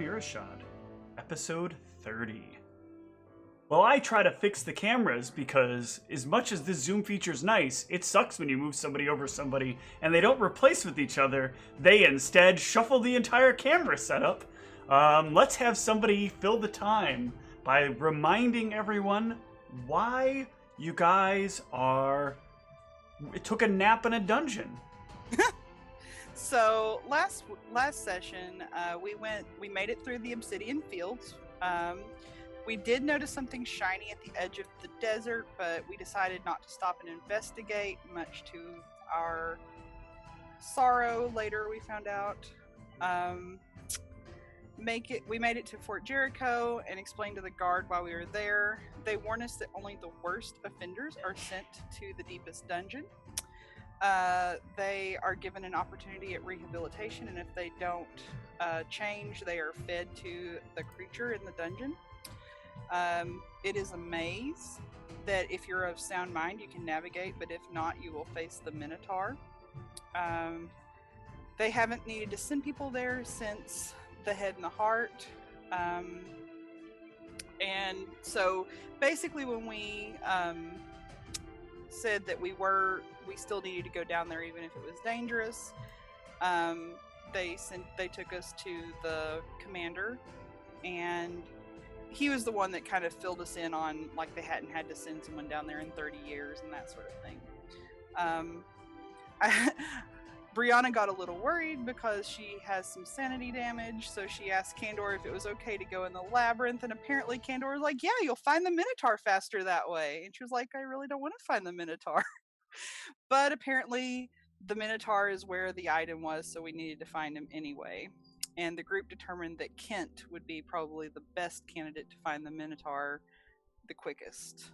Mearachd, episode 30. Well, I try to fix the cameras because as much as this zoom feature's nice, it sucks when you move somebody over somebody and they don't replace with each other. They instead shuffle the entire camera setup. Let's have somebody fill the time by reminding everyone why you guys took a nap in a dungeon. So last session, we made it through the Obsidian Fields. We did notice something shiny at the edge of the desert, but we decided not to stop and investigate, much to our sorrow. Later, we found out. We made it to Fort Jericho and explained to the guard while we were there. They warned us that only the worst offenders are sent to the deepest dungeon. They are given an opportunity at rehabilitation, and if they don't change, they are fed to the creature in the dungeon. It is a maze that if you're of sound mind, you can navigate, but if not, you will face the Minotaur. They haven't needed to send people there since the Head and the Heart. And so basically when we said that we still needed to go down there even if it was dangerous, they took us to the commander, and he was the one that kind of filled us in on, like, they hadn't had to send someone down there in 30 years and that sort of thing. Brianna got a little worried because she has some sanity damage, so she asked Kandor if it was okay to go in the labyrinth, and apparently Kandor was like, yeah, you'll find the Minotaur faster that way. And she was like, I really don't want to find the Minotaur. But apparently the Minotaur is where the item was, so we needed to find him anyway. And the group determined that Kent would be probably the best candidate to find the Minotaur the quickest.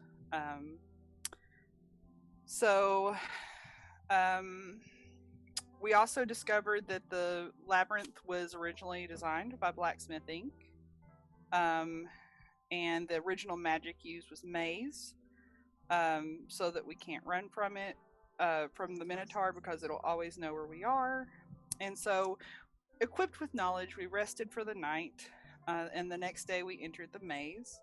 We also discovered that the labyrinth was originally designed by Blacksmith Inc. And the original magic used was maze, so that we can't run from it, from the Minotaur, because it'll always know where we are. And so, equipped with knowledge, we rested for the night, and the next day we entered the maze.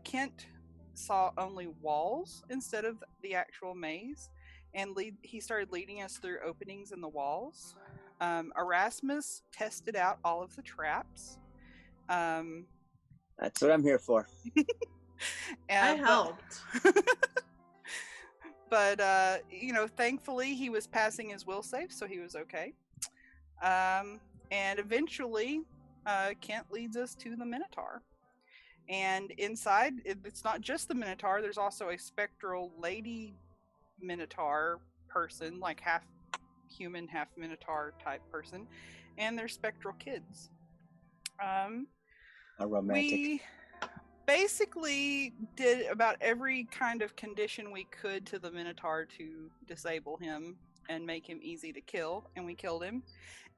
Kent saw only walls instead of the actual maze, and he started leading us through openings in the walls. Erasmus tested out all of the traps. That's what I'm here for. I helped. But, thankfully he was passing his will save, so he was okay. And eventually, Kent leads us to the Minotaur. And inside, it's not just the Minotaur, there's also a spectral lady Minotaur person, like half human, half Minotaur type person, and they're spectral kids. A romantic. We basically did about every kind of condition we could to the Minotaur to disable him and make him easy to kill, and we killed him.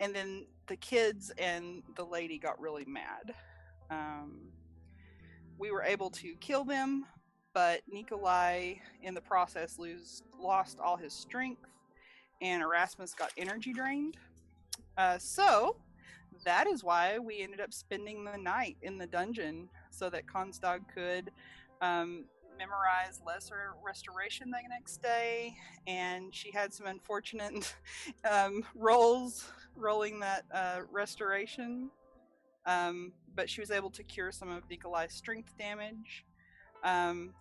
And then the kids and the lady got really mad. We were able to kill them, but Nikolai in the process lost all his strength, and Erasmus got energy drained. So that is why we ended up spending the night in the dungeon, so that Konstag could memorize lesser restoration the next day. And she had some unfortunate rolling that restoration, but she was able to cure some of Nikolai's strength damage.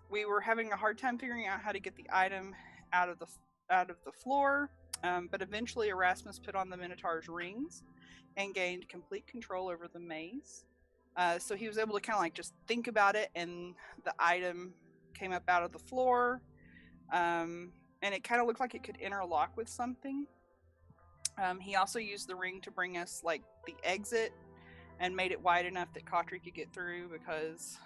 We were having a hard time figuring out how to get the item out of the floor, but eventually Erasmus put on the Minotaur's rings and gained complete control over the maze. So he was able to kind of like just think about it, and the item came up out of the floor, and it kind of looked like it could interlock with something. He also used the ring to bring us like the exit, and made it wide enough that Kotri could get through, because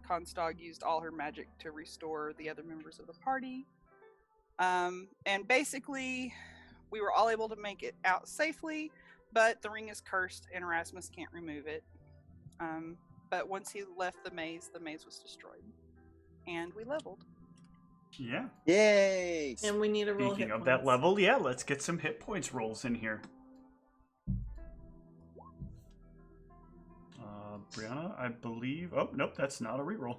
Konstag used all her magic to restore the other members of the party. And basically, we were all able to make it out safely, but the ring is cursed and Erasmus can't remove it. But once he left the maze was destroyed. And we leveled. Yeah. Yay! And we need a roll. Speaking of that level, yeah, let's get some hit points rolls in here. Brianna, I believe... Oh, nope, that's not a reroll.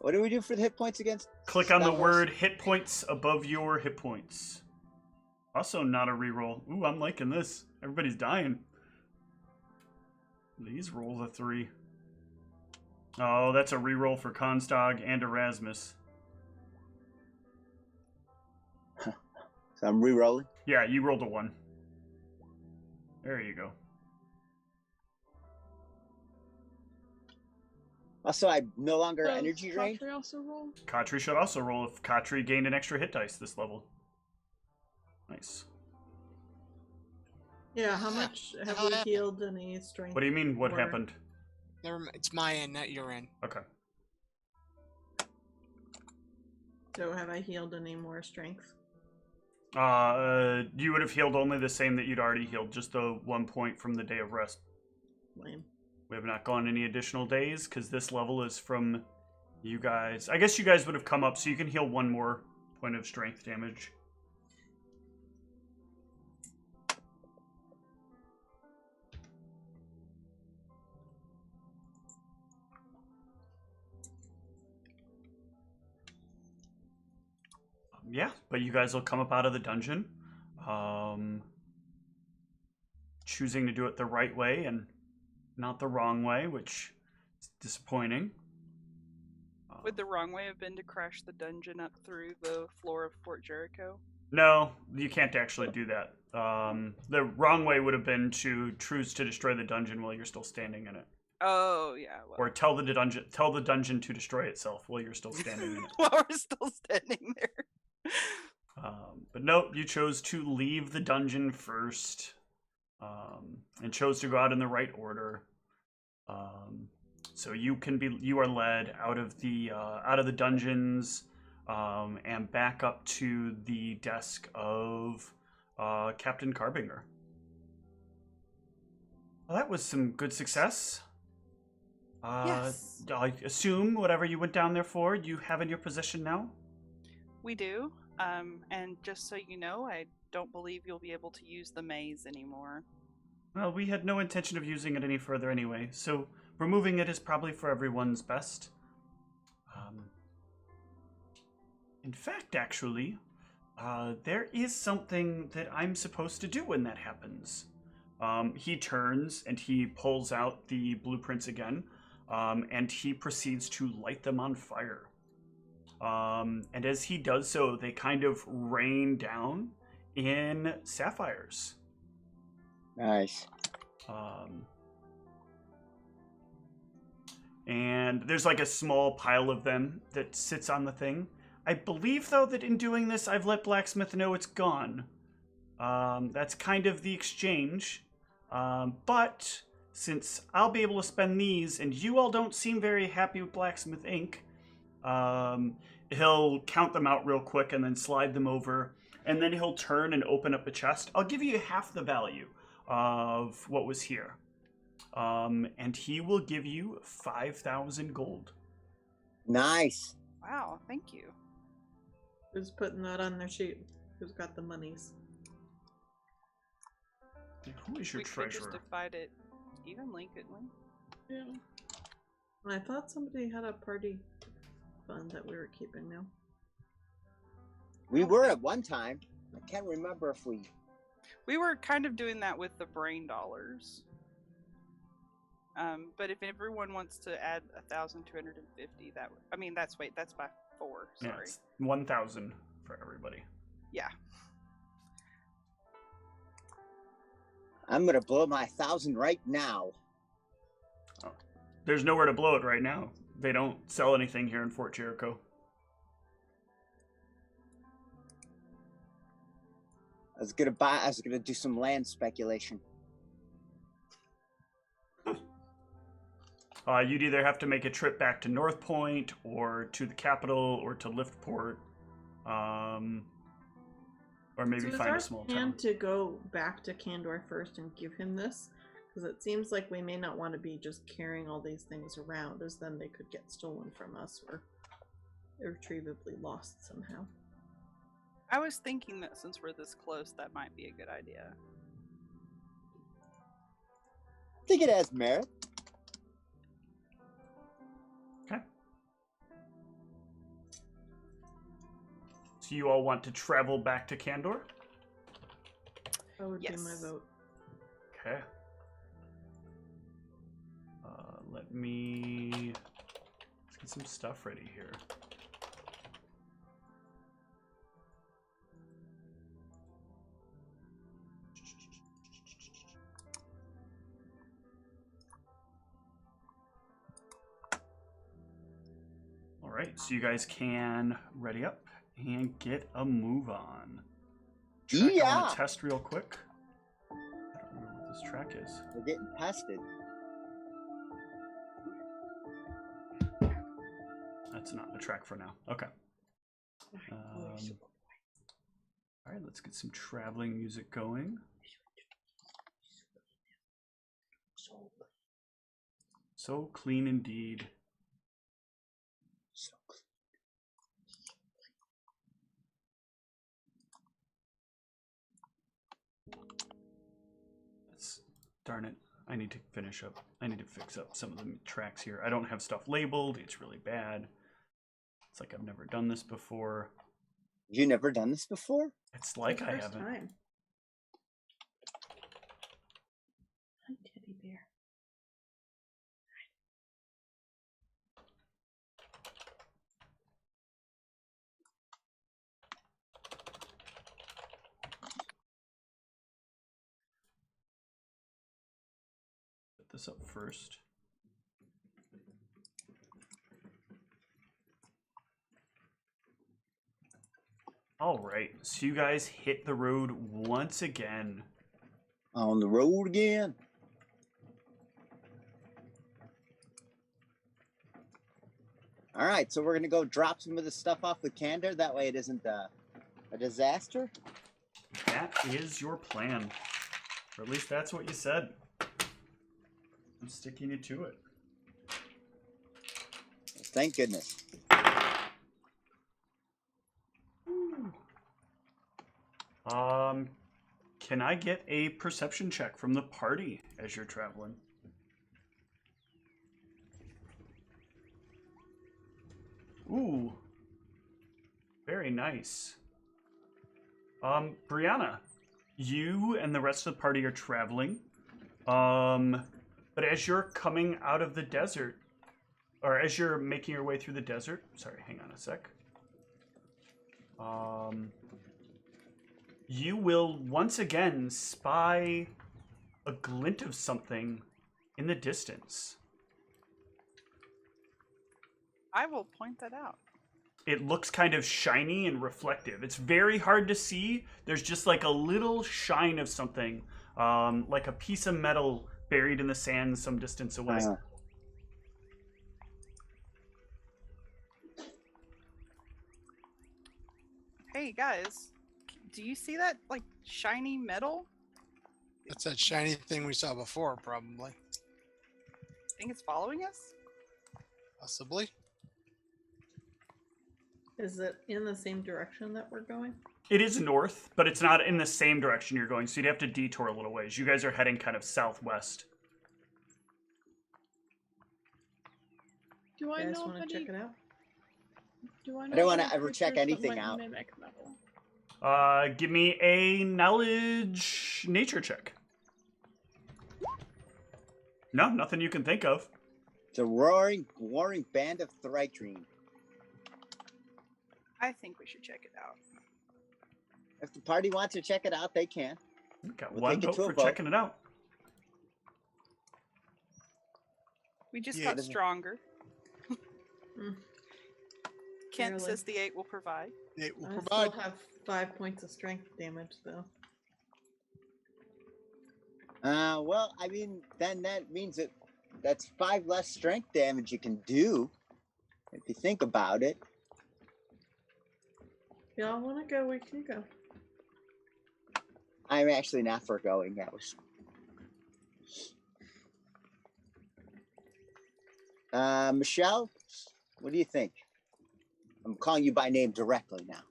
What do we do for the hit points against? Click on the word hit points above your hit points. Also not a reroll. Ooh, I'm liking this. Everybody's dying. These rolls a 3. Oh, that's a reroll for Constog and Erasmus. So I'm re-rolling? Yeah, you rolled a 1. There you go. Also, I no longer Does energy drained. Katri also roll? Katri should also roll if Katri gained an extra hit dice this level. Nice. Yeah, how much have we healed any strength? What do you mean, what or- happened? Never mind. It's my end, not your end. Okay. So have I healed any more strength? You would have healed only the same that you'd already healed, just the 1 point from the day of rest. Lame. We have not gone any additional days, because this level is from you guys. I guess you guys would have come up, so you can heal 1 more point of strength damage. Yeah, but you guys will come up out of the dungeon, choosing to do it the right way and not the wrong way, which is disappointing. Would the wrong way have been to crash the dungeon up through the floor of Fort Jericho? No, you can't actually do that. The wrong way would have been to choose to destroy the dungeon while you're still standing in it, Oh, yeah. Well, or tell the dungeon to destroy itself while you're still standing in it. while we're still standing there. But nope, you chose to leave the dungeon first, and chose to go out in the right order. So you are led out of the dungeons, and back up to the desk of Captain Carbinger. Well, that was some good success. Yes. I assume whatever you went down there for, you have in your possession now? We do. And just so you know, I don't believe you'll be able to use the maze anymore. Well, we had no intention of using it any further anyway, so removing it is probably for everyone's best. In fact, actually, there is something that I'm supposed to do when that happens. He turns and he pulls out the blueprints again, and he proceeds to light them on fire. And as he does so, they kind of rain down in sapphires. Nice. And there's like a small pile of them that sits on the thing. I believe, though, that in doing this, I've let Blacksmith know it's gone. That's kind of the exchange. But since I'll be able to spend these, and you all don't seem very happy with Blacksmith Inc., he'll count them out real quick and then slide them over, and then he'll turn and open up a chest. I'll give you half the value of what was here. And he will give you 5,000 gold. Nice. Wow, thank you. Who's putting that on their sheet? Who's got the monies? Who is your We could treasurer? just divide it evenly, couldn't we? Yeah. I thought somebody had a party fund that we were keeping now. We were at one time. I can't remember if we... We were kind of doing that with the brain dollars. But if everyone wants to add 1,250, that's by 4. Sorry. Yeah, it's 1,000 for everybody. Yeah. I'm gonna blow my 1,000 right now. Oh. There's nowhere to blow it right now. They don't sell anything here in Fort Jericho. I was gonna do some land speculation. You'd either have to make a trip back to North Point, or to the capital, or to Liftport, or maybe find a small town. To go back to Kandor first and give him this, because it seems like we may not want to be just carrying all these things around, as then they could get stolen from us or irretrievably lost somehow. I was thinking that since we're this close, that might be a good idea. think it has merit. Okay. So you all want to travel back to Kandor? That would Yes. be my vote. Okay. Let me... Let's get some stuff ready here. All right, so you guys can ready up and get a move on. Track I want Yeah. to test real quick. I don't remember what this track is. We're getting tested. That's not the track for now. Okay. All right, let's get some traveling music going. So clean indeed. Darn it. I need to finish up. I need to fix up some of the tracks here. I don't have stuff labeled. It's really bad. It's like I've never done this before. You never done this before? It's like I First haven't. time. Hi, teddy bear. Put this up first. All right, so you guys hit the road once again. On the road again. All right, so we're gonna go drop some of the stuff off with Kandor. That way, it isn't a disaster. That is your plan. Or at least that's what you said. I'm sticking you to it. Thank goodness. Can I get a perception check from the party as you're traveling? Ooh. Very nice. Brianna, you and the rest of the party are traveling. But as you're coming out of the desert, or as you're making your way through the desert, sorry, hang on a sec. You will once again spy a glint of something in the distance. I will point that out. It looks kind of shiny and reflective. It's very hard to see. There's just like a little shine of something, like a piece of metal buried in the sand some distance away. Hey guys, do you see that like shiny metal? That's that shiny thing we saw before, probably. Think it's following us? Possibly. Is it in the same direction that we're going? It is north, but it's not in the same direction you're going, so you'd have to detour a little ways. You guys are heading kind of southwest. Do You I guys know want if to check any? it out? Do I know? I don't want any to ever check creatures that anything might out. mimic metal? Give me a knowledge nature check. No, nothing you can think of. It's a roaring band of thrytrine. I think we should check it out. If the party wants to check it out, they can. Got We'll one take it vote to a for vote. checking it out. We just Yeah, got doesn't- stronger. Mm. Kent Barely. says the 8 will provide. It will I provide. still have 5 points of strength damage, though. Well, I mean, then that means that's 5 less strength damage you can do, if you think about it. If y'all want to go, we can go. I'm actually not foregoing. That was. Michelle, what do you think? I'm calling you by name directly now.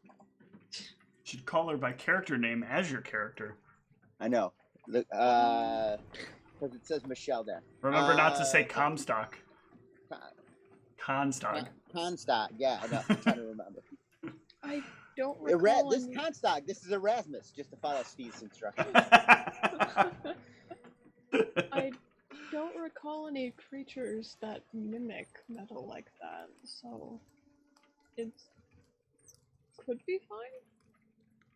Should call her by character name as your character. I know. Look, because it says Michelle there. Remember not to say Comstock. Constock. Comstock, yeah, I know. I'm trying to remember. I don't recall This any... Comstock, this is Erasmus, just to follow Steve's instructions. I don't recall any creatures that mimic metal like that, so it could be fine.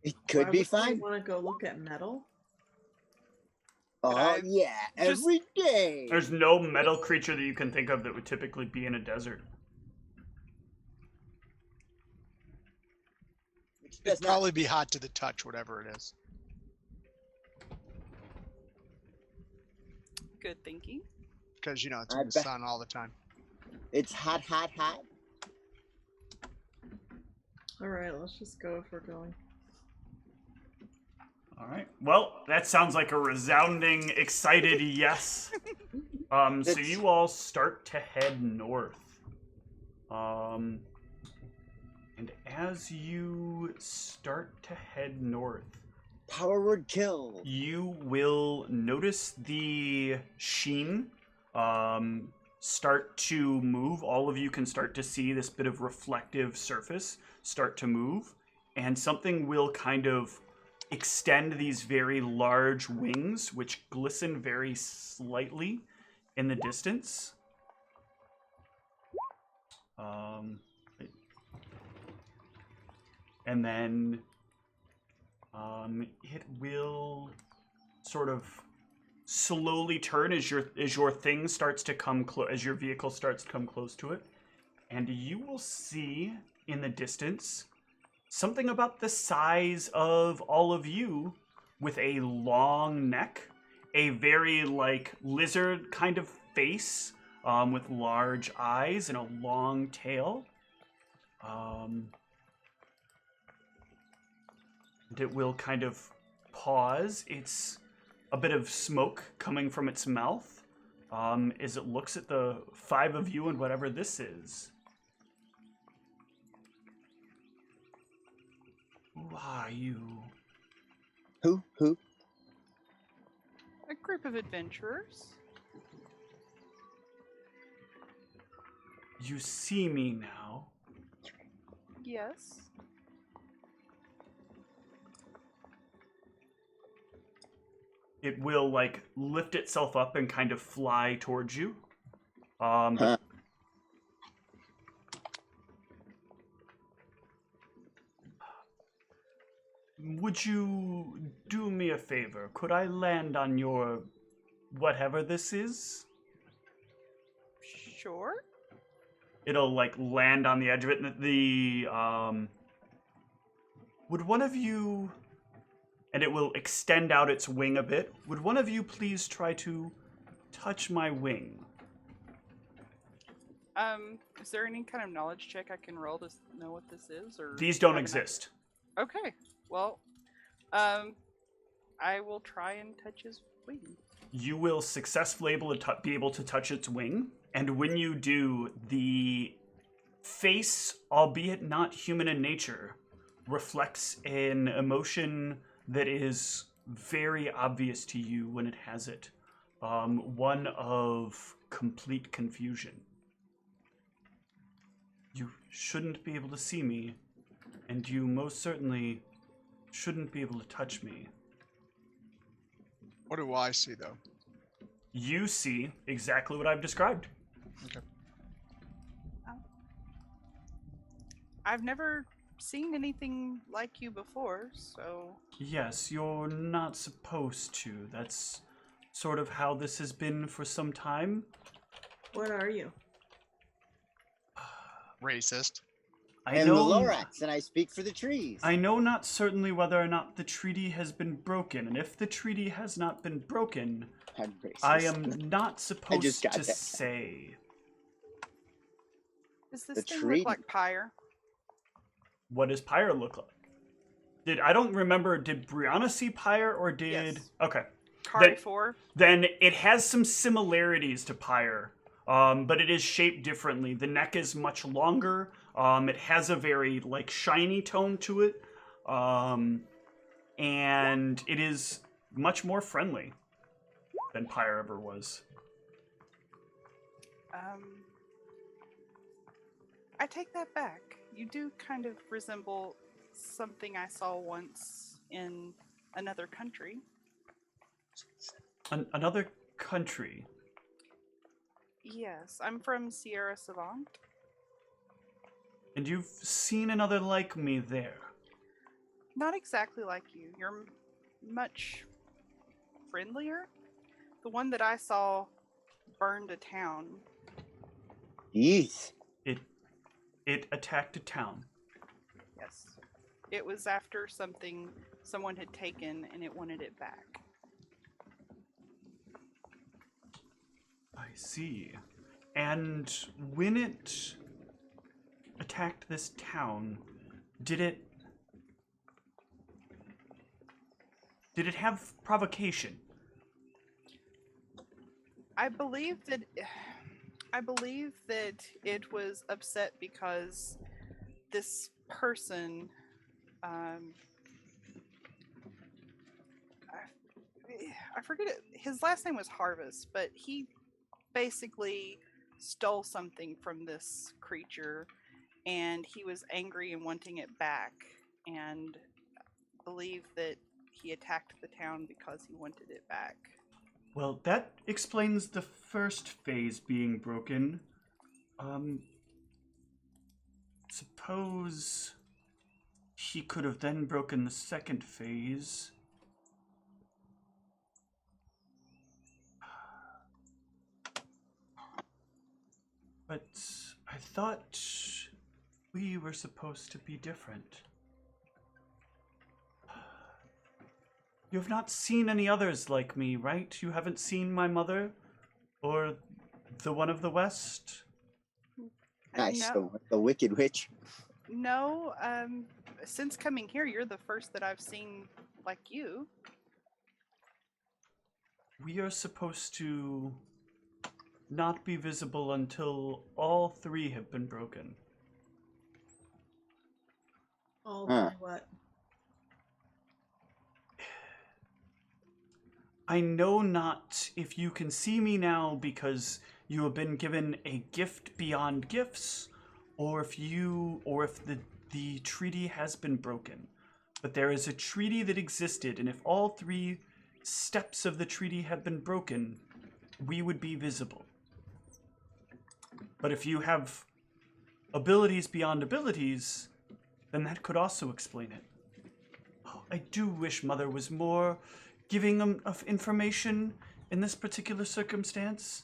It could be fine. Want to go look at metal? Oh, yeah, just- every day. There's no metal creature that you can think of that would typically be in a desert. Which It'd does not probably be hot to the touch, whatever it is. Good thinking. Because, you know, it's I in the bet. sun all the time. It's hot, hot, hot. Alright, let's just go if we're going. All right. Well, that sounds like a resounding, excited yes. So That's- you all start to head north. And as you start to head north, Power word kill. you will notice the sheen start to move. All of you can start to see this bit of reflective surface start to move, and something will kind of extend these very large wings, which glisten very slightly in the distance. And then it will sort of slowly turn as your thing starts to come as your vehicle starts to come close to it, and you will see in the distance something about the size of all of you with a long neck, a very like lizard kind of face with large eyes and a long tail. And it will kind of pause. It's a bit of smoke coming from its mouth as it looks at the five of you and whatever this is. Who are you? Who? A group of adventurers. You see me now. Yes. It will like lift itself up and kind of fly towards you. Huh. Would you do me a favor? Could I land on your whatever this is? Sure. It'll like land on the edge of it. And would one of you, and it will extend out its wing a bit. Would one of you please try to touch my wing? Is there any kind of knowledge check I can roll to know what this is, or These don't have an exist. idea? Okay. Well, I will try and touch his wing. You will successfully be able to touch its wing, and when you do, the face, albeit not human in nature, reflects an emotion that is very obvious to you when it has it. One of complete confusion. You shouldn't be able to see me, and you most certainly shouldn't be able to touch me. What do I see, though? You see exactly what I've described. Okay. I've never seen anything like you before, so... Yes, you're not supposed to. That's sort of how this has been for some time. What are you? Racist. I And know, the Lorax, and I speak for the trees. I know not certainly whether or not the treaty has been broken, and if the treaty has not been broken, I'm racist. I am not supposed got to that. say. Does this The thing tree? look like Pyre? What does Pyre look like? I don't remember, did Brianna see Pyre, or did... Yes. Okay. Kari 4? Then it has some similarities to Pyre, but it is shaped differently. The neck is much longer. It has a very like shiny tone to it, and it is much more friendly. than Pyre ever was. I take that back. You do kind of resemble something I saw once in another country. Another country? Yes, I'm from Sierra Savant. And you've seen another like me there? Not exactly like you. You're much friendlier. The one that I saw burned a town. Yeesh. It attacked a town. Yes. It was after something someone had taken and it wanted it back. I see. And when it attacked this town, did it have provocation? I believe that it was upset because this person I forget it. His last name was Harvest, but he basically stole something from this creature and he was angry and wanting it back and believed that he attacked the town because he wanted it back. Well, that explains the first phase being broken. Suppose he could have then broken the second phase. But I thought we were supposed to be different. You have not seen any others like me, right? You haven't seen my mother? Or the one of the West? Nice. No. The Wicked Witch. No, since coming here, you're the first that I've seen like you. We are supposed to not be visible until all three have been broken. All Huh. three what? I know not if you can see me now because you have been given a gift beyond gifts, or if the treaty has been broken. But there is a treaty that existed, and if all three steps of the treaty have been broken, we would be visible. But if you have abilities beyond abilities, then that could also explain it. Oh, I do wish Mother was more giving them of information in this particular circumstance.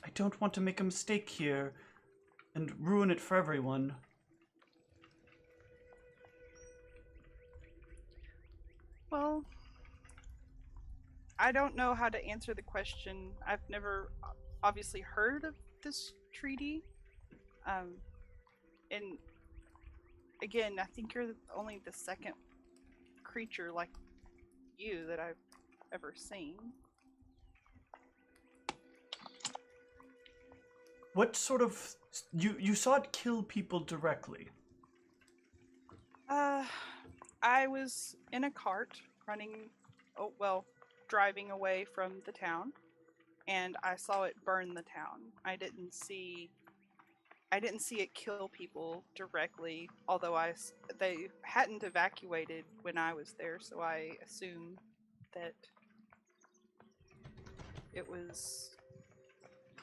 I don't want to make a mistake here and ruin it for everyone. Well, I don't know how to answer the question. I've never obviously heard of this treaty. And again, I think you're only the second creature like you that I've ever seen. What sort of... You saw it kill people directly? I was in a cart driving away from the town, and I saw it burn the town. I didn't see it kill people directly, although they hadn't evacuated when I was there, so I assumed that it was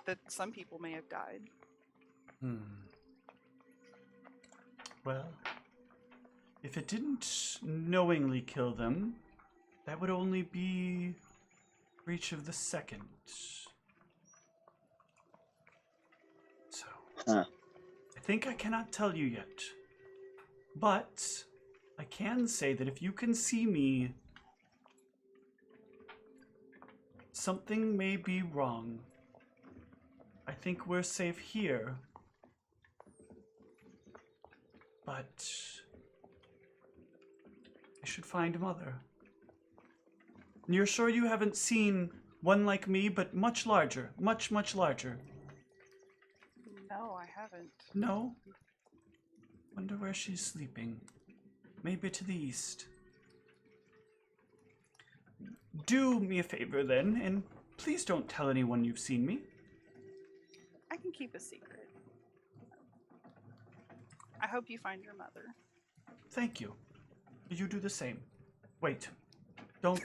that some people may have died. Well, if it didn't knowingly kill them, that would only be breach of the second. So, Huh. I think I cannot tell you yet. But I can say that if you can see me, something may be wrong. I think we're safe here. But I should find Mother. And you're sure you haven't seen one like me, but much larger, much, much larger? No, I haven't. No? Wonder where she's sleeping. Maybe to the east. do me a favor then, and please don't tell anyone you've seen me. I can keep a secret. I hope you find your mother. Thank you. You do the same. Wait. Don't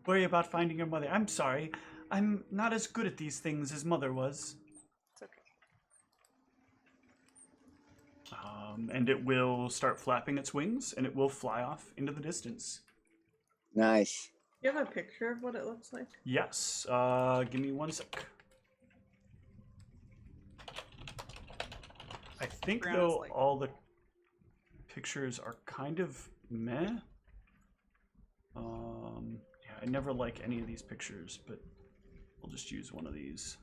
worry about finding your mother. I'm sorry. I'm not as good at these things as Mother was. It's okay. And it will start flapping its wings, and it will fly off into the distance. Nice. Do you have a picture of what it looks like? Yes. Give me 1 sec. I think, Brown is though, like- all the pictures are kind of meh. Yeah, I never like any of these pictures, but we'll just use one of these.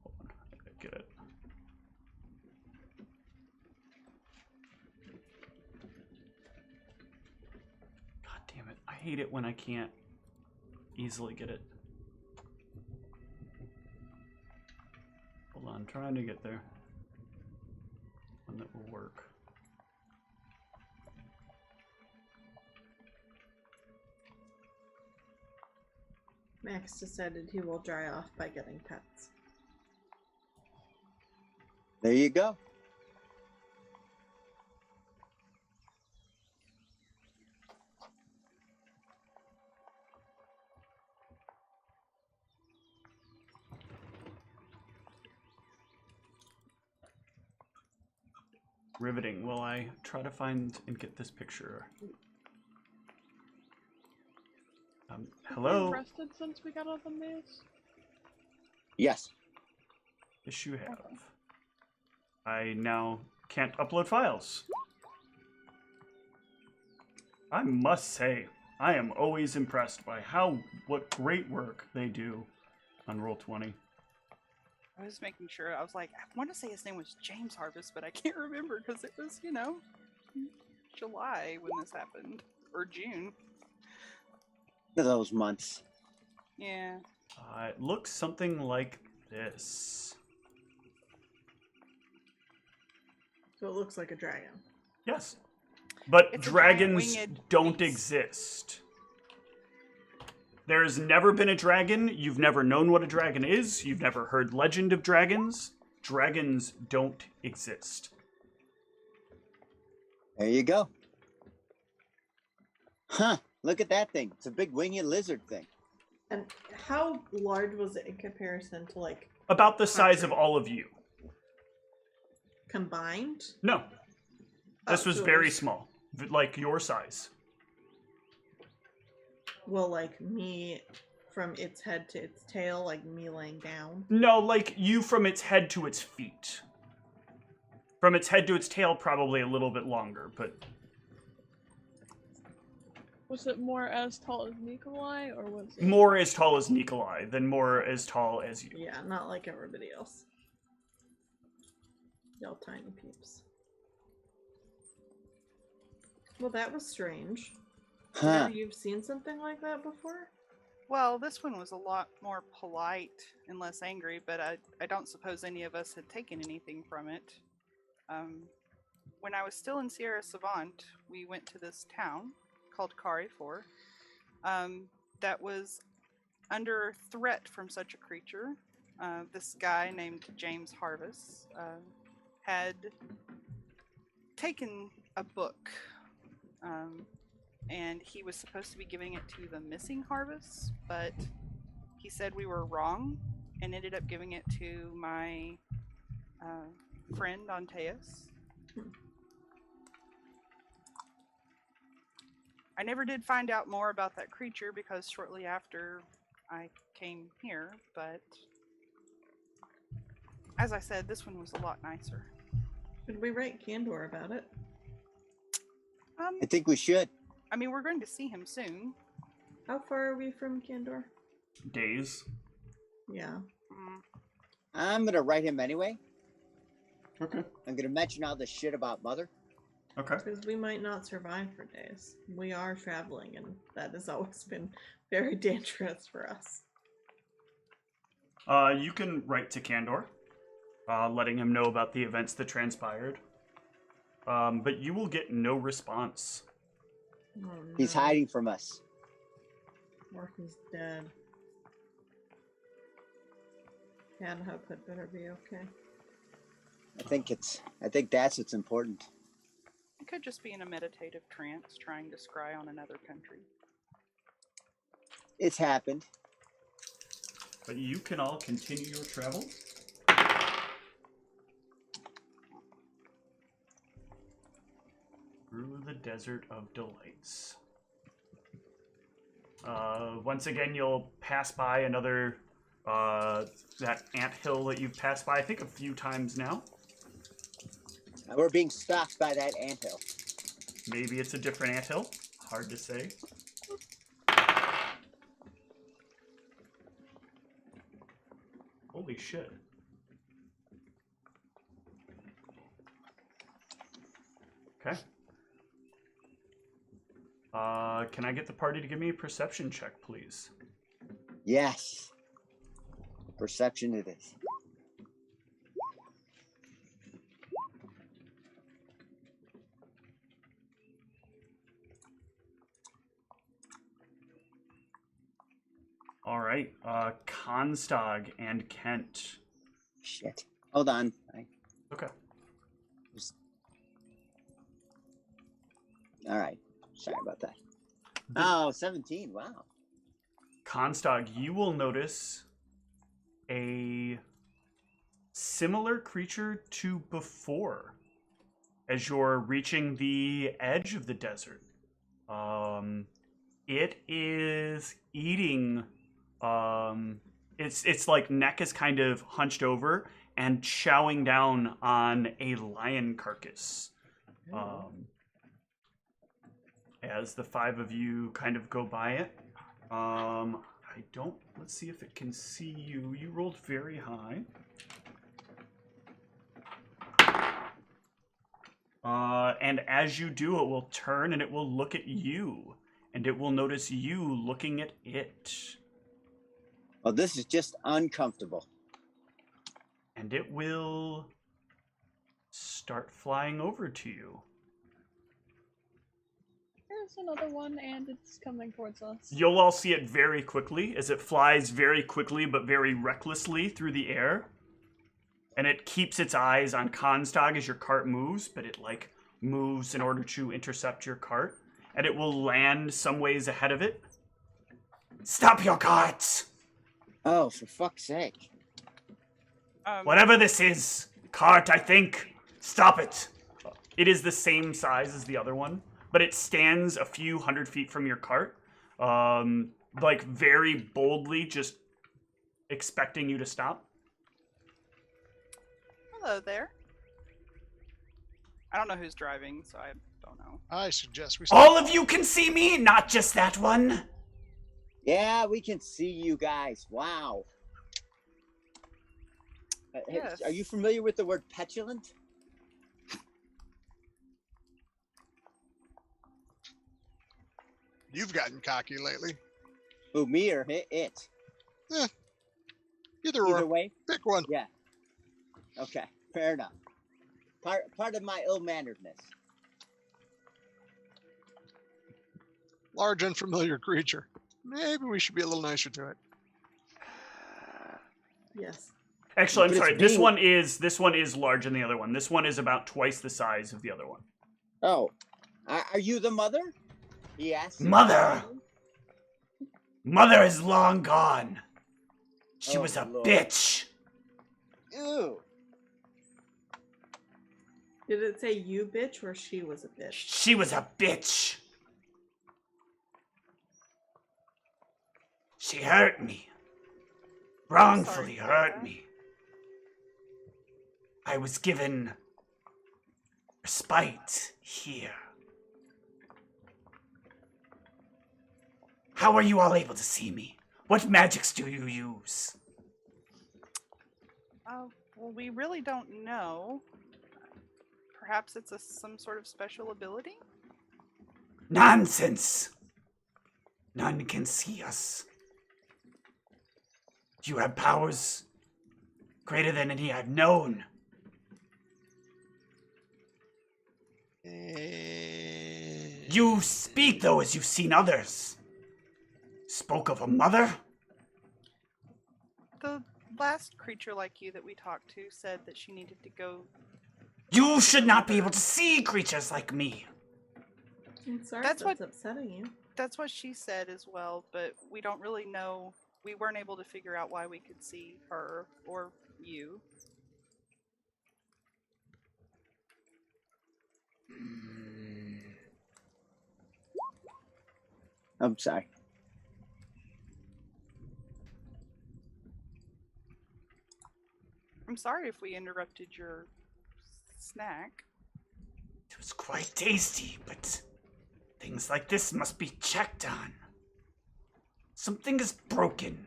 Hold on, I gotta get it. God damn it, I hate it when I can't easily get it. Hold on, I'm trying to get there. One that will work. Max decided he will dry off by getting pets. There you go. Riveting. Will I try to find and get this picture? Hello? Have you rested since we got out of the maze? Yes. Yes, you have. I now can't upload files. I must say, I am always impressed by what great work they do on Roll20. I was making sure. I was like, I want to say his name was James Harvest, but I can't remember because it was, July when this happened. Or June. Those months. Yeah. It looks something like this. So it looks like a dragon. Yes. But It's a dragons giant winged don't beast. exist. There's never been a dragon. You've never known what a dragon is. You've never heard legend of dragons. Dragons don't exist. There you go. Huh. Look at that thing. It's a big winged lizard thing. And how large was it in comparison to, like, About the size of all of you. combined? No. This Oh, was so it very was- small. Like your size. Well, like me from its head to its tail, like me laying down. No, like you from its head to its feet. From its head to its tail, probably a little bit longer, but Was it more as tall as Nikolai, or was it more as tall as Nikolai than more as tall as you. Yeah, not like everybody else. Y'all tiny peeps. Well, that was strange. Huh. Have you seen something like that before? Well, this one was a lot more polite and less angry, but I don't suppose any of us had taken anything from it. When I was still in Sierra Savant, we went to this town called Carifor that was under threat from such a creature. This guy named James Harvest had taken a book, and he was supposed to be giving it to the missing Harvest, but he said we were wrong and ended up giving it to my friend Antaeus. I never did find out more about that creature because shortly after I came here, but as I said, this one was a lot nicer. Should we write Candor about it? I think we should. I mean, we're going to see him soon. How far are we from Candor? Days. Yeah. I'm gonna write him anyway. Okay. I'm gonna mention all this shit about Mother. Okay. Because we might not survive for days. We are traveling, and that has always been very dangerous for us. You can write to Candor, letting him know about the events that transpired. but you will get no response. Oh, He's no. hiding from us. Or he's dead. Canhook had better be okay. I think that's what's important. It could just be in a meditative trance trying to scry on another country. It's happened. But you can all continue your travel. Through the Desert of Delights. Once again, you'll pass by another, that anthill that you've passed by, I think, a few times now. We're being stalked by that anthill. Maybe it's a different anthill. Hard to say. Holy shit. Okay. Can I get the party to give me a perception check, please? Yes. Perception it is. All right. Constag and Kent. Shit. Hold on. Okay. All right. Sorry about that. Oh, 17. Wow. Constag, you will notice a similar creature to before as you're reaching the edge of the desert. It is eating. Its like neck is kind of hunched over and chowing down on a lion carcass. As the five of you kind of go by it. Let's see if it can see you. You rolled very high. And as you do, it will turn and it will look at you. And it will notice you looking at it. Well, this is just uncomfortable. And it will start flying over to you. There's another one, and it's coming towards us. You'll all see it very quickly as it flies very quickly but very recklessly through the air. And it keeps its eyes on Constag as your cart moves, but it like moves in order to intercept your cart. And it will land some ways ahead of it. Stop your carts! Oh, for fuck's sake. Whatever this is, cart, I think. Stop it. It is the same size as the other one, but it stands a few 100 feet from your cart, like very boldly, just expecting you to stop. Hello there. I don't know who's driving, so I don't know. I suggest we. All of you can see me, not just that one. Yeah, we can see you guys. Wow. Yes. Are you familiar with the word petulant? You've gotten cocky lately. Who, me or it? Either Either or. way? Pick one. Yeah. Okay, fair enough. Part of my ill-manneredness. Large unfamiliar creature. Maybe we should be a little nicer to it. Yes. Actually, I'm But it's sorry. being- This one is larger than the other one. This one is about twice the size of the other one. Oh, are you the mother? He asked. Mother! Mother is long gone. She Oh, was a Lord. bitch. Ew. Did it say you bitch or she was a bitch? She was a bitch. She hurt me. Wrongfully to hear hurt that. me. I was given respite here. How are you all able to see me? What magics do you use? Well, we really don't know. Perhaps it's some sort of special ability? Nonsense! None can see us. You have powers greater than any I've known. You speak, though, as you've seen others. Spoke of a mother? The last creature like you that we talked to said that she needed to go. You should not be able to see creatures like me. I'm sorry That's that's upsetting you. That's what she said as well, but we don't really know. We weren't able to figure out why we could see her or you. I'm sorry. I'm sorry if we interrupted your snack. It was quite tasty, but things like this must be checked on. Something is broken.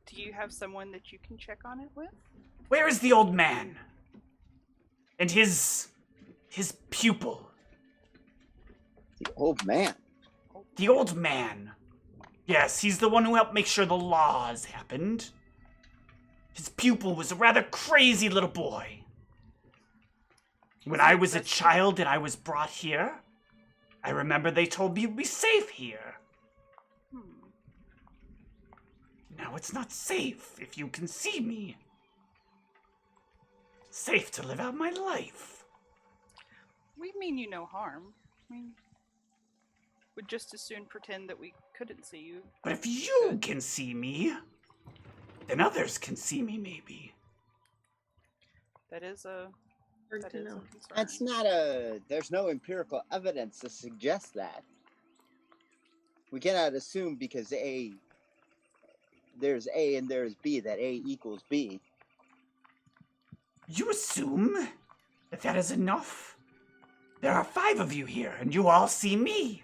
Do you have someone that you can check on it with? Where is the old man? And his pupil? The old man. The old man. Yes, he's the one who helped make sure the laws happened. His pupil was a rather crazy little boy. When I was a child and I was brought here, I remember they told me you'd be safe here. Now it's not safe if you can see me. Safe to live out my life. We mean you no harm. We would just as soon pretend that we couldn't see you. But if you can see me, then others can see me maybe. That is a Hard that to is know. a concern. That's not there's no empirical evidence to suggest that. We cannot assume because there's A and there's B that A equals B. You assume that that is enough? There are 5 of you here, and you all see me.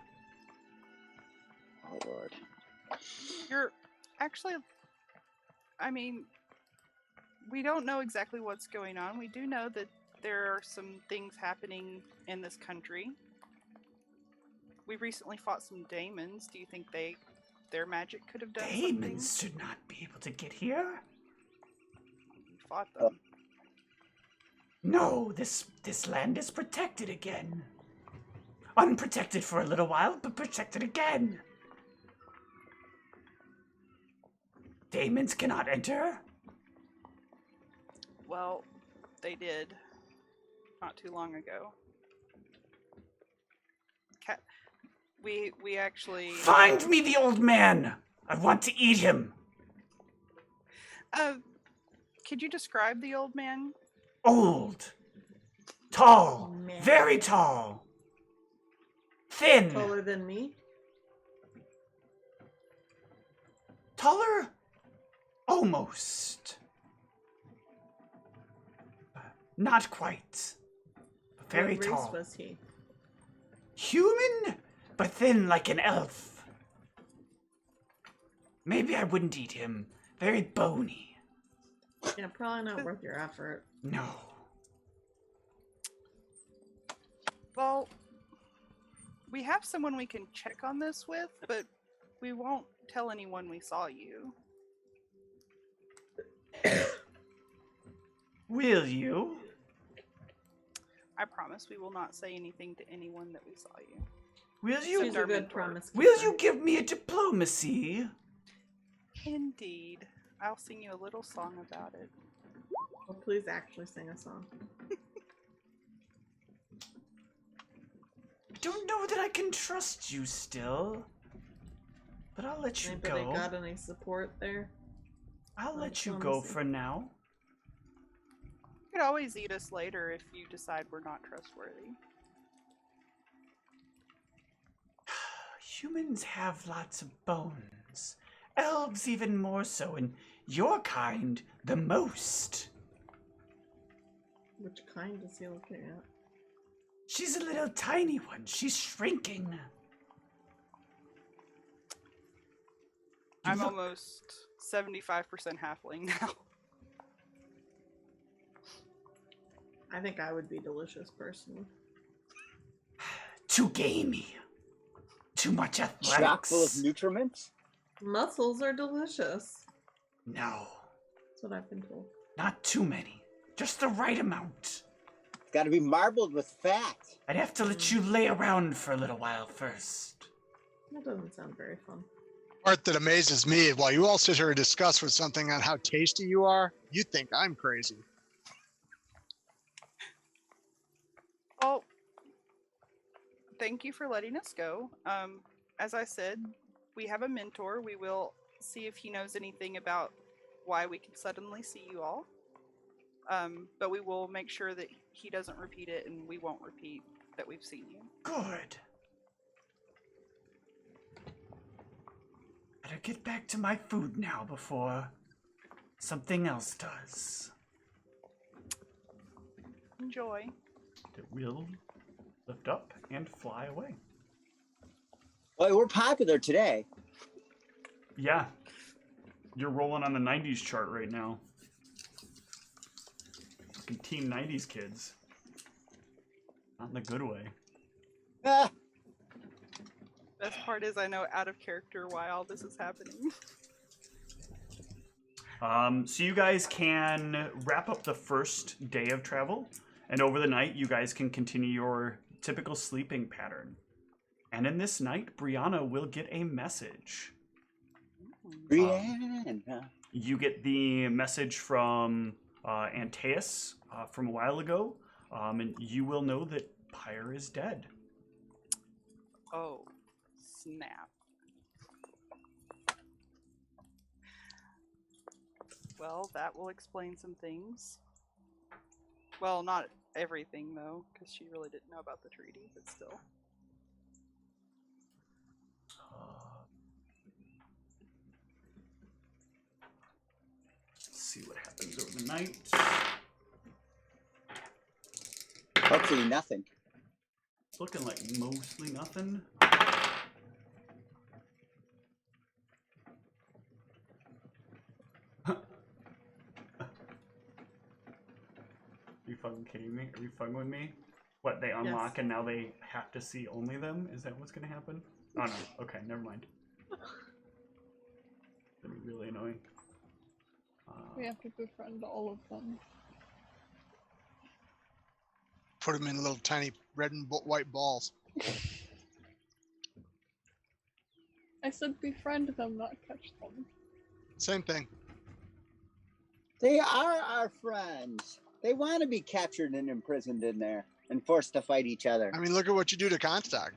Oh, Lord. You're actually, I mean, we don't know exactly what's going on. We do know that there are some things happening in this country. We recently fought some daemons. Do you think their magic could have done something? Daemons should not be able to get here. We fought them. No, this land is protected again. Unprotected for a little while, but protected again. Daemons cannot enter. Well, they did not too long ago. We actually Find me the old man. I want to eat him. could you describe the old man? Old. Tall. Man. Very tall. Thin. Taller than me? Taller? Almost. Not quite. But very What race tall. was he? Human, but thin like an elf. Maybe I wouldn't eat him. Very bony. Yeah, probably not worth your effort. No. Well, we have someone we can check on this with, but we won't tell anyone we saw you. Will you? I promise we will not say anything to anyone that we saw you. Will She's you? Except a our good mentor. promise Will keeper. you give me a diplomacy? Indeed. I'll sing you a little song about it. Oh, please actually sing a song. Don't know that I can trust you still. But I'll let you Anybody go. got any support there? I'll no let you go diplomacy? for now. You could always eat us later if you decide we're not trustworthy. Humans have lots of bones. Elves even more so, and your kind the most. Which kind is he looking at? She's a little tiny one. She's shrinking. I'm look- almost 75% halfling now. I think I would be delicious personally. Too gamey. Too much Chock athletics. full of nutriments? Mussels are delicious. No, That's what I've been told. not too many. Just the right amount. Got to be marbled with fat. I'd have to let you lay around for a little while first. That doesn't sound very fun. Part that amazes me, while you all sit here and discuss with something on how tasty you are, you think I'm crazy. Oh, thank you for letting us go. As I said, we have a mentor. We will see if he knows anything about why we can suddenly see you all. But we will make sure that he doesn't repeat it, and we won't repeat that we've seen you. Good. Better get back to my food now before something else does. Enjoy. It will lift up and fly away. Boy, we're popular today. Yeah. You're rolling on the 90s chart right now. Fucking teen 90s kids. Not in the good way. Ah, Best part is I know out of character why all this is happening. So you guys can wrap up the first day of travel, and over the night you guys can continue your typical sleeping pattern. And in this night, Brianna will get a message. Brianna. You get the message from Antaeus from a while ago, and you will know that Pyre is dead. Oh, snap. Well, that will explain some things. Well, not everything, though, because she really didn't know about the treaty, but still. Let's see what happens over the night. Hopefully nothing. It's looking like mostly nothing. Are you fucking kidding me? Are you fucking with me? What, they unlock Yes. and now they have to see only them? Is that what's gonna happen? Oh no. Okay, never mind. That'd be really annoying. We have to befriend all of them. Put them in little tiny red and white balls. I said befriend them, not catch them. Same thing. They are our friends. They want to be captured and imprisoned in there and forced to fight each other. I mean, look at what you do to Comstock.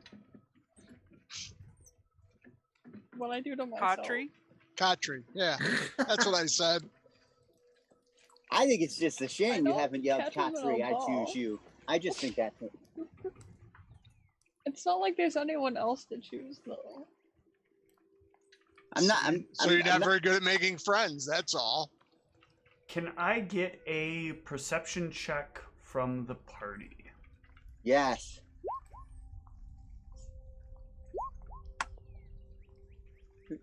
What I do to myself. Katri? Katri, yeah, that's what I said. I think it's just a shame you don't haven't yelled catch 'em in a Katri, I ball. choose you. I just think that's it. It's not like there's anyone else to choose, though. So you're not very good at making friends, that's all. Can I get a perception check from the party? Yes.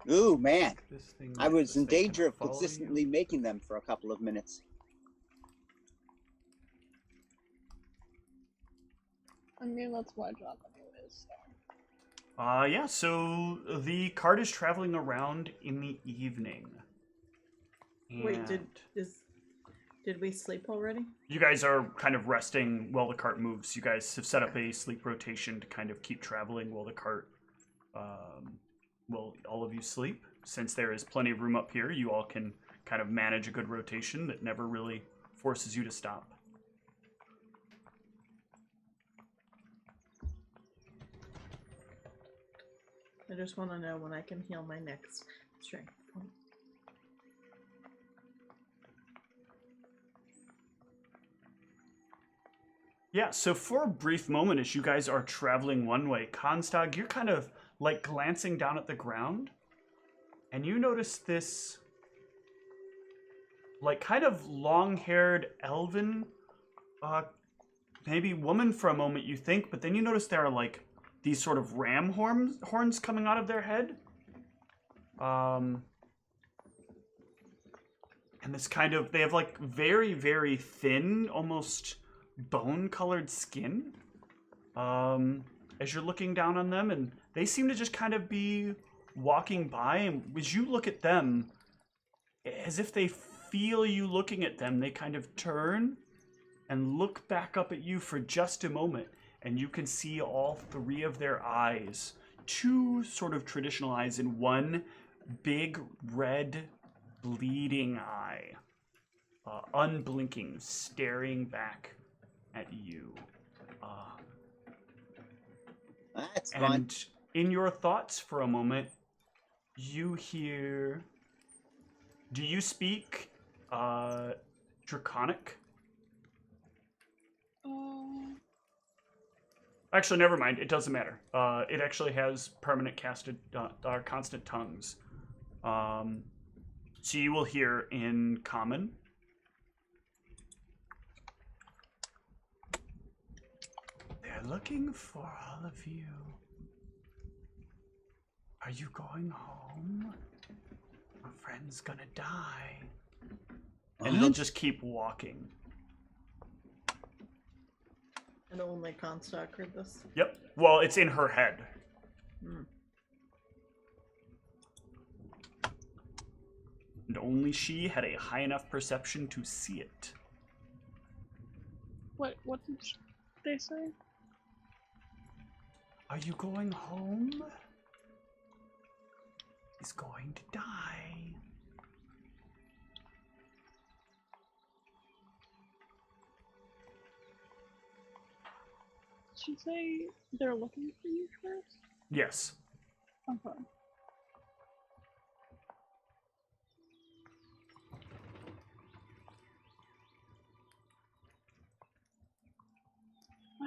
Ooh, man. This thing, I was this in thing danger can of follow you. consistently making them for a couple of minutes. I mean, that's my job anyways, so. Yeah, so the cart is traveling around in the evening. Wait, And did we sleep already? you guys are kind of resting while the cart moves. You guys have set up a sleep rotation to kind of keep traveling while the cart, well, all of you sleep. Since there is plenty of room up here, you all can kind of manage a good rotation that never really forces you to stop. I just want to know when I can heal my next strength point. Yeah, so for a brief moment, as you guys are traveling one way, Konstag, you're kind of like glancing down at the ground, and you notice this like kind of long-haired elven, maybe woman for a moment, you think, but then you notice there are like these sort of ram horns coming out of their head. And this kind of, they have like very, very thin, almost bone-colored skin. As you're looking down on them, and they seem to just kind of be walking by, and as you look at them, as if they feel you looking at them, they kind of turn and look back up at you for just a moment, and you can see all three of their eyes. Two sort of traditional eyes and one big red bleeding eye. Unblinking, staring back at you. That's fun. And in your thoughts for a moment, you hear... Do you speak Draconic? Actually, never mind. It doesn't matter. It actually has permanent casted, constant tongues. So you will hear in Common. They're looking for all of you. Are you going home? My friend's gonna die. And they'll just keep walking. And only Comstock heard this. Yep. Well, it's in her head. Hmm. And only she had a high enough perception to see it. What did they say? Are you going home? He's going to die. Did she say they're looking for you first? Yes. Okay.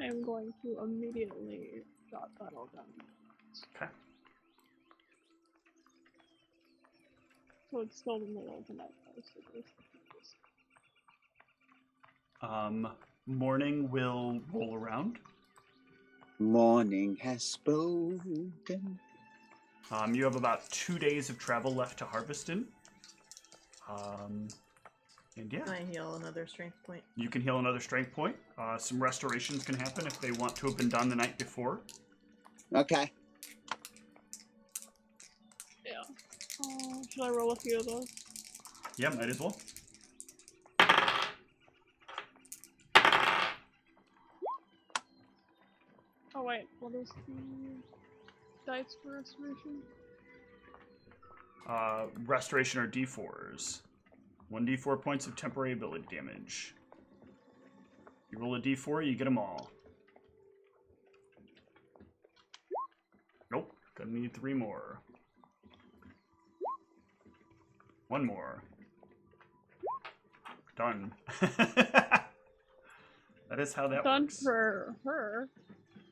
I am going to immediately jot that all down. Okay. So it's still the middle of the night. Morning will roll around. Morning has spoken. You have about 2 days of travel left to harvest in. And yeah, Can I heal another strength point? you can heal another strength point. Some restorations can happen if they want to have been done the night before. Okay. Yeah. Should I roll a few of those? Yeah, might as well. Oh wait, what is the dice for restoration? Restoration are D4s. 1d4 points of temporary ability damage. You roll a D4, you get them all. Nope, gonna need 3 more. 1 more. Done. That is how that Done works. for her,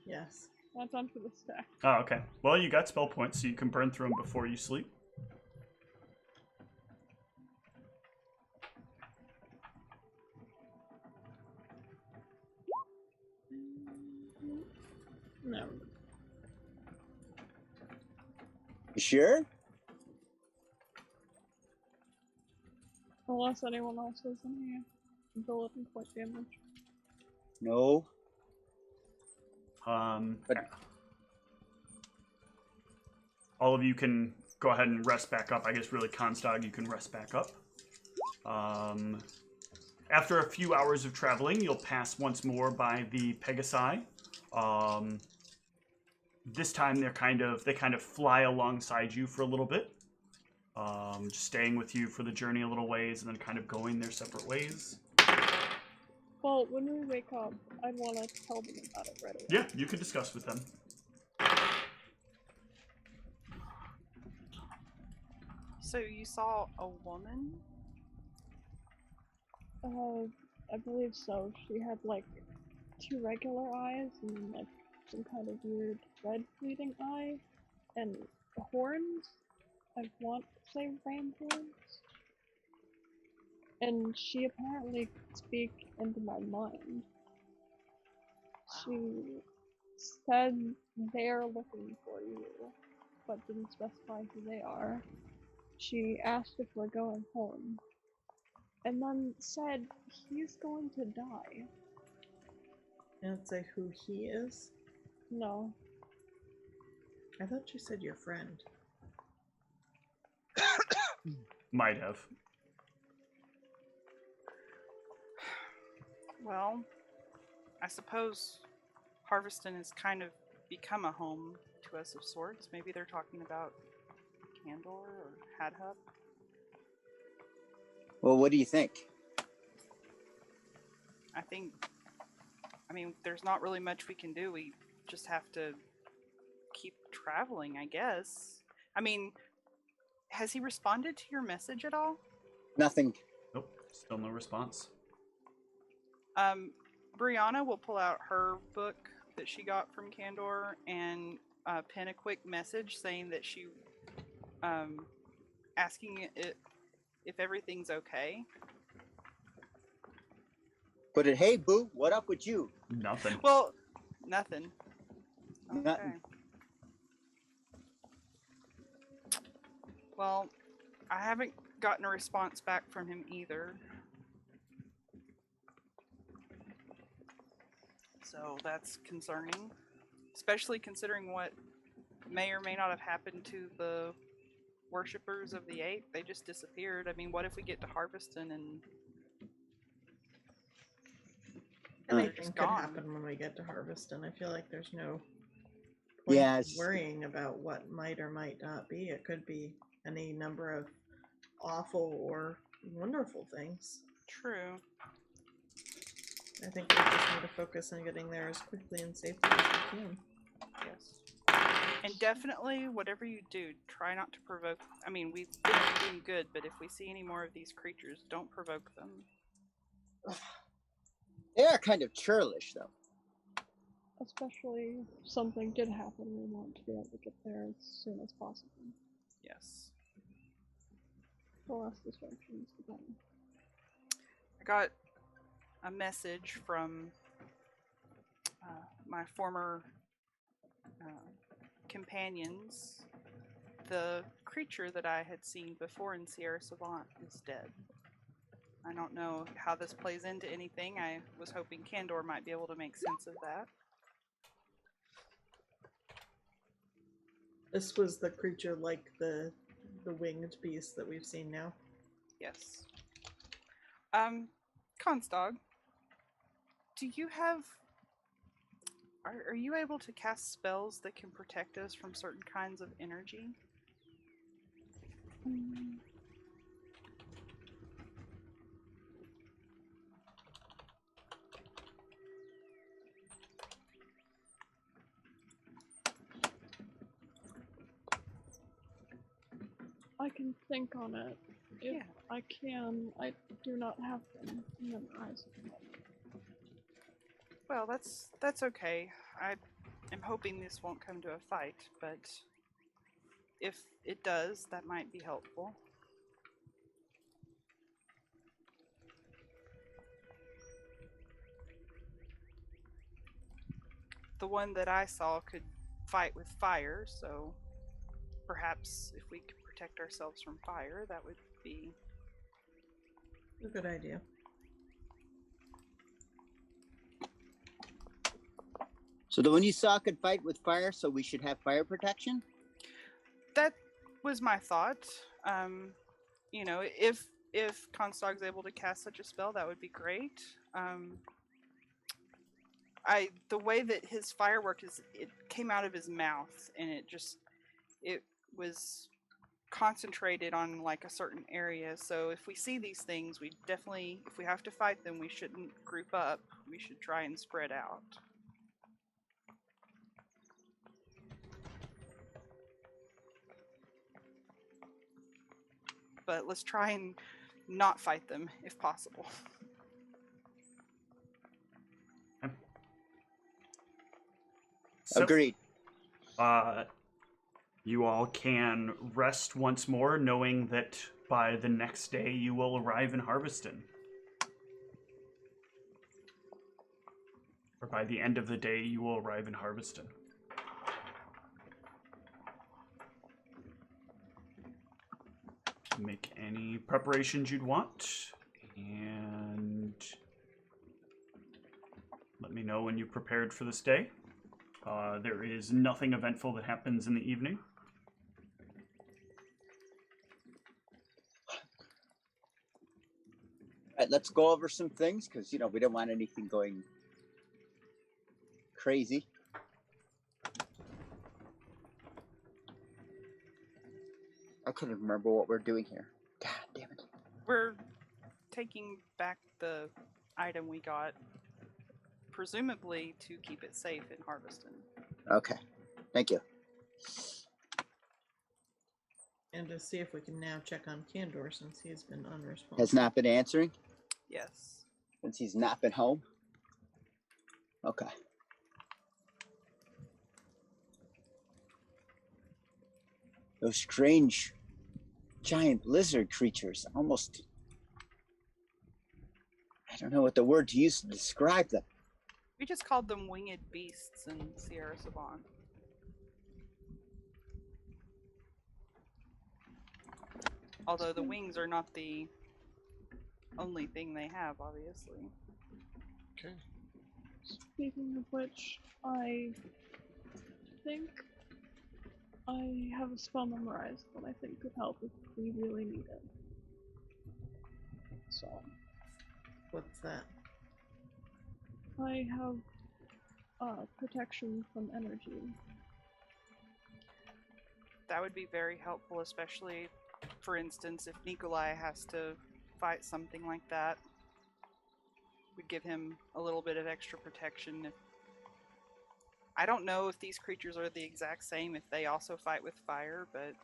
Yes. not done for the stack. Oh, okay. Well, you got spell points, so you can burn through them before you sleep. No. You sure? Unless anyone else has any ability point damage. No. But all of you can go ahead and rest back up. I guess really Constog, you can rest back up. After a few hours of traveling, you'll pass once more by the Pegasi. This time they kind of fly alongside you for a little bit, just staying with you for the journey a little ways, and then kind of going their separate ways. Well, when we wake up, I'd want to tell them about it right away. Yeah, you can discuss with them. So you saw a woman? I believe so. She had like 2 regular eyes and then like some kind of weird red bleeding eye and horns. I want to say ram horns. And she apparently could speak into my mind. She said they're looking for you, but didn't specify who they are. She asked if we're going home, and then said he's going to die. Can't say who he is. No. I thought you said your friend. Might have. Well, I suppose Harveston has kind of become a home to us of sorts. Maybe they're talking about Candor or Hadhup. Well, what do you think? I mean, there's not really much we can do. We just have to keep traveling, I guess. I mean, has he responded to your message at all? Nothing. Nope, still no response. Brianna will pull out her book that she got from Candor and pen a quick message saying that she, asking if everything's okay. Put it, hey, boo, what up with you? Nothing. Well, nothing. Okay. Nothing. Well, I haven't gotten a response back from him either. So that's concerning, especially considering what may or may not have happened to the worshippers of the Eight. They just disappeared. I mean, what if we get to Harveston and they're Anything just could gone? happen when we get to Harveston. I feel like there's no point Yeah, in it's- worrying about what might or might not be. It could be any number of awful or wonderful things. True. I think we just need to focus on getting there as quickly and safely as we can. Yes. And definitely, whatever you do, try not to provoke. I mean, we've been doing good, but if we see any more of these creatures, don't provoke them. They are kind of churlish, though. Especially if something did happen, we want to be able to get there as soon as possible. Yes. The less distractions, the better. I got a message from my former companions. The creature that I had seen before in Sierra Savant is dead. I don't know how this plays into anything. I was hoping Candor might be able to make sense of that. This was the creature like the winged beast that we've seen now. Yes. Constog, do you have... Are you able to cast spells that can protect us from certain kinds of energy? Mm, I can think on it. If Yeah. I can, I do not have them memorized at the moment. Well, that's okay. I am hoping this won't come to a fight, but if it does, that might be helpful. The one that I saw could fight with fire, so perhaps if we could protect ourselves from fire, that would be... A good idea. So the one you saw could fight with fire, so we should have fire protection? That was my thought. You know, if Constog's able to cast such a spell, that would be great. The way that his firework is, it came out of his mouth, and it was concentrated on like a certain area. So if we see these things, we definitely, if we have to fight them, we shouldn't group up. We should try and spread out. But let's try and not fight them if possible. So, Agreed. you all can rest once more, knowing that by the next day you will arrive in Harveston. Or by the end of the day you will arrive in Harveston. Make any preparations you'd want, and let me know when you're prepared for this day. There is nothing eventful that happens in the evening. right, let's go over some things because we don't want anything going crazy. I couldn't remember what we're doing here. God damn it. We're taking back the item we got, presumably to keep it safe in Harveston. Okay. Thank you. And to see if we can now check on Candor since he's been unresponsive. Has not been answering Yes. since he's not been home. Okay. Those strange giant lizard creatures almost... I don't know what the word to use to describe them. We just called them winged beasts in Sierra Savant. Although the wings are not the only thing they have, obviously. Okay. Speaking of which, I think I have a spell memorized that I think could help if we really need it. So, What's that? I have protection from energy. That would be very helpful, especially, for instance, if Nikolai has to fight something like that. We'd give him a little bit of extra protection. I don't know if these creatures are the exact same, if they also fight with fire, but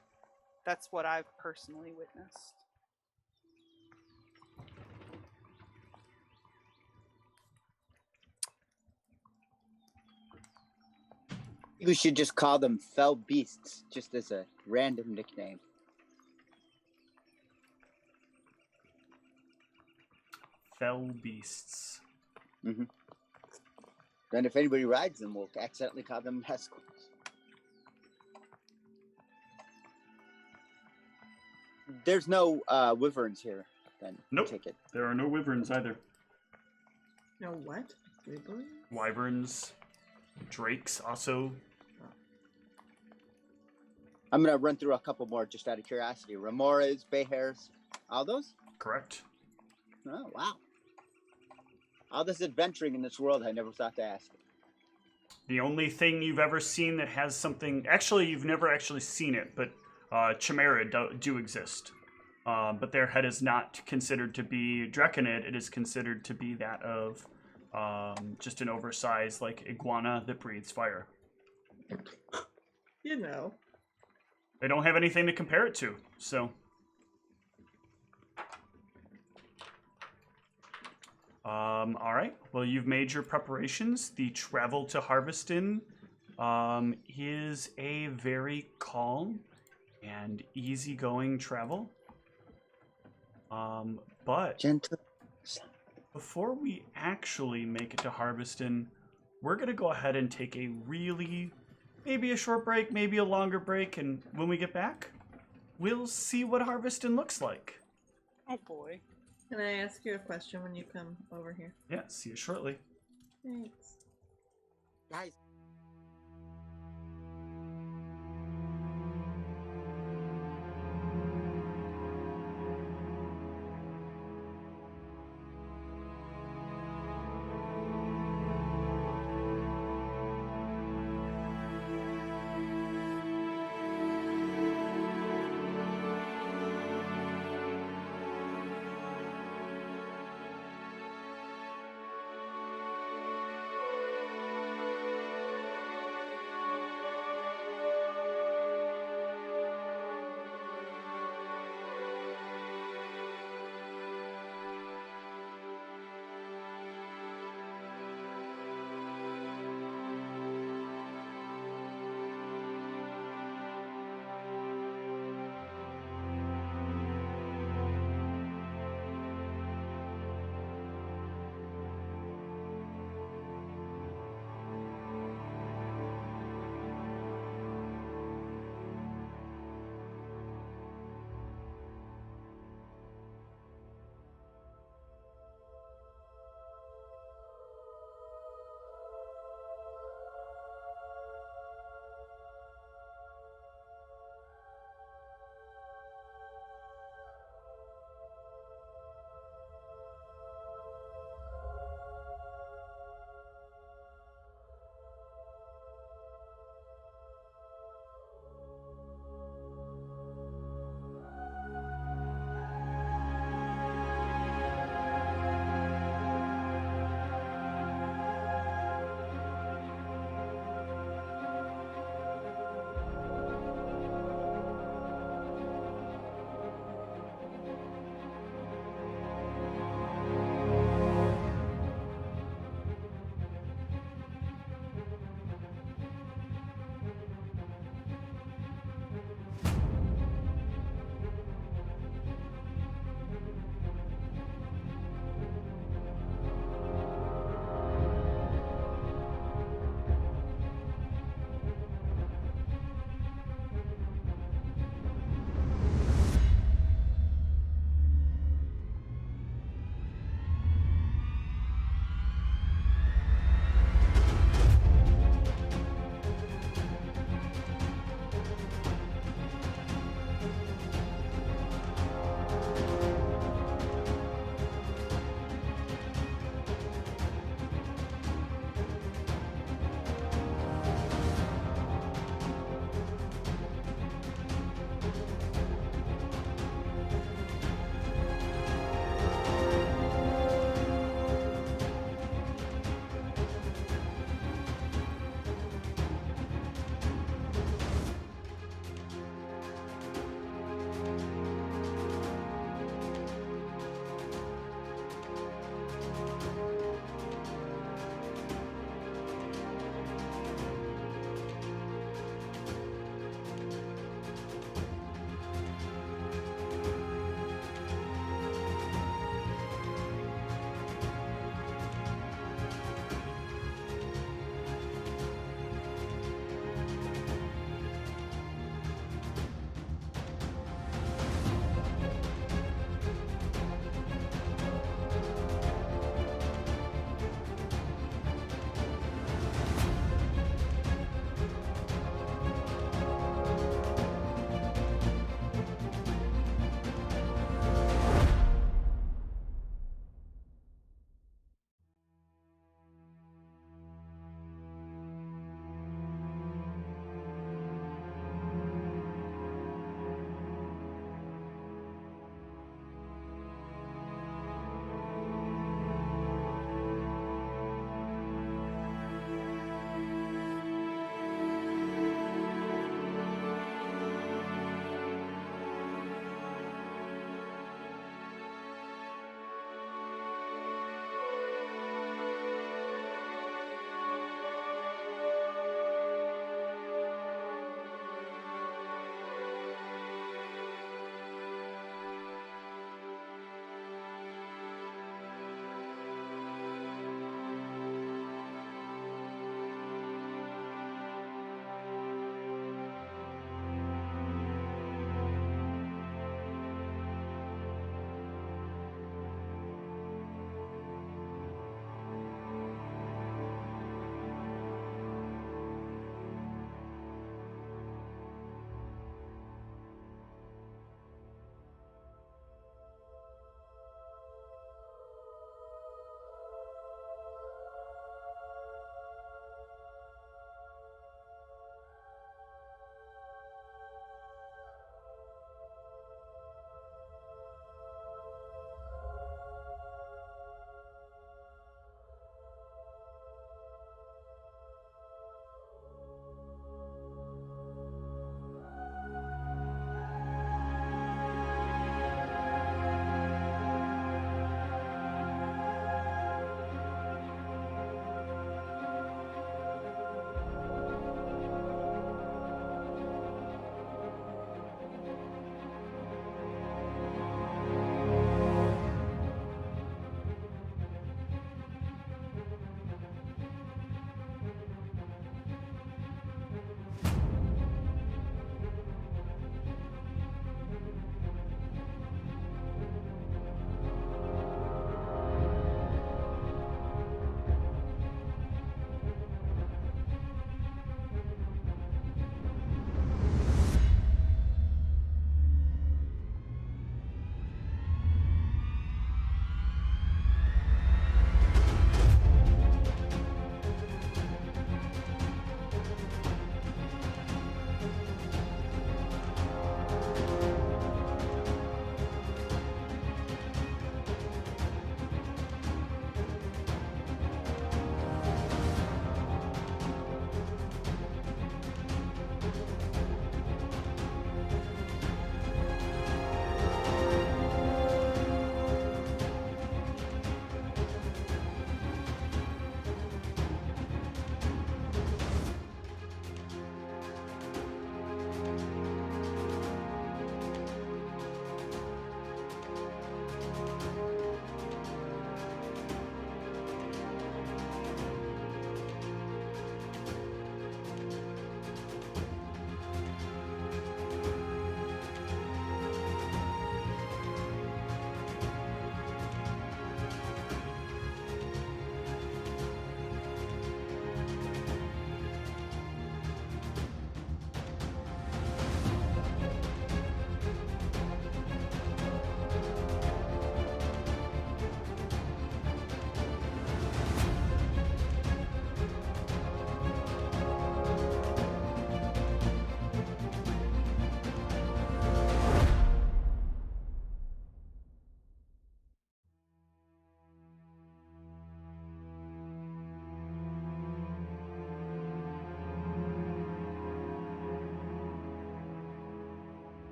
that's what I've personally witnessed. We should just call them fell beasts, just as a random nickname. Fell beasts. Mm-hmm. Then if anybody rides them, we'll accidentally call them Hesquels. There's no wyverns here, then. Nope. Take it. There are no wyverns either. No what? Wyvern? Wyverns, drakes also. I'm going to run through a couple more just out of curiosity. Remoras, bay hares, all those? Correct. Oh, wow. All this adventuring in this world, I never thought to ask. The only thing you've ever seen that has something... Actually, you've never actually seen it, but Chimera do exist. But their head is not considered to be Draconid. It is considered to be that of just an oversized, like, iguana that breathes fire. You know. They don't have anything to compare it to, so... all right. Well, you've made your preparations. The travel to Harveston is a very calm and easygoing travel. But Gentle. before we actually make it to Harveston, we're going to go ahead and take a really, maybe a short break, maybe a longer break, and when we get back, we'll see what Harveston looks like. Oh boy. Can I ask you a question when you come over here? Yeah, see you shortly. Thanks. Guys.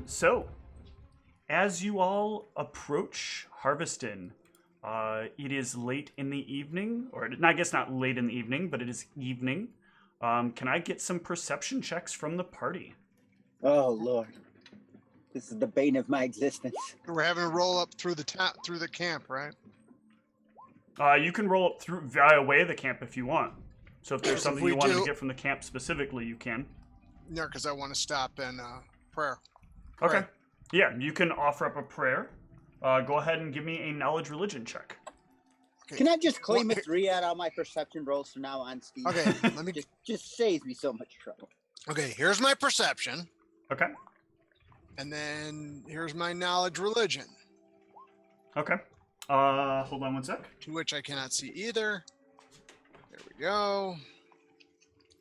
So, as you all approach Harveston, it is late in the evening, or I guess not late in the evening, but it is evening. Can I get some perception checks from the party? Oh Lord, this is the bane of my existence. We're having to roll up through the camp, right? You can roll up through via way of the camp if you want. So if there's If something we you want to do- get from the camp specifically, you can. No, because I want to stop and prayer. Okay. Pray. Yeah, you can offer up a prayer. Go ahead and give me a knowledge religion check. Okay. Can I just claim What- a 3 out of my perception rolls from now on, Steve? Okay, let me. just saves me so much trouble. Okay, here's my perception, Okay. and then here's my knowledge religion, Okay. Hold on one sec. to which I cannot see either. There we go.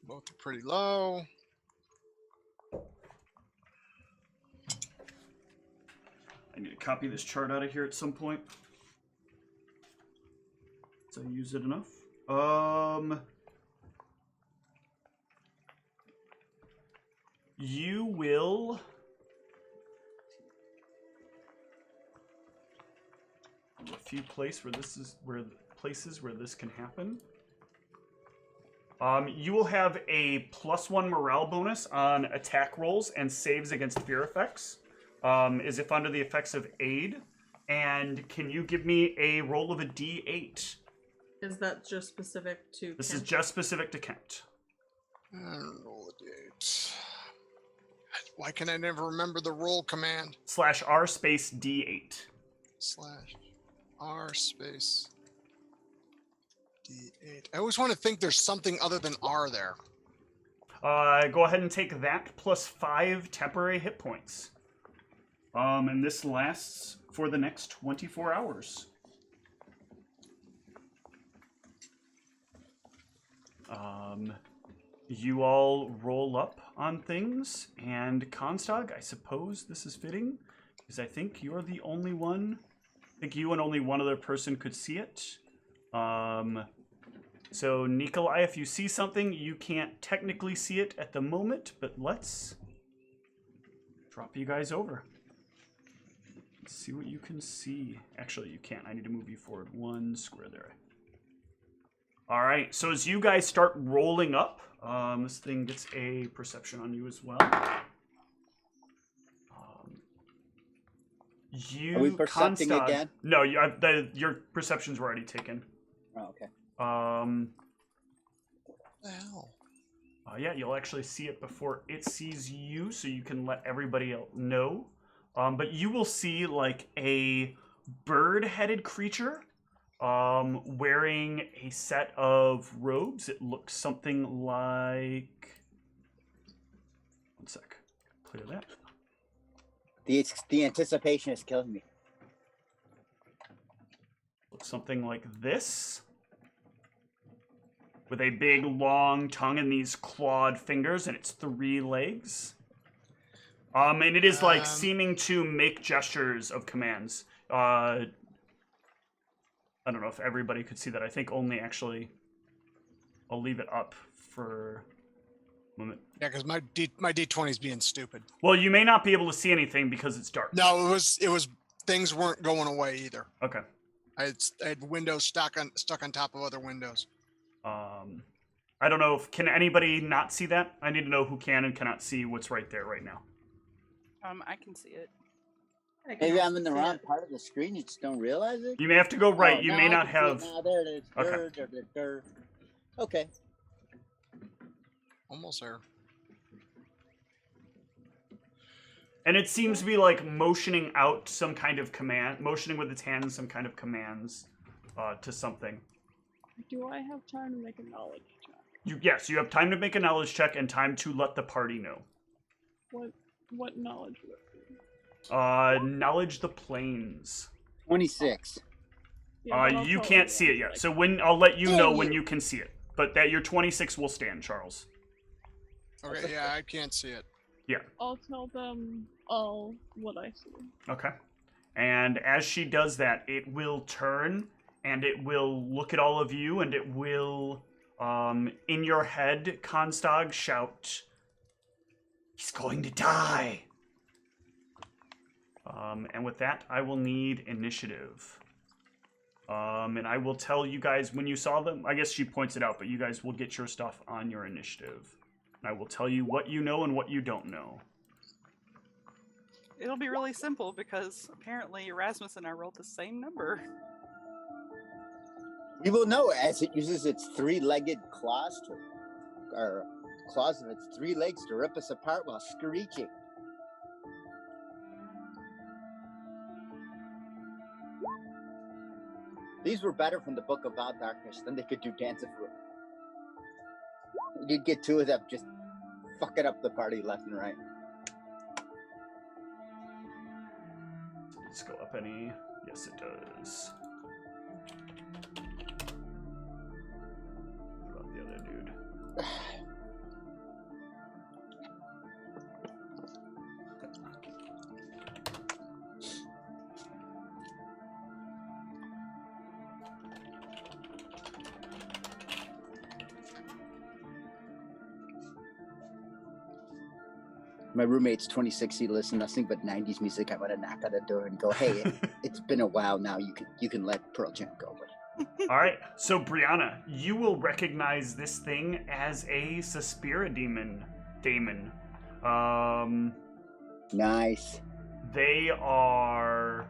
Both are pretty low. I need to copy this chart out of here at some point. So I use it enough. You will. A few places where this can happen. You will have a +1 morale bonus on attack rolls and saves against fear effects, as if under the effects of aid. And can you give me a roll of a D8? Is that just specific to This Kent? is just specific to Kent. Roll a d8. Why can I never remember the roll command? /R space D8. /R space D8. I always want to think there's something other than R there. Go ahead and take that +5 temporary hit points. And this lasts for the next 24 hours. You all roll up on things, and Constog, I suppose this is fitting, because I think you're the only one. I think you and only one other person could see it. So Nikolai, if you see something, you can't technically see it at the moment, but let's drop you guys over. Let's see what you can see. Actually, you can't. I need to move you forward 1 square there. All right, so as you guys start rolling up, this thing gets a perception on you as well. Are we percepting Constag- again? No, your perceptions were already taken. Oh, okay. What the hell? Yeah, you'll actually see it before it sees you, so you can let everybody else know. But you will see like a bird-headed creature wearing a set of robes. It looks something like... One sec. Clear that. The anticipation is killing me. Looks something like this. With a big, long tongue and these clawed fingers, and its 3 legs. And it is like seeming to make gestures of commands. I don't know if everybody could see that. I think only actually. I'll leave it up for a moment. Yeah, because my D20 is being stupid. Well, you may not be able to see anything because it's dark. No, it was things weren't going away either. Okay. I had windows stuck on top of other windows. I don't know if can anybody not see that? I need to know who can and cannot see what's right there right now. I can see it. I can Maybe also I'm in the see wrong it. part of the screen. You just don't realize it. You may have to go right. Oh, You now may I not can see it have. now. There it is. Okay. Dur. Okay. Almost there. And it seems to be like motioning out some kind of command, motioning with its hands some kind of commands to something. Do I have time to make a knowledge check? Yes, you have time to make a knowledge check and time to let the party know. What knowledge would it be? Knowledge the planes. 26. Yeah, but I'll You tell can't you see it that, yet, like, so when I'll let you know Dang when it. you can see it. But that your 26 will stand, Charles. Okay, yeah, I can't see it. I'll tell them all what I see. Okay. And as she does that, it will turn and it will look at all of you and it will, in your head, Constag shout, "He's going to die!" And with that, I will need initiative. And I will tell you guys when you saw them. I guess she points it out, but you guys will get your stuff on your initiative. And I will tell you what you know and what you don't know. It'll be really simple because apparently Erasmus and I rolled the same number. We will know as it uses its three-legged claws or claws of its 3 legs to rip us apart while screeching. These were better from the Book of Wild Darkness than they could do Dance of Ruin. You'd get 2 of them just fucking up the party left and right. Let's go up any. Yes, it does. What about the other dude? My roommate's 26. He listens to nothing but 90s music. I want to knock on the door and go, "Hey, it's been a while now. You can let Pearl Jam go." All right. So Brianna, you will recognize this thing as a Suspira daemon. Nice. They are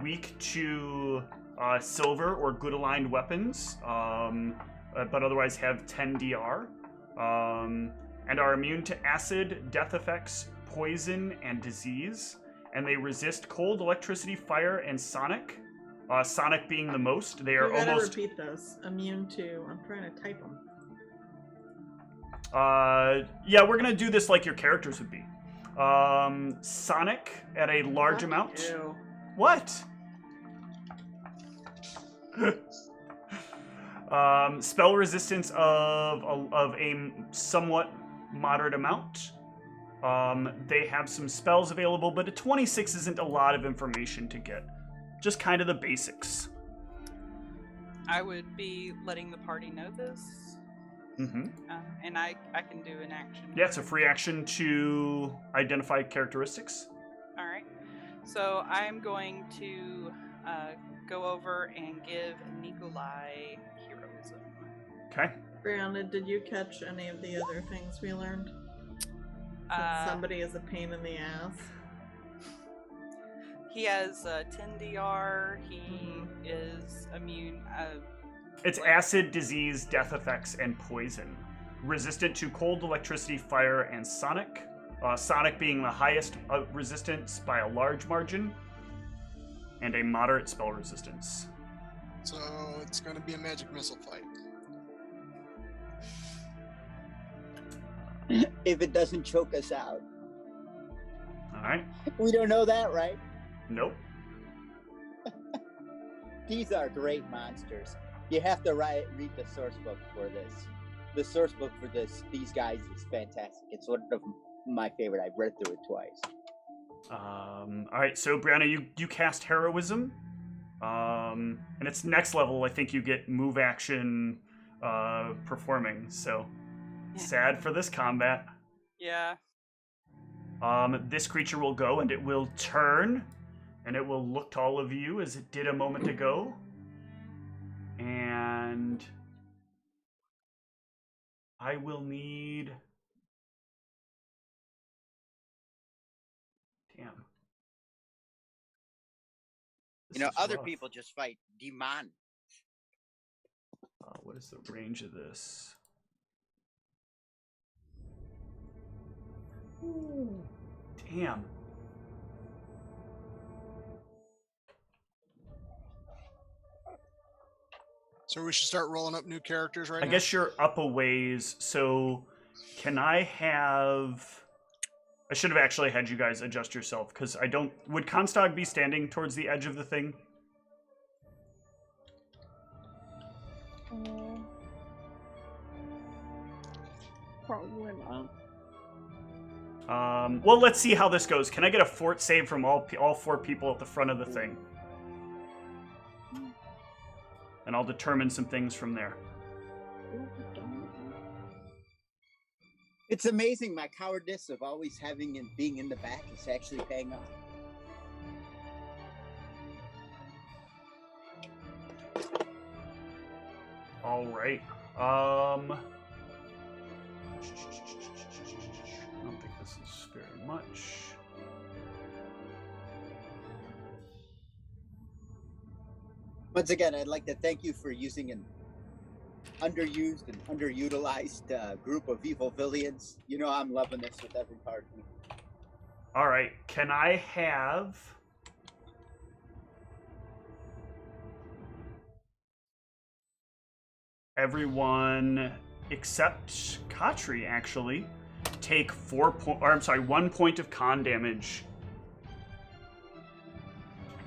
weak to silver or good aligned weapons, but otherwise have 10 DR, and are immune to acid, death effects, poison, and disease. And they resist cold, electricity, fire, and sonic. Sonic being the most. They are You gotta almost. repeat those. Immune to. I'm trying to type them. Yeah, we're gonna do this like your characters would be. Sonic at a large Fuck amount. you. What? Spell resistance of a somewhat moderate amount. They have some spells available, but a 26 isn't a lot of information to get. Just kind of the basics. I would be letting the party know this. Mm-hmm. And I can do an action. Yeah, it's a free action to identify characteristics. All right. So I'm going to go over and give Nikolai heroism. Okay. Brianna, did you catch any of the other things we learned? That somebody is a pain in the ass. He has 10 DR. He is immune. It's acid, disease, death effects, and poison. Resistant to cold, electricity, fire, and sonic. Sonic being the highest resistance by a large margin. And a moderate spell resistance. So it's going to be a magic missile fight. If it doesn't choke us out. Alright. We don't know that, right? Nope. These are great monsters. You have to read the source book for this. The source book for these guys is fantastic. It's one of my favorite. I've read through it twice. Alright, so Brianna, you cast heroism. And it's next level. I think you get move action performing. So sad for this combat. Yeah. This creature will go and it will turn. And it will look to all of you as it did a moment ago. And I will need... Damn. This is Other rough. people just fight demon. What is the range of this? Ooh. Damn. So we should start rolling up new characters right now? I guess you're up a ways, so can I have... I should have actually had you guys adjust yourself, because I don't... Would Constog be standing towards the edge of the thing? Probably not. Well, let's see how this goes. Can I get a fort save from all 4 people at the front of the thing? And I'll determine some things from there. It's amazing my cowardice of always having and being in the back is actually paying off. All right. I don't think this is very much. Once again, I'd like to thank you for using an underused and underutilized group of evil villains. You know I'm loving this with every part of me. All right. Can I have everyone except Katri actually take 1 point of con damage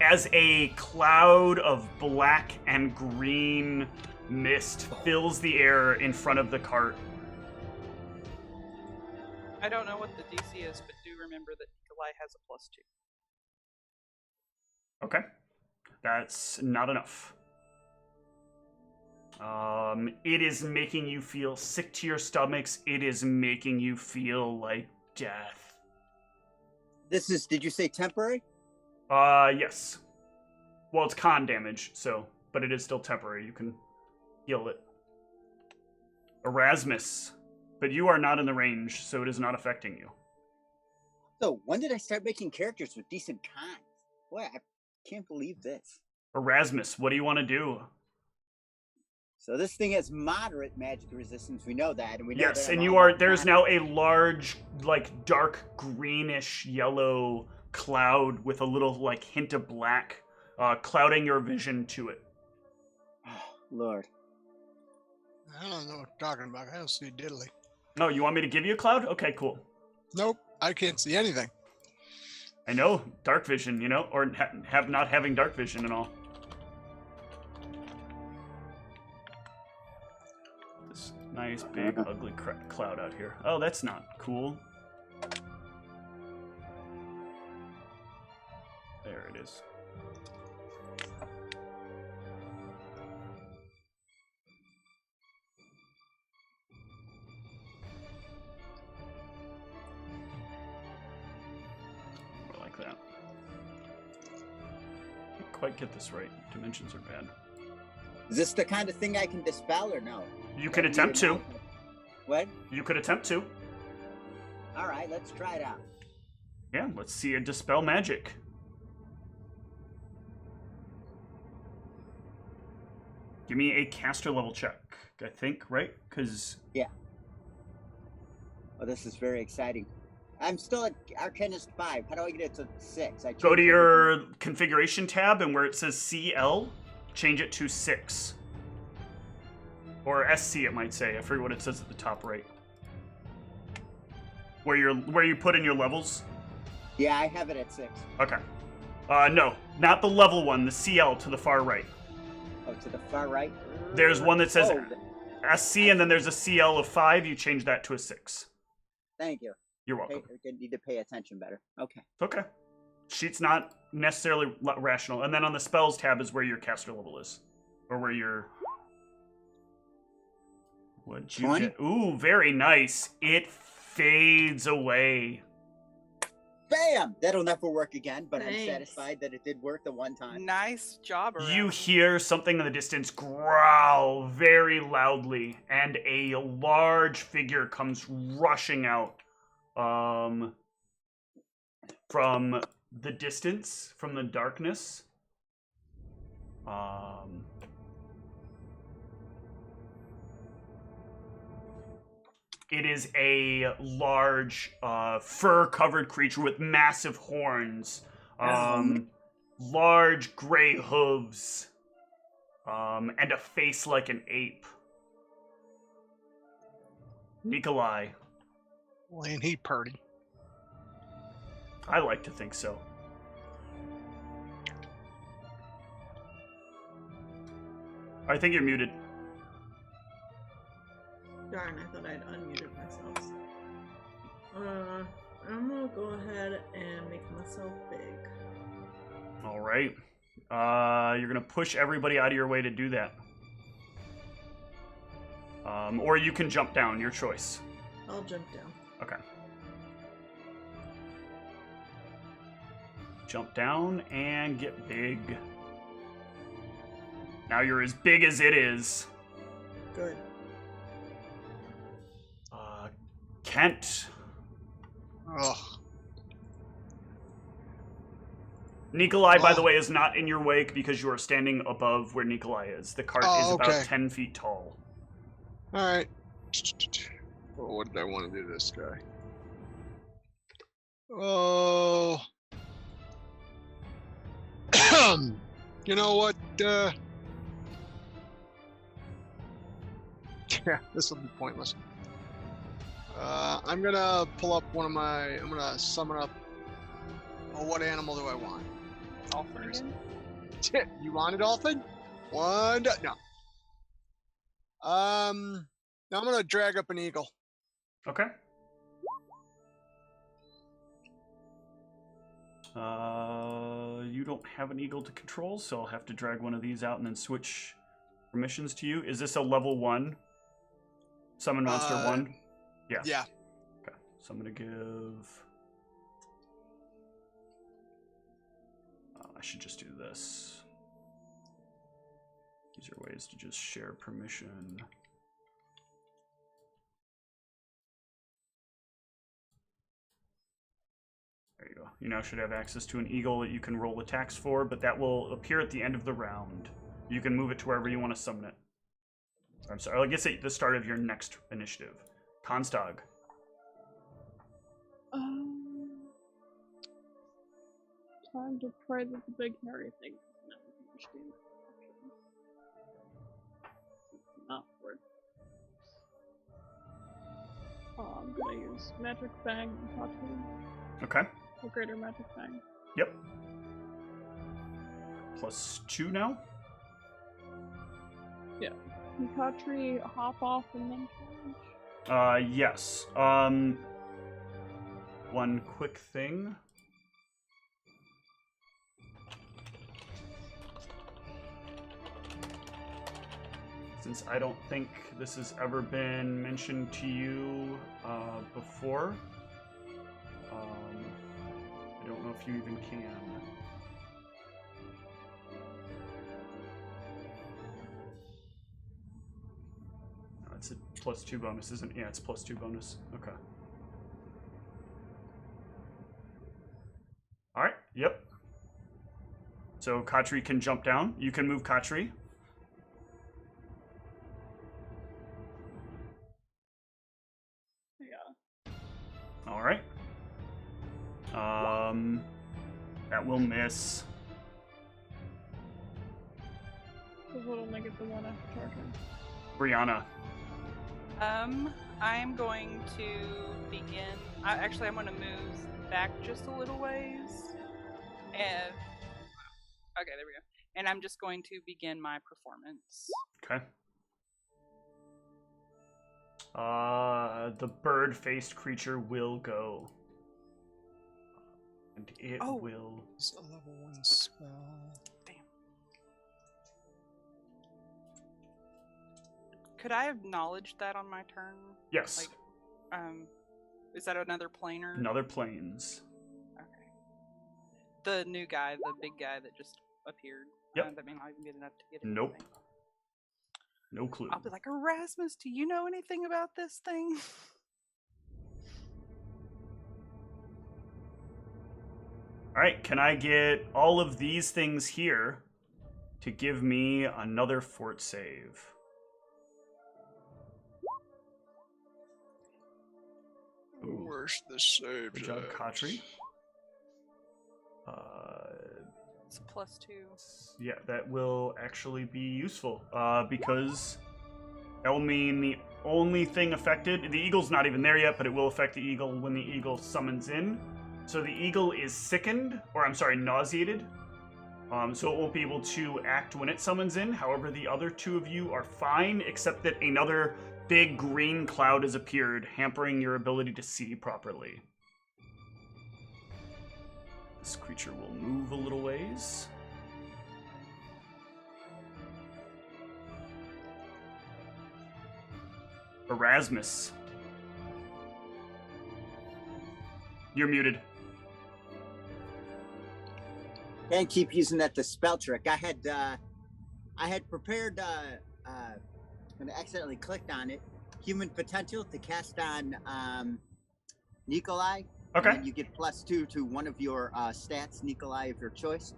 as a cloud of black and green mist fills the air in front of the cart. I don't know what the DC is, but do remember that Nikolai has a +2. Okay. That's not enough. It is making you feel sick to your stomachs. It is making you feel like death. This is, did you say temporary? Yes. Well, it's con damage, so, but it is still temporary. You can heal it. Erasmus. But you are not in the range, so it is not affecting you. So, when did I start making characters with decent cons? Boy, I can't believe this. Erasmus, what do you want to do? So this thing has moderate magic resistance. We know that, and we know Yes, that and I'm you all are. about There's con- now a large, like dark greenish yellow cloud with a little like hint of black, clouding your vision to it. Oh, Lord. I don't know what you're talking about. I don't see diddly. No, you want me to give you a cloud? Okay, cool. Nope, I can't see anything. I know, dark vision, you know, or have not having dark vision and all. This nice big ugly cloud out here. Oh, that's not cool. There it is. Like that. Can't quite get this right. Dimensions are bad. Is this the kind of thing I can dispel or no? You could attempt to. What? You could attempt to. All right, let's try it out. Yeah, let's see a dispel magic. Give me a caster level check, I think, right? Because Yeah. Oh, this is very exciting. I'm still at Arcanist 5. How do I get it to 6? go to changed everything. your configuration tab, and where it says CL, change it to 6. Or SC, it might say. I forget what it says at the top right. Where you put in your levels. Yeah, I have it at 6. Okay. No, not the level one. The CL to the far right. Oh, to the far right? There's one that says Oh, SC, and then there's a CL of 5. You change that to a 6. thank you. You're welcome. I need to pay attention better. Okay. Okay. Sheet's not necessarily rational. And then on the spells tab is where your caster level is. Or where your... What'd you 20? get? Ooh, very nice. It fades away. Bam! That'll never work again, but I'm Thanks. satisfied that it did work the one time. Nice job, around. You hear something in the distance growl very loudly, and a large figure comes rushing out from the distance, from the darkness. It is a large, fur-covered creature with massive horns, large gray hooves, and a face like an ape. Nikolai. Well, ain't he purty? I like to think so. I think you're muted. Darn, I thought I'd unmuted myself. I'm gonna go ahead and make myself big. All right. You're gonna push everybody out of your way to do that. Or you can jump down, your choice. I'll jump down. Okay. Jump down and get big. Now you're as big as it is. Good. Kent. Ugh. Nikolai, by the Oh. way, is not in your wake because you are standing above where Nikolai is. The cart is okay. about 10 feet tall. All right. Oh, what did I want to do to this guy? Oh. You know what? Yeah, this will be pointless. I'm gonna pull up one of my. I'm gonna summon up. Oh, what animal do I want? Dolphin again? You want a dolphin? No. I'm gonna drag up an eagle. Okay. You don't have an eagle to control, so I'll have to drag one of these out and then switch permissions to you. Is this a level 1? Summon monster 1? Yeah. Yeah. Okay. So I'm gonna give... I should just do this. These are ways to just share permission. There you go. You now should have access to an eagle that you can roll attacks for, but that will appear at the end of the round. You can move it to wherever you want to summon it. I'm sorry, I guess at the start of your next initiative. Constag. Time to pray that the big hairy thing doesn't understand it's not worth. I'm gonna use Magic Fang and Hotwing. Okay. A greater Magic Fang. Yep. +2 now? Yeah. Can Katri hop off and then charge? Yes. One quick thing. Since I don't think this has ever been mentioned to you before, I don't know if you even can. No, it's a +2 bonus, isn't it? Yeah, it's +2 bonus. Okay. Alright, yep. So Katri can jump down. You can move Katri. Yeah. Alright. That will miss. So what'll make it the one after charging? Brianna. I am going to begin. Actually, I'm going to move back just a little ways. And okay, there we go. And I'm just going to begin my performance. Okay. The bird-faced creature will go. And it will... It's a level 1 spell. Damn. Could I have acknowledged that on my turn? Yes. Like, is that another planer? Another planes. Okay. The new guy, the big guy that just appeared. Yep. That may not even be enough to get it. Nope. No clue. I'll be like, Erasmus, do you know anything about this thing? Alright, can I get all of these things here to give me another fort save? Ooh. Where's the save? Good job, Katri. It's a +2. Yeah, that will actually be useful, because that will mean the only thing affected, the eagle's not even there yet, but it will affect the eagle when the eagle summons in. So the eagle is sickened, or I'm sorry, nauseated, so it won't be able to act when it summons in. However, the other two of you are fine, except that another big green cloud has appeared, hampering your ability to see properly. This creature will move a little ways. Erasmus. You're muted. Can't keep using that to spell trick. I had prepared And I accidentally clicked on it. Human potential to cast on Nikolai. Okay. And you get +2 to one of your stats, Nikolai, of your choice.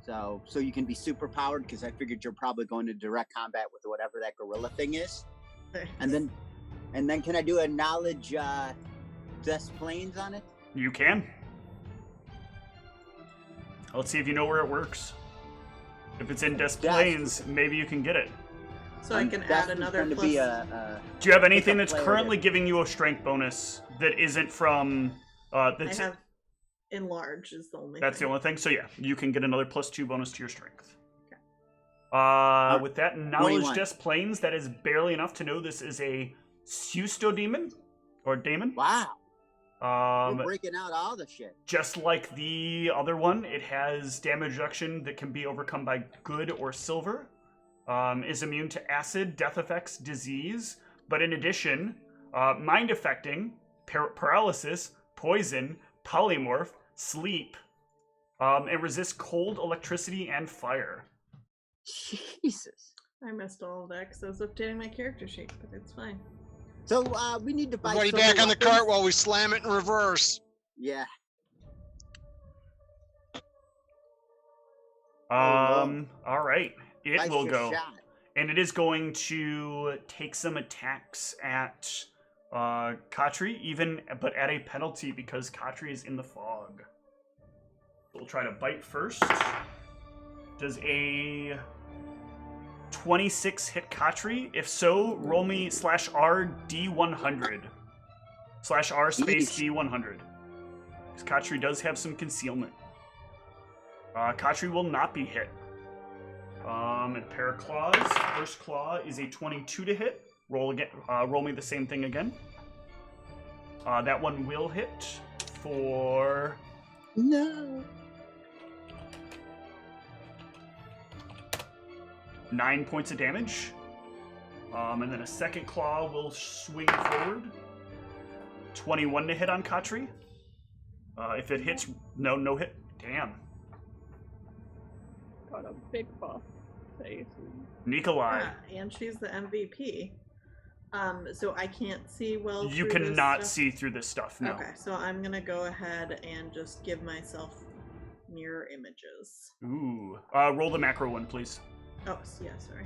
So you can be super powered, because I figured you're probably going to direct combat with whatever that gorilla thing is. And then can I do a knowledge Des Plains on it? You can. Let's see if you know where it works. If it's in Des Plains, maybe you can get it. So I can add another plus. Do you have anything that's currently giving you a strength bonus that isn't from... I have enlarge is the only That's thing. the only thing? So yeah, you can get another +2 bonus to your strength. Okay. With that knowledge Des Plains, that is barely enough to know this is a Pseudodemon, or daemon. Wow. We're breaking out all the shit. Just like the other one, it has damage reduction that can be overcome by good or silver. Is immune to acid, death effects, disease, but in addition, mind affecting, paralysis, poison, polymorph, sleep, and resists cold, electricity, and fire. Jesus. I missed all of that because I was updating my character sheet, but it's fine. So we need to buy. Everybody back on the cart while we slam it in reverse. Yeah. All right. It Nice will go. shot. And it is going to take some attacks at Katri, but at a penalty because Katri is in the fog. We'll try to bite first. Does a 26 hit Katri? If so, roll me /R D100. /R space D100. Because Katri does have some concealment. Katri will not be hit. And pair of claws. First claw is a 22 to hit. Roll again. Roll me the same thing again. That one will hit for... No. 9 points of damage. And then a second claw will swing forward. 21 to hit on Katri. If it hits, no hit. Damn. Got a big buff face. Nikolai. Yeah, and she's the MVP. So I can't see well. You through cannot this stuff. see through this stuff, no. Okay, so I'm gonna go ahead and just give myself mirror images. Ooh. Roll the macro one, please. Oh, yeah, sorry.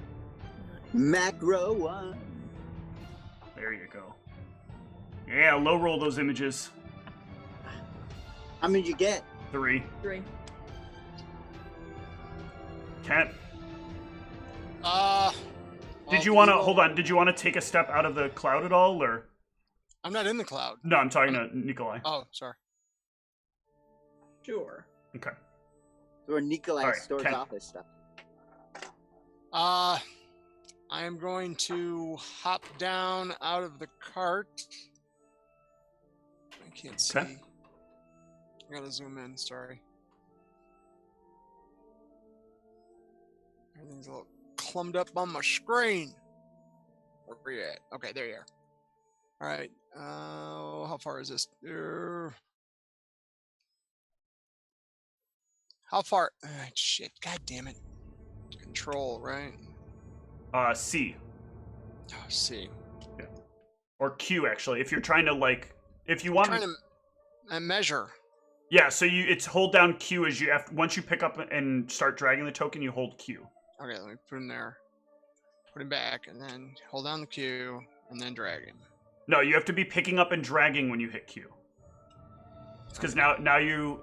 Macro one. There you go. Yeah, low roll those images. How many did you get? 3. 3. Kent. Did you want to hold on? Did you want to take a step out of the cloud at all, or? I'm not in the cloud. No, I'm talking to Nikolai. Oh, sorry. Sure. Okay. Where Nikolai All right, stores Ken. off his stuff. I am going to hop down out of the cart. I can't see. Okay. I gotta zoom in, sorry. Everything's a little clumped up on my screen. Where are you at? Okay, there you are. Alright, how far is this? How far? Shit, god damn it. Control, right? C. Oh, C. Or Q, actually. If you're trying to, if you want Trying to measure. Yeah, so it's hold down Q as you once you pick up and start dragging the token, you hold Q. Okay, let me put him there. Put him back, and then hold down the Q, and then drag him. No, you have to be picking up and dragging when you hit Q. It's because now you...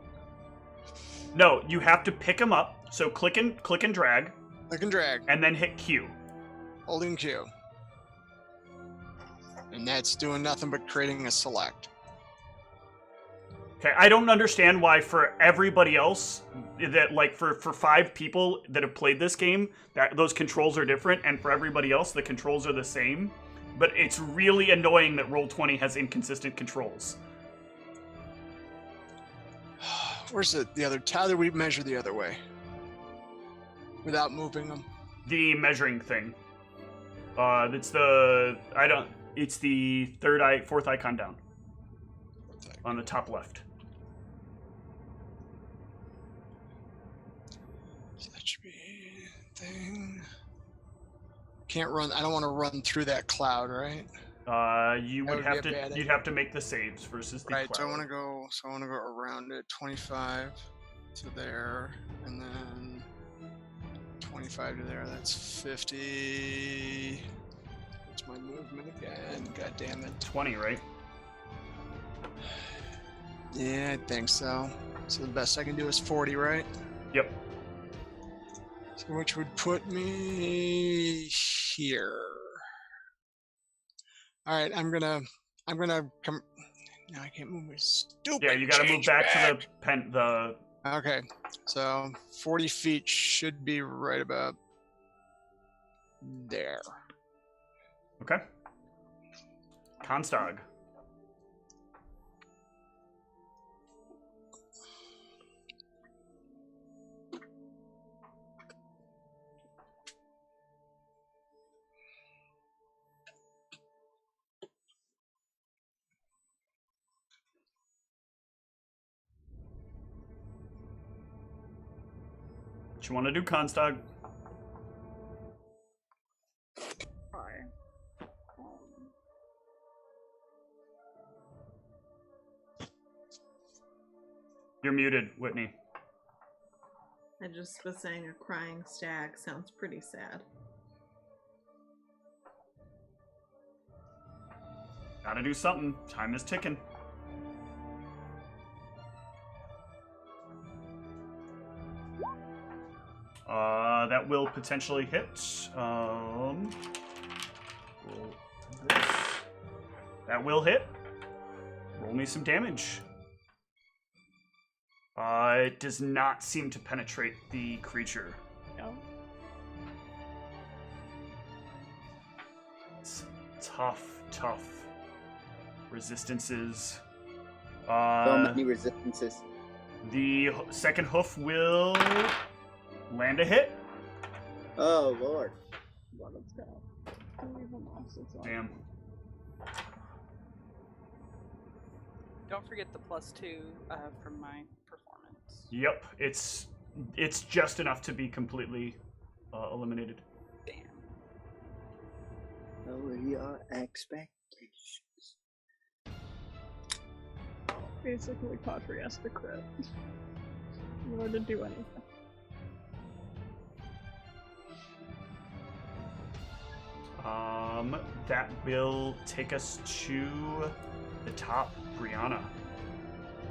No, you have to pick him up, so click and drag. Click and drag. And then hit Q. Holding Q. And that's doing nothing but creating a select. Okay, I don't understand why for everybody else, that for 5 people that have played this game, that those controls are different, and for everybody else, the controls are the same. But it's really annoying that Roll20 has inconsistent controls. Where's the other? How do we measure the other way? Without moving them? The measuring thing. It's the fourth icon down. On the top left. So that should be thing. can't run. I don't want to run through that cloud, right? You That would would be have a to. bad You'd idea. have to make the saves versus the Right. cloud. So I want to go. So I want to go around it. 25 to there, and then 25 to there. That's 50. What's my movement again? God damn it. 20, right? Yeah, I think so. So the best I can do is 40, right? Yep. So which would put me here. All right, I'm gonna come. No, I can't move my stupid. Yeah, you got to move change back to the Okay, so 40 feet should be right about there. Okay. Constag. What you want to do, Constag? Hi. You're muted, Whitney. I just was saying a crying stag sounds pretty sad. Gotta do something. Time is ticking. That will potentially hit. Roll this. That will hit. Roll me some damage. It does not seem to penetrate the creature. No. It's tough resistances. So many resistances. The second hoof will land a hit. Oh lord. Well, let's go. Don't even lost it, so- Damn. Don't forget the +2 from my performance. Yep, it's just enough to be completely eliminated. Damn. Lower your expectations. Basically, Pottery has to crit in order to do anything. That will take us to the top, Brianna.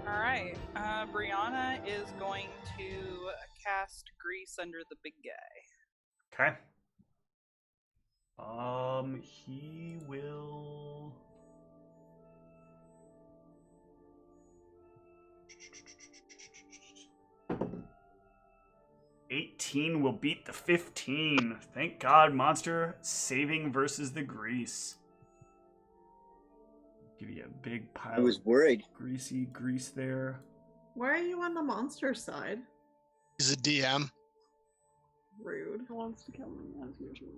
All right. Brianna is going to cast Grease under the big guy. Okay. He will. $18 will beat the 15. Thank God, monster saving versus the grease. Give you a big pile I was of worried. greasy grease there. Why are you on the monster side? He's a DM. Rude. Who wants to kill him as usual?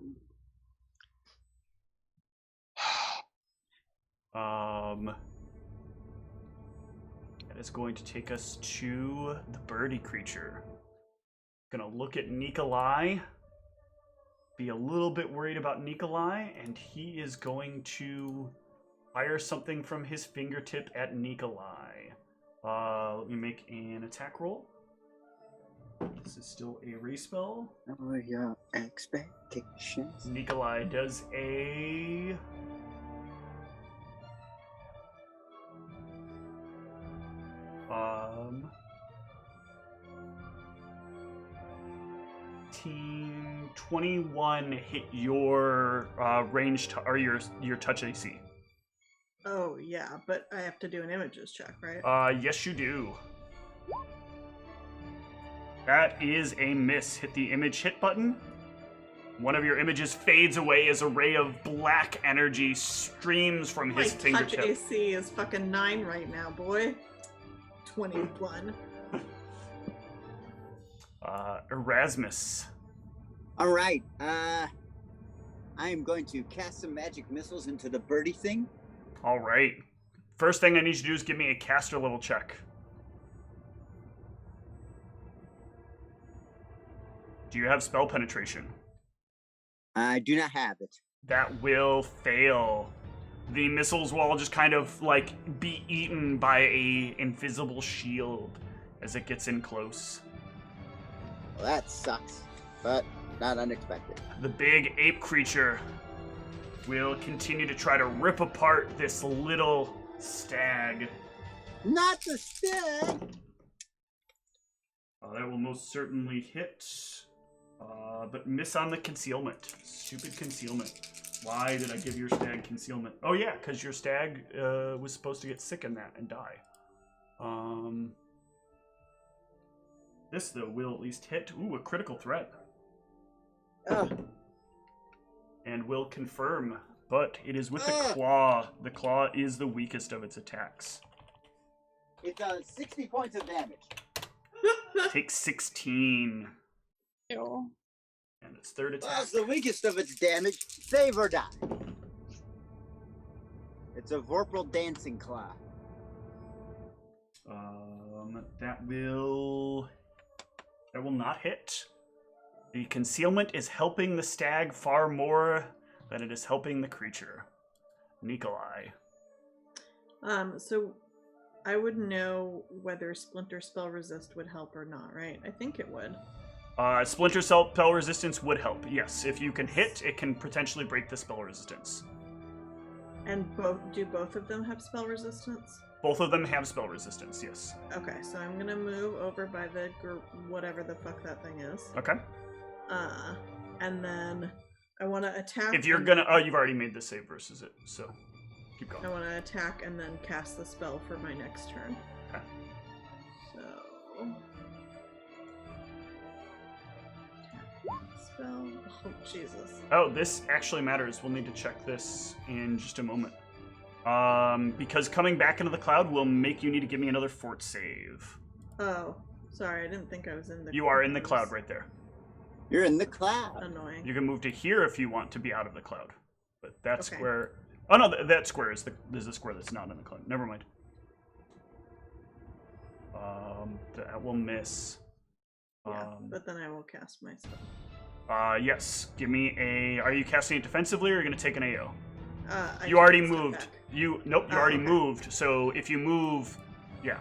That is going to take us to the birdie creature. Gonna look at Nikolai. Be a little bit worried about Nikolai, and he is going to fire something from his fingertip at Nikolai. Let me make an attack roll. This is still a respell. Lower your expectations. Nikolai does a... Team 21 hit your range or your touch AC. Oh, yeah, but I have to do an images check, right? Yes, you do. That is a miss. Hit the image hit button. One of your images fades away as a ray of black energy streams from My his touch fingertip. AC is fucking 9 right now, boy. 21. Erasmus. All right. I am going to cast some magic missiles into the birdie thing. All right. First thing I need you to do is give me a caster level check. Do you have spell penetration? I do not have it. That will fail. The missiles will all just kind of like be eaten by a invisible shield as it gets in close. Well, that sucks, but not unexpected. The big ape creature will continue to try to rip apart this little stag. Not the stag! That will most certainly hit, but miss on the concealment. Stupid concealment. Why did I give your stag concealment? Oh yeah, because your stag was supposed to get sick in that and die. This, though, will at least hit. Ooh, a critical threat. And will confirm, but it is with the claw. The claw is the weakest of its attacks. It does 60 points of damage. Takes 16. Ew. And its third attack. Well, it's the weakest of its damage. Save or die. It's a Vorpal Dancing Claw. That will not hit. The concealment is helping the stag far more than it is helping the creature. Nikolai. So I would know whether Splinter Spell Resist would help or not, right? I think it would. Splinter spell resistance would help, yes. If you can hit, it can potentially break the spell resistance. And do both of them have spell resistance? Both of them have spell resistance, yes. Okay, so I'm gonna move over by the whatever the fuck that thing is. Okay. And then I want to attack. If you're gonna, oh, you've already made the save versus it, so keep going. I want to attack and then cast the spell for my next turn. Okay. So. Spell. Oh, Jesus. Oh, this actually matters. We'll need to check this in just a moment. Because coming back into the cloud will make you need to give me another fort save. Oh, sorry, I didn't think I was in the. You are in the cloud right there. You're in the cloud. Annoying. You can move to here if you want to be out of the cloud, but that Okay. square. Oh no, that square is there's a square that's not in the cloud. Never mind. That will miss. Yeah, but then I will cast my spell. Yes. Give me a. Are you casting it defensively, or are you gonna take an AO? I You already take a step moved. back. You Oh, already okay. moved. So if you move, yeah,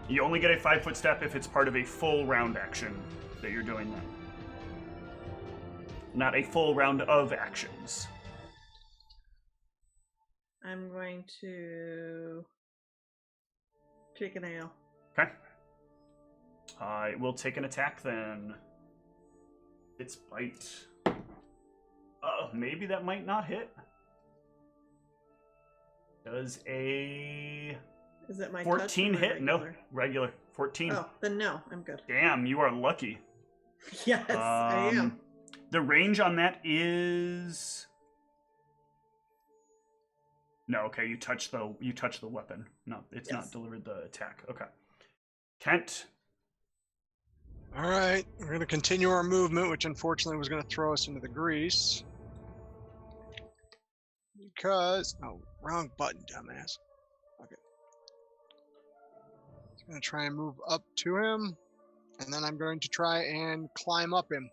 you only get a 5-foot step if it's part of a full round action that you're doing that. Not a full round of actions. I'm going to take an AO. Okay. I will take an attack then. It's bite. Maybe that might not hit. Does a Is it my 14 touch or my hit? No, regular? regular. 14. Oh, then no, I'm good. Damn, you are lucky. Yes, I am. The range on that is no. Okay, you touch the weapon. No, it's Yes. not delivered the attack. Okay, Kent. All right, we're going to continue our movement, which unfortunately was going to throw us into the grease. Because... Oh, wrong button, dumbass. Okay. I'm going to try and move up to him, and then I'm going to try and climb up him.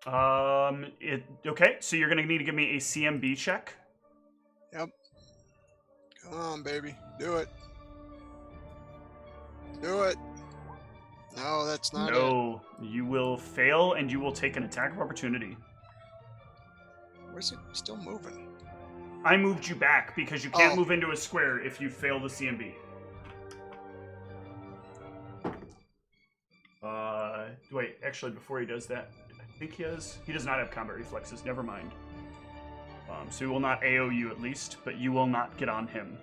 Okay, so you're going to need to give me a CMB check. Yep. Come on, baby. Do it. Do it. No, that's not it. No, you will fail, and you will take an attack of opportunity. Where's it still moving? I moved you back because you can't Oh. move into a square if you fail the CMB. Wait, actually, before he does that, I think he does not have combat reflexes, never mind. So he will not AO you at least, but you will not get on him.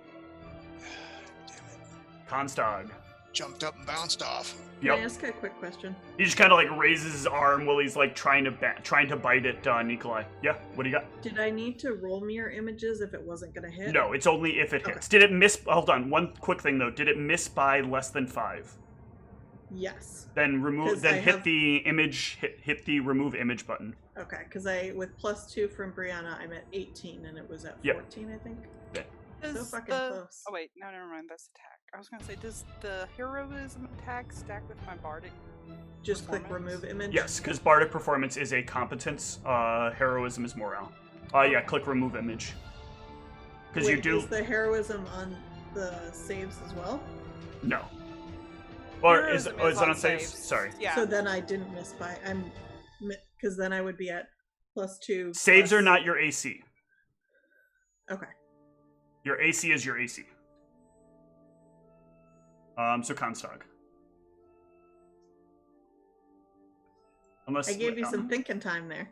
Damn it. Constog. Jumped up and bounced off. Can I Yep. ask a quick question? He just kind of like raises his arm while he's like trying to bite at Nikolai. Yeah, what do you got? Did I need to roll mirror images if it wasn't going to hit? No, it's only if it Okay. hits. Did it miss? Hold on, one quick thing though. Did it miss by less than 5? Yes. Then remove. 'Cause Then I hit have- the image. Hit the remove image button. Okay, because with +2 from Brianna, I'm at 18 and it was at Yep. 14, I think. So Does fucking the... close. Oh wait, no, never mind. That's attack. I was gonna say, does the heroism attack stack with my bardic Just click Performance? remove image? Yes, because bardic performance is a competence. Heroism is morale. Yeah, click remove image. Because you Wait, do. Is the heroism on the saves as well? No. Or is Heroism it on saves? Sorry. Yeah. So then I didn't miss by. Because then I would be at +2. Saves plus- are not your AC. Okay. Your AC is your AC. So Comstock. Unless I gave you some thinking time there.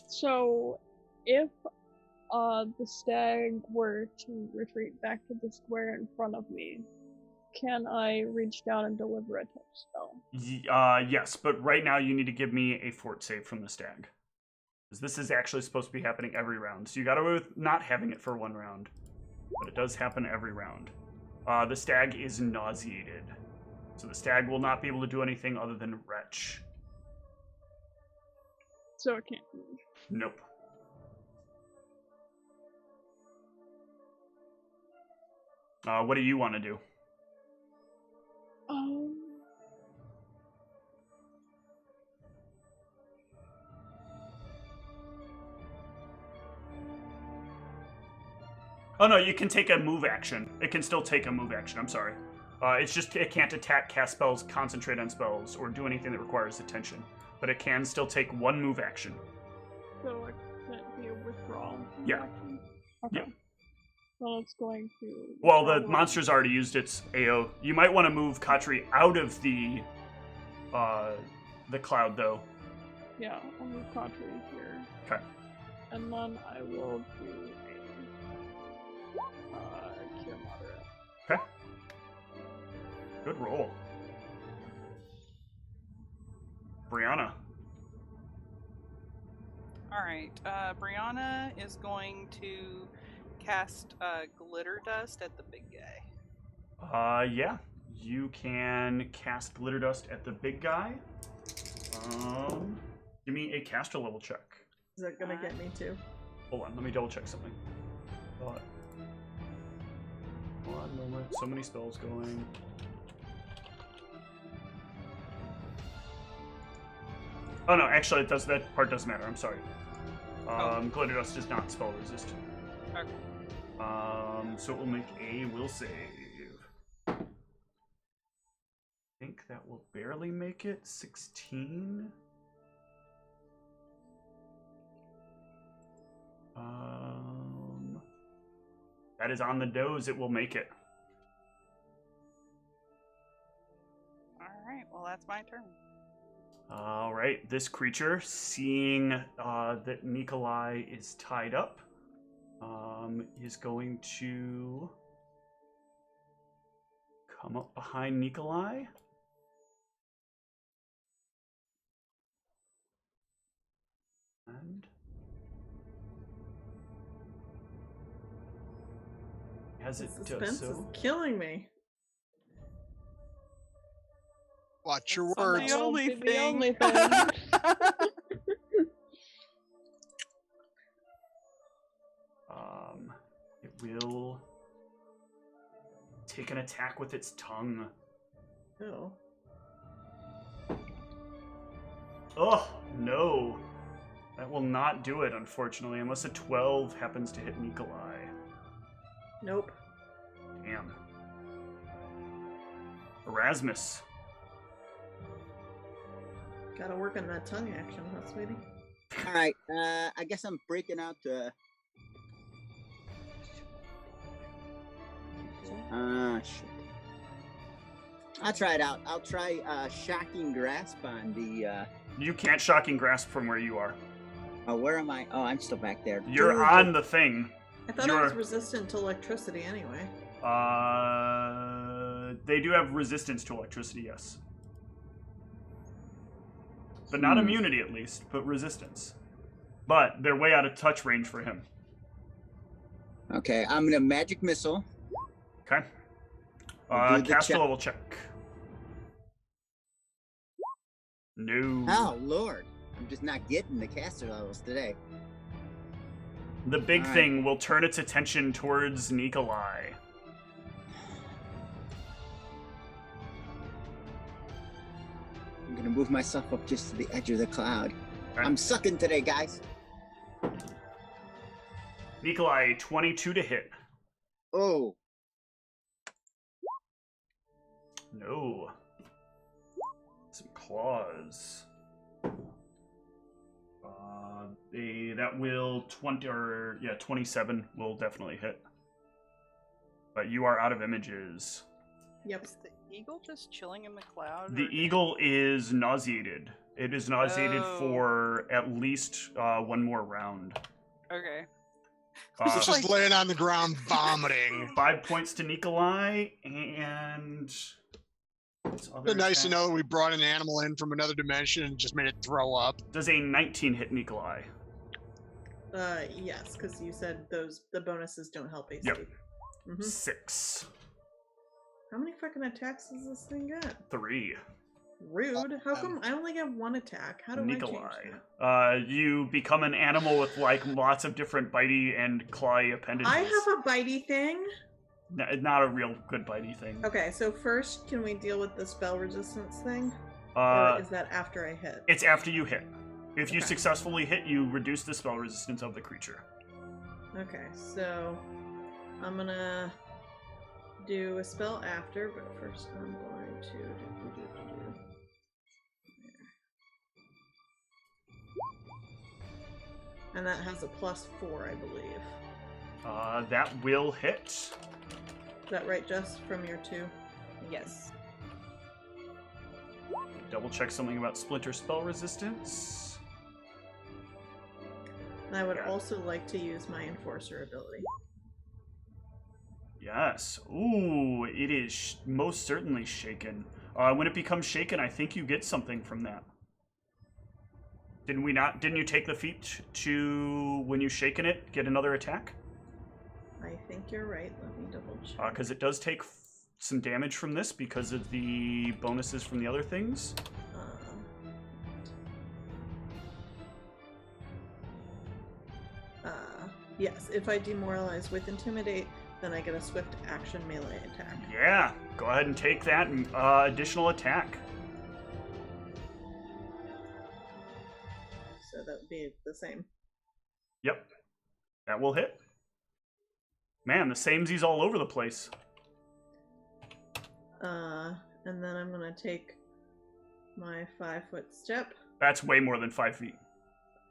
So, if the stag were to retreat back to the square in front of me, can I reach down and deliver a touch spell? Yes, but right now you need to give me a fort save from the stag. Because this is actually supposed to be happening every round. So you got away with not having it for one round. But it does happen every round. The stag is nauseated. So the stag will not be able to do anything other than retch. So it can't move. Nope. What do you want to do? Oh no, you can take a move action. It can still take a move action, I'm sorry. It's just it can't attack, cast spells, concentrate on spells, or do anything that requires attention. But it can still take one move action. So it can't be a withdrawal. Yeah. Action. Okay. Yeah. Well, it's going to. Well, the monster's already used its AO. You might want to move Katri out of the cloud, though. Yeah, I'll move Katri here. Okay. And then I will do a cure moderate. Okay. Good roll. Brianna. Alright, Brianna is going to cast Glitter Dust at the big guy. Yeah. You can cast Glitter Dust at the big guy. Give me a caster level check. Is that gonna get me too? Hold on, let me double check something. One moment. So many spells going. Oh no, actually it does, that part doesn't matter, I'm sorry. Glitter Dust does not spell resist. Okay. So it will make a will save. I think that will barely make it. 16. That is on the nose. It will make it. Alright, well that's my turn. All right, this creature, seeing that Nikolai is tied up, is going to come up behind Nikolai. And as it does Suspense is so, killing me. Watch your That's words. the only Won't be thing. the only thing. it will take an attack with its tongue. Oh. Oh, no. That will not do it, unfortunately, unless a 12 happens to hit Nikolai. Nope. Damn. Erasmus. Gotta work on that tongue action, huh, sweetie? All right. I guess I'm breaking out the. Shit. I'll try it out. I'll try Shocking Grasp on the. You can't Shocking Grasp from where you are. Oh, where am I? Oh, I'm still back there. You're Dude, on the thing. I thought I was resistant to electricity anyway. They do have resistance to electricity, yes. But not immunity, at least, but resistance. But they're way out of touch range for him. Okay, I'm gonna Magic Missile. Okay. We'll do the Caster check. level check. No. Oh Lord, I'm just not getting the caster levels today. The big All right. thing will turn its attention towards Nikolai. gonna move myself up just to the edge of the cloud. Okay. I'm sucking today, guys. Nikolai, 22 to hit. Oh, No. Some claws. That will 27 will definitely hit. But you are out of images. Yep. Is the eagle just chilling in the cloud? The or- eagle is nauseated. It is nauseated Oh. for at least one more round. Okay. It's just laying on the ground vomiting. 5 points to Nikolai, and its other It's nice to attack- know that we brought an animal in from another dimension and just made it throw up. Does a 19 hit Nikolai? Yes, because you said the bonuses don't help AC. Yep. Mhm. 6. How many fucking attacks does this thing get? 3. Rude. How come I only get one attack? How do I Nikolai. change that? You become an animal with like lots of different bitey and clawy appendages. I have a bitey thing. Not a real good bitey thing. Okay, so first, can we deal with the spell resistance thing? Uh, Or is that after I hit? It's after you hit. If you Okay. successfully hit, you reduce the spell resistance of the creature. Okay, so I'm gonna do a spell after, but first I'm going to do. And that has a +4, I believe. That will hit. Is that right, Jess, from your 2? Yes. Double check something about splinter spell resistance. And I would Yeah. also like to use my Enforcer ability. Yes. Ooh, it is most certainly shaken. When it becomes shaken, I think you get something from that. Didn't you take the feat to, when you shaken it, get another attack? I think you're right. Let me double check. Because it does take some damage from this because of the bonuses from the other things. Yes, if I demoralize with Intimidate, then I get a swift action melee attack. Yeah, go ahead and take that additional attack. So that would be the same. Yep, that will hit. Man, the samesies all over the place. And then I'm gonna take my 5-foot step. That's way more than 5 feet.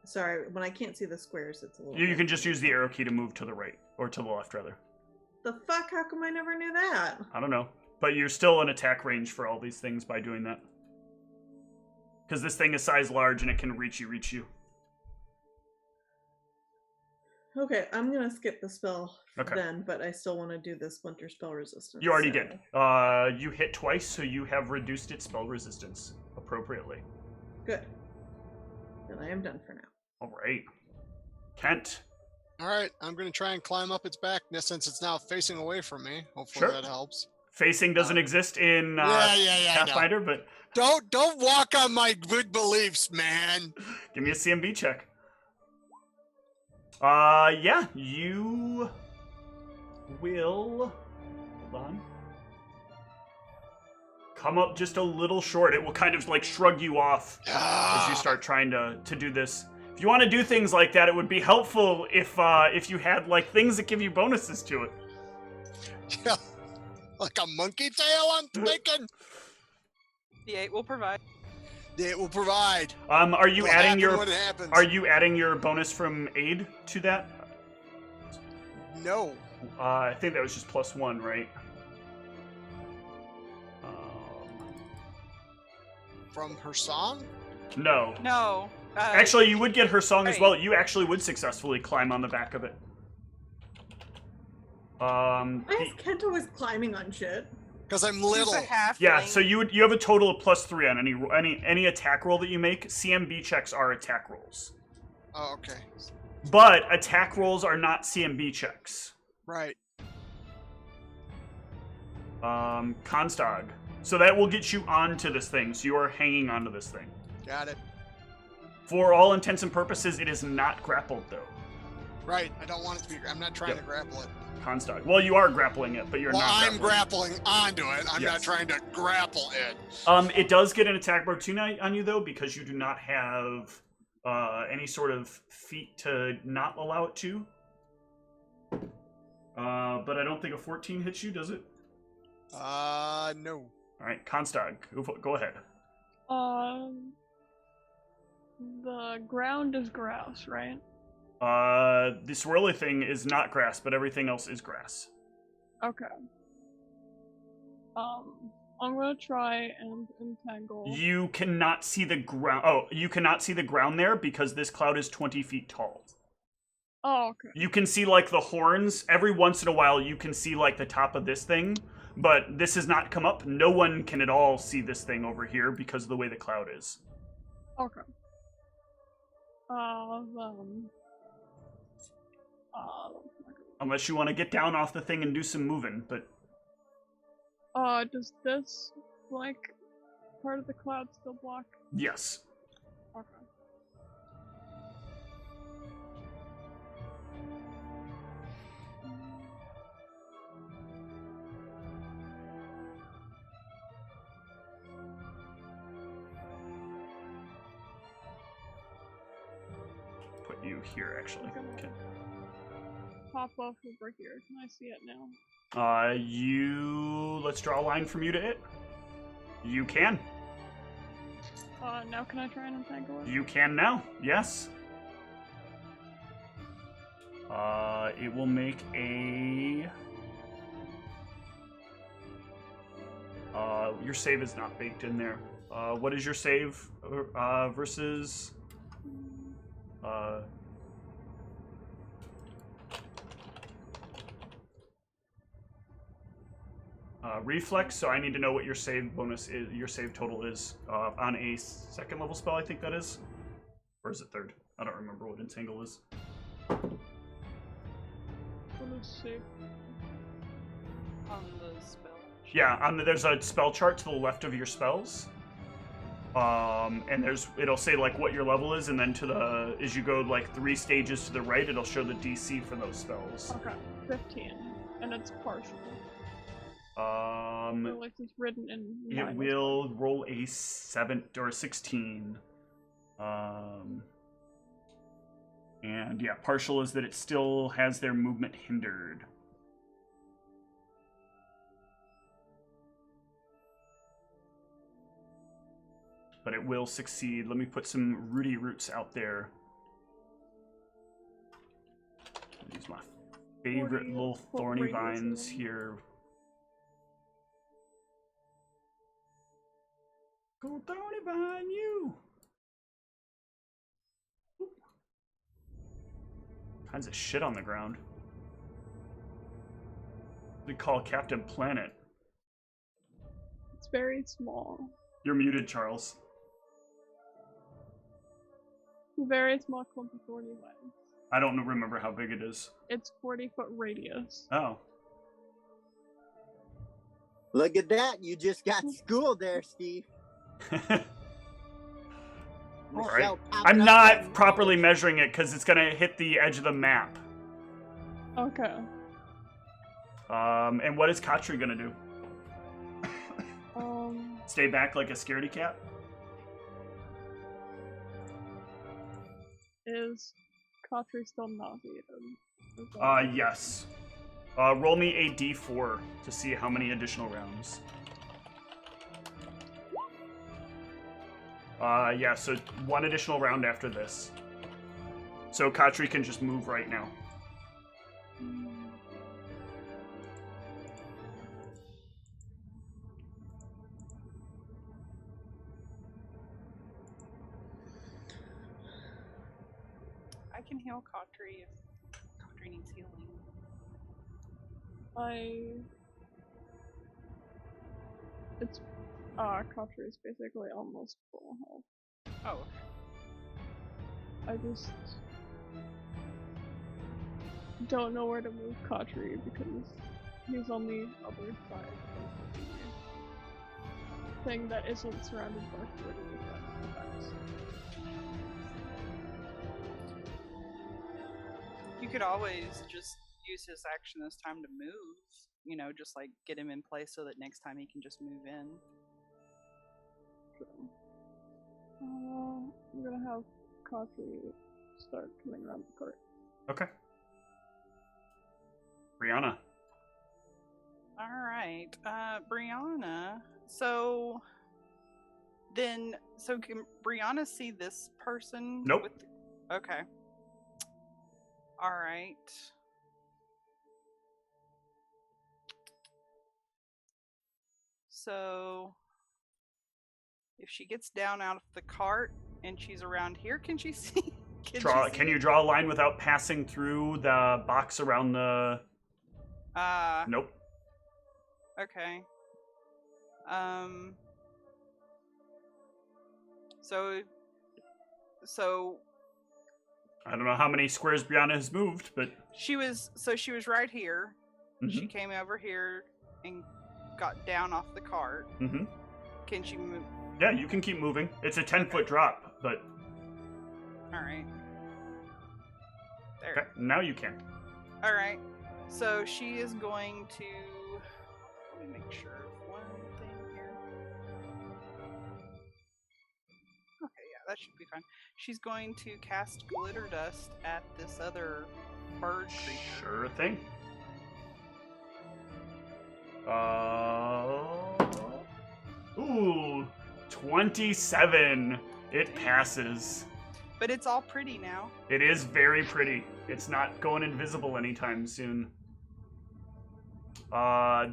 Sorry, when I can't see the squares, it's a little. You bit can just use the confusing. arrow key to move to the right, or to the left, rather. The fuck? How come I never knew that? I don't know. But you're still in attack range for all these things by doing that. Because this thing is size large and it can reach you. Okay, I'm gonna skip the spell Okay. then, but I still want to do the splinter spell resistance. You already so- did. You hit twice, so you have reduced its spell resistance appropriately. Good. Then I am done for now. All right. Kent. All right, I'm going to try and climb up its back since it's now facing away from me. Hopefully Sure. that helps. Facing doesn't exist in Yeah, I know. Pathfinder, but Don't walk on my good beliefs, man. give me a CMB check. Yeah, you will... Hold on. Come up just a little short. It will kind of like shrug you off as you start trying to do this. If you want to do things like that, it would be helpful if you had like things that give you bonuses to it. Yeah, like a monkey tail, I'm thinking. The 8 will provide. It will provide. Are you It'll adding happen your when it happens. Are you adding your bonus from aid to that? No. I think that was just +1, right? From her song? No. No. Actually, you would get her song as right. well. You actually would successfully climb on the back of it. Why is Kent always climbing on shit? Because I'm She's little. a halfling. Yeah, so you have a total of +3 on any attack roll that you make. CMB checks are attack rolls, Oh, okay. but attack rolls are not CMB checks. Right. Constag. So that will get you onto this thing. So you are hanging onto this thing. Got it. For all intents and purposes, it is not grappled though. Right. I don't want it to be. I'm not trying Yep. to grapple it. Comstock. Well, you are grappling it, but you're Well, not. I'm grappling onto it. I'm Yes. not trying to grapple it. It does get an attack opportunity on you though, because you do not have any sort of feat to not allow it to. But I don't think a 14 hits you, does it? No. All right, Comstock, go ahead. The ground is grass, right? The swirly thing is not grass, but everything else is grass. Okay. I'm gonna try and entangle. You cannot see the ground. Oh, you cannot see the ground there because this cloud is 20 feet tall. Oh, okay. You can see like the horns. Every once in a while, you can see like the top of this thing, but this has not come up. No one can at all see this thing over here because of the way the cloud is. Okay. Unless you want to get down off the thing and do some moving, but does this, like, part of the cloud still block? yes. Okay. Put you here, actually. Okay. Pop off over here. Can I see it now? Let's draw a line from you to it. You can. Now can I try and entangle it? You can now, yes. It will make a... your save is not baked in there. What is your save versus... reflex, so I need to know what your save bonus is, your save total is on a second level spell, I think that is. Or is it third? I don't remember what Entangle is. What is save? On the spell. Yeah, there's a spell chart to the left of your spells. And it'll say like what your level is, and then as you go like 3 stages to the right, it'll show the DC for those spells. Okay, 15, and it's partial. So like it's written in. It will roll a 7 or a 16. And yeah, partial is that it still has their movement hindered. But it will succeed. Let me put some rooty roots out there. Use my favorite little thorny vines here. Go thorny vine, you! Oop. Kinds of shit on the ground. They call Captain Planet. It's very small. You're muted, Charles. Very small clump of thorny vines. I don't remember how big it is. It's 40-foot radius. Oh. Look at that. You just got schooled there, Steve. Alright. I'm not properly measuring it because it's going to hit the edge of the map. Okay. And what is Katri going to do? Stay back like a scaredy cat? Is Katri still nauseated? Yes. Roll me a d4 to see how many additional rounds. Yeah, so 1 additional round after this. So Katri can just move right now. I can heal Katri if Katri needs healing. Katri is basically almost full health. Oh, okay. I just don't know where to move Katri because he's on the other side of the thing that isn't surrounded by 40 effects. You could always just use his action this time to move. You know, just like get him in place so that next time he can just move in. So, I'm gonna have Coffee start coming around the court. Okay. Brianna. All right, Brianna. So can Brianna see this person? Nope. Okay. All right. So if she gets down out of the cart and she's around here, can she see? Can you draw a line without passing through the box around the... Nope. Okay. So I don't know how many squares Brianna has moved, but... she was right here. Mm-hmm. She came over here and got down off the cart. Mm-hmm. Can she move? Yeah, you can keep moving. It's a 10-foot drop, but... Alright. There. Okay, now you can. Alright. So she is going to... Let me make sure of one thing here. Okay, yeah, that should be fine. She's going to cast Glitter Dust at this other bird creature. Sure thing. Ooh, 27. It passes. But it's all pretty now. It is very pretty. It's not going invisible anytime soon.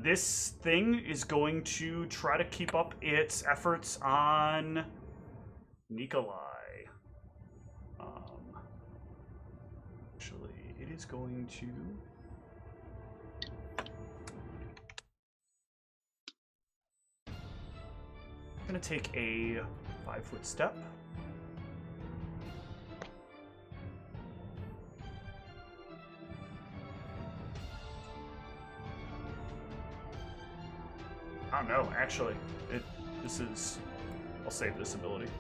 This thing is going to try to keep up its efforts on Nikolai. Actually, it is going to... I'm going to take a 5-foot step. Oh no, actually, this is... I'll save this ability.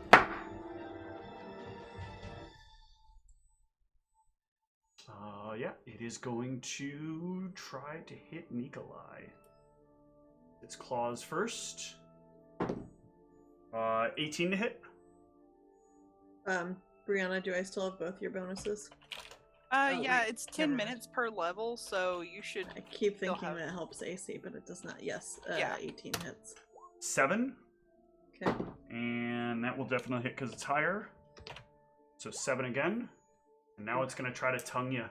Yeah, it is going to try to hit Nikolai. Its claws first. 18 to hit. Brianna, do I still have both your bonuses? Yeah, it's 10 never mind. minutes per level, so you should... I keep thinking have... that helps AC, but it does not. Yes, Yeah. 18 hits. 7. Okay. And that will definitely hit because it's higher. So 7 again. And now it's going to try to tongue you.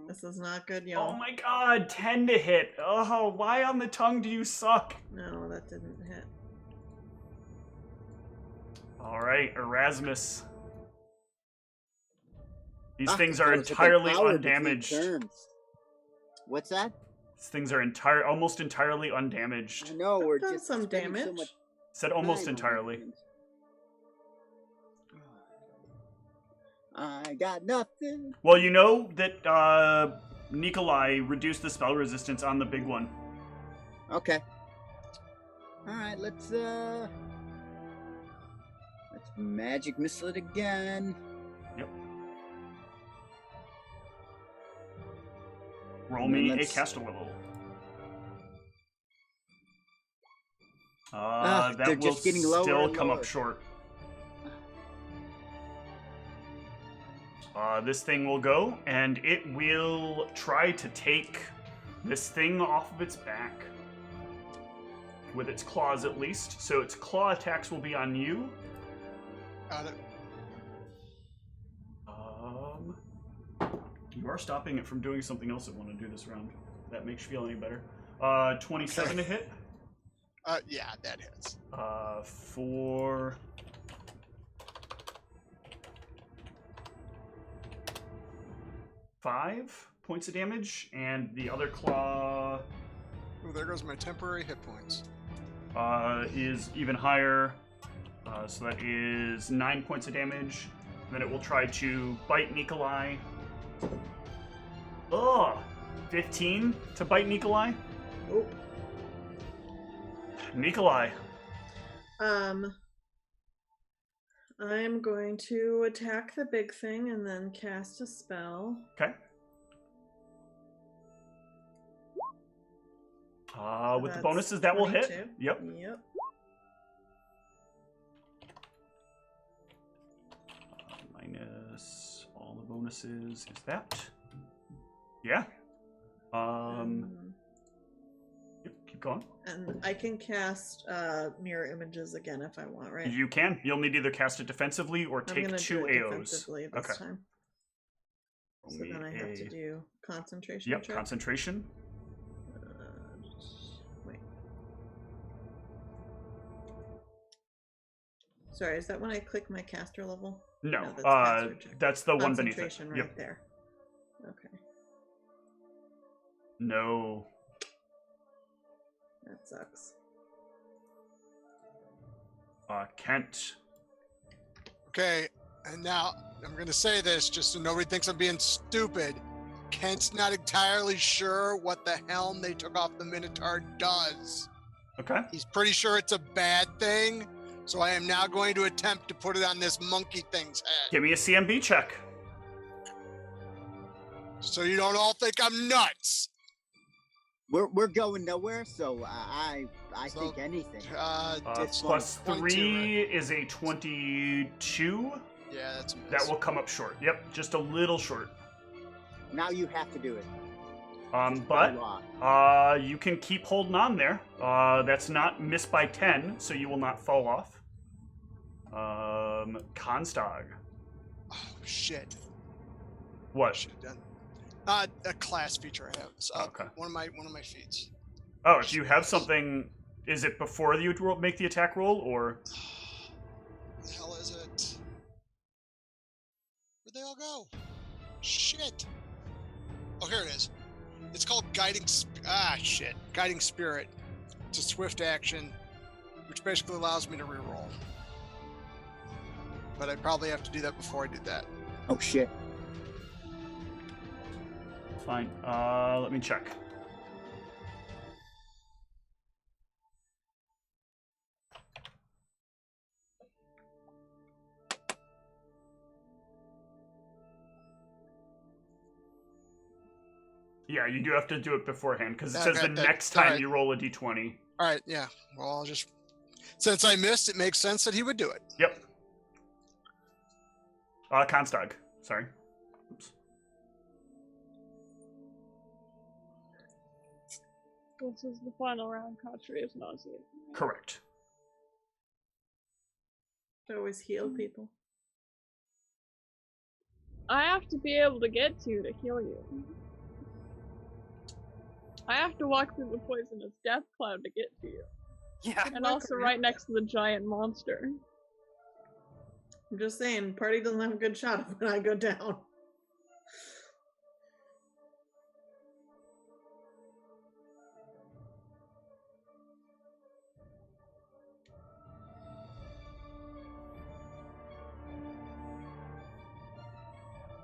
This is not good, y'all. Oh my god, 10 to hit. Oh, why on the tongue do you suck? No, that didn't hit. Alright, Erasmus. These things that are was a big entirely power between undamaged. turns. What's that? These things are almost entirely undamaged. I know, we're Done just some spending damage. So much Said almost time on entirely. things. I got nothing. Well, you know that Nikolai reduced the spell resistance on the big one. Okay. All right, let's magic missile it again. Yep. Roll me a caster level. they're That will just getting lower still and come lower. up short. This thing will go, and it will try to take this thing off of its back. With its claws, at least. So its claw attacks will be on you. Got it. You are stopping it from doing something else it want to do this round. That makes you feel any better. 27 to hit. Yeah, that hits. For 5 points of damage, and the other claw Oh, there goes my temporary hit points. is even higher. So that is 9 points of damage. And then it will try to bite Nikolai. Ugh! 15 to bite Nikolai. Oh. Nikolai. I'm going to attack the big thing and then cast a spell. Okay. With the That's bonuses, that will hit. 22. Yep. Yep. Minus all the bonuses is that. Yeah. Yep, keep going. And I can cast mirror images again if I want, right? You can. You'll need to either cast it defensively or I'm take gonna 2 do it AOs. defensively this Okay. time. So Only then I have to do concentration Yep, check. concentration. Wait. Sorry, is that when I click my caster level? No, that's caster check. that's the one beneath it. Concentration right Yep. there. Okay, No. that sucks. Kent. Okay, and now I'm going to say this just so nobody thinks I'm being stupid. Kent's not entirely sure what the helm they took off the Minotaur does. Okay. He's pretty sure it's a bad thing, so I am now going to attempt to put it on this monkey thing's head. Give me a CMB check. So you don't all think I'm nuts. We're going nowhere, so I So, think anything. It's Plus 22, 3 is a 22. Yeah, that's a miss. That will come up short. Yep, just a little short. Now you have to do it. But Law. you can keep holding on there. That's not missed by 10, so you will not fall off. Constag. Oh, shit. What? Should have done. A class feature I have. So Okay. One of my feats. Oh, if you have something, is it before you make the attack roll, or? What the hell is it? Where'd they all go? Shit. Oh, here it is. It's called Guiding Spirit. It's a swift action, which basically allows me to reroll. But I probably have to do that before I do that. Oh shit. Fine. Let me check. Yeah, you do have to do it beforehand because it says the next time you roll a d20. All right, yeah. Well, I'll just... Since I missed, it makes sense that he would do it. Yep. Constag. Sorry. Oops. This is the final round. Country is nauseating. Correct. To always heal people. I have to be able to get to you to heal you. I have to walk through the poisonous death cloud to get to you. Yeah. And also right next to the giant monster. I'm just saying, party doesn't have a good shot of when I go down.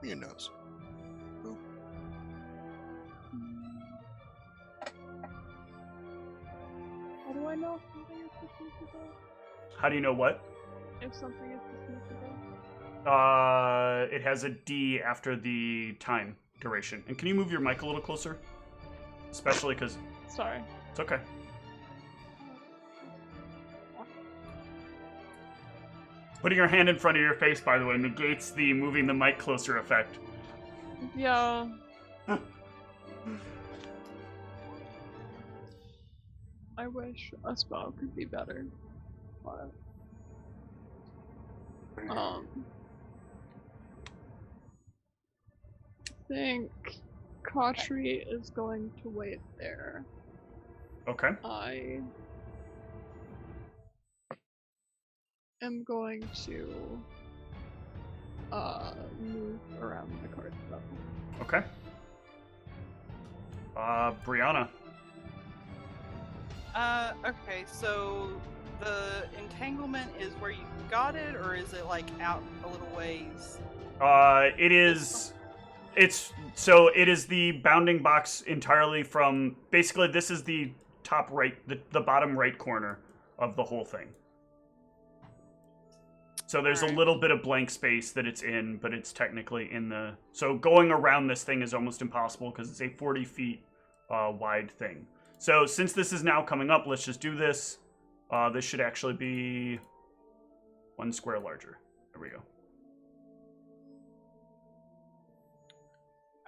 Your nose. How do I know if something is dismissible? How do you know what? If something is dismissible? It has a D after the time duration. And can you move your mic a little closer? Especially because Sorry. it's okay. Putting your hand in front of your face, by the way, negates the moving the mic closer effect. Yeah. I wish a spell could be better. But I think Kotri is going to wait there. Okay. I am going to move around the card level. Okay. Brianna. Okay, so the entanglement is where you got it, or is it like out a little ways? It is the bounding box entirely from, basically this is the top right, the bottom right corner of the whole thing. So there's a little bit of blank space that it's in, but it's technically in the, so going around this thing is almost impossible because it's a 40 feet wide thing. So since this is now coming up, let's just do this. This should actually be 1 square larger. There we go.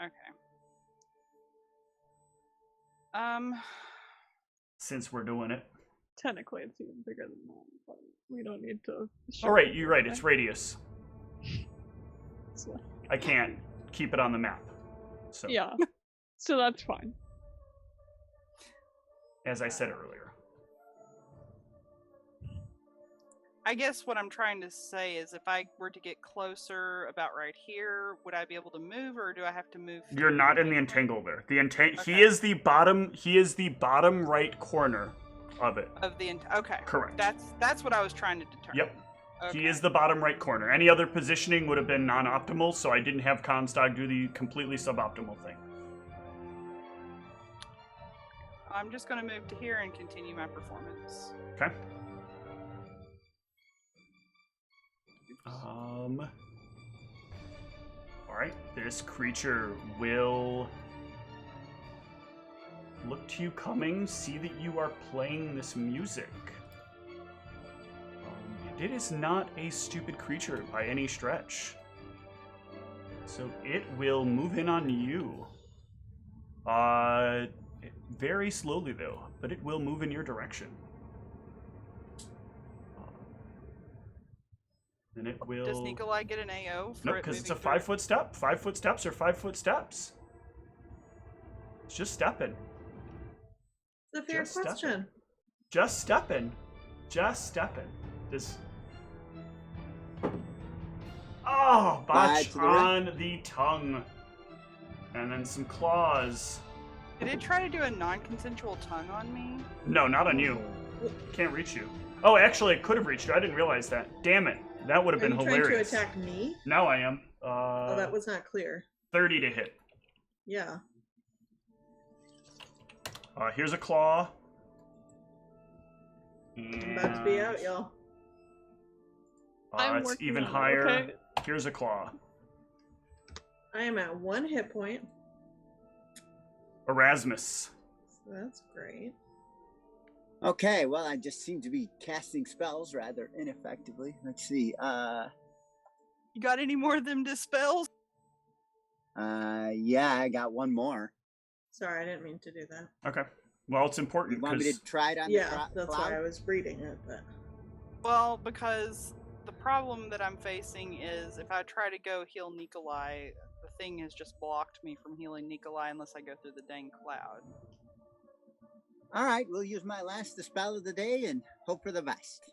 Okay. Since we're doing it. Technically, it's even bigger than that, but we don't need to. Oh, right, you're right. It's radius. So, I can't keep it on the map. So, yeah, so that's fine. as I said earlier. I guess what I'm trying to say is if I were to get closer about right here, would I be able to move, or do I have to move? You're not in the entangle there. The Okay. He is the bottom right corner of it. Of the okay. Correct. That's what I was trying to determine. Yep. Okay. He is the bottom right corner. Any other positioning would have been non-optimal, so I didn't have Comstock do the completely suboptimal thing. I'm just going to move to here and continue my performance. Okay. Alright, this creature will look to you coming, see that you are playing this music. It is not a stupid creature by any stretch. So it will move in on you. Very slowly though, but it will move in your direction. And it will... Does Nikolai get an AO for No, it because it's a moving through? 5 foot step. 5 foot steps are 5 foot steps. It's just stepping. It's a fair Just stepping. question. Just stepping. Just stepping. This... Oh, botch to the right. on the tongue. And then some claws. Did it try to do a non-consensual tongue on me? No, not on you. Can't reach you. Oh, actually, it could have reached you. I didn't realize that. Damn it. That would have Are been you hilarious. trying to attack me? Now I am. Oh, that was not clear. 30 to hit. Yeah. Here's a claw. I'm about to be out, y'all. I'm It's working even on it, higher. okay? Here's a claw. I am at 1 hit point. Erasmus. So that's great. Okay, well, I just seem to be casting spells rather ineffectively. Let's see. You got any more of them dispels? Yeah, I got one more. Sorry, I didn't mean to do that. Okay. Well, it's You important want me because to try it on Yeah, the that's cloud? why I was reading it, but... Well, because the problem that I'm facing is if I try to go heal Nikolai, the thing has just blocked me from healing Nikolai unless I go through the dang cloud. All right, we'll use my last dispel of the day and hope for the best.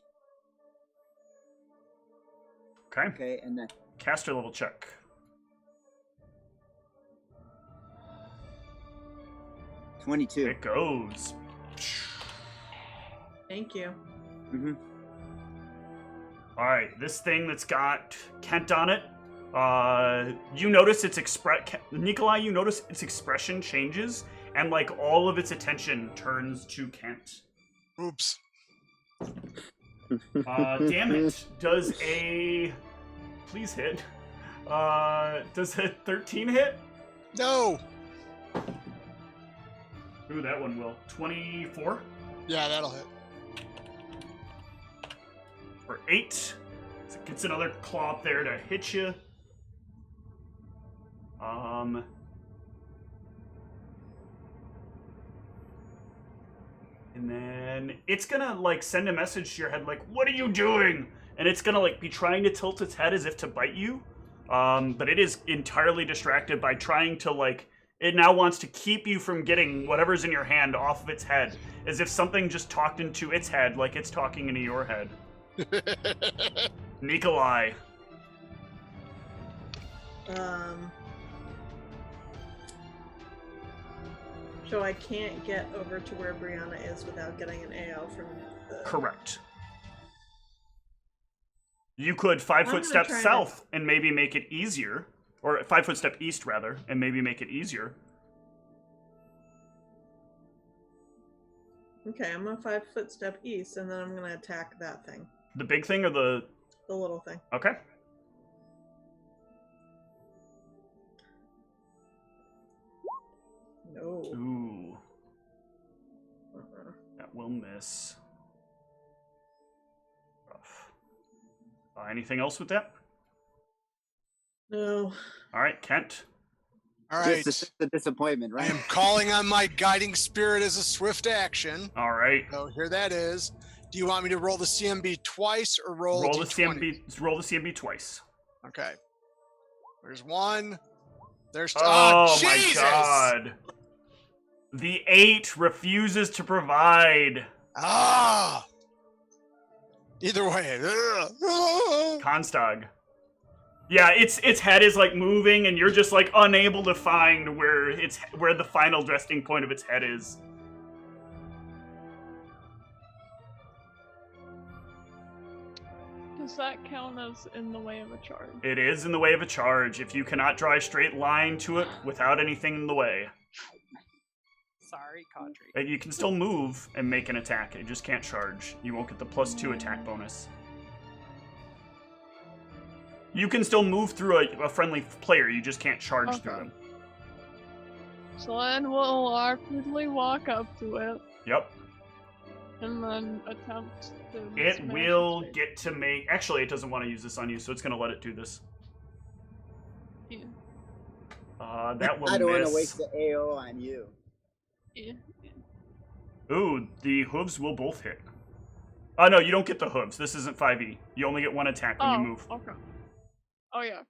okay. Okay, and then Caster level check. 22. It goes. Thank you. Mm-hmm. All right, this thing that's got Kent on it. You notice its Nikolai. You notice its expression changes, and like all of its attention turns to Kent. Oops. Damn it! Does a please hit? Does a 13 hit? No. Ooh, that one will. 24 Yeah, that'll hit. for 8. So it gets another claw up there to hit you. And then it's gonna like send a message to your head like, "What are you doing?" And it's gonna like be trying to tilt its head as if to bite you. But it is entirely distracted by trying to like. It now wants to keep you from getting whatever's in your hand off of its head, as if something just talked into its head, like it's talking into your head. Nikolai. So I can't get over to where Brianna is without getting an AO from the... Correct. You could 5 I'm foot gonna step try to- south and maybe make it easier. Or 5 foot step east, rather, and maybe make it easier. Okay, I'm gonna 5 foot step east, and then I'm gonna attack that thing. The big thing or the... The little thing. Okay. No. Ooh. miss. Rough. Anything else with that? No. All right, Kent. All right. Just a disappointment, I right? am calling on my guiding spirit as a swift action. All right. So here that is. Do you want me to roll the CMB twice or roll Roll a the D20? CMB. Roll the CMB twice. Okay. There's one. There's two. Oh my Jesus! god. The 8 refuses to provide. Ah! Either way. Constag. Yeah, its head is like moving, and you're just like unable to find where the final resting point of its head is. Does that count as in the way of a charge? It is in the way of a charge if you cannot draw a straight line to it without anything in the way. Sorry, Cadre. You can still move and make an attack. It just can't charge. You won't get the +2 attack bonus. You can still move through a friendly player. You just can't charge through them. So then we'll awkwardly walk up to it Yep. and then attempt to. It smash will its face. get to make... Actually, it doesn't want to use this on you, so it's going to let it do this. Yeah. That will I don't want to miss. waste the AO on you. Yeah. Ooh, the hooves will both hit. Oh, no, you don't get the hooves. This isn't 5e. You only get one attack when you move. Okay. Oh yeah.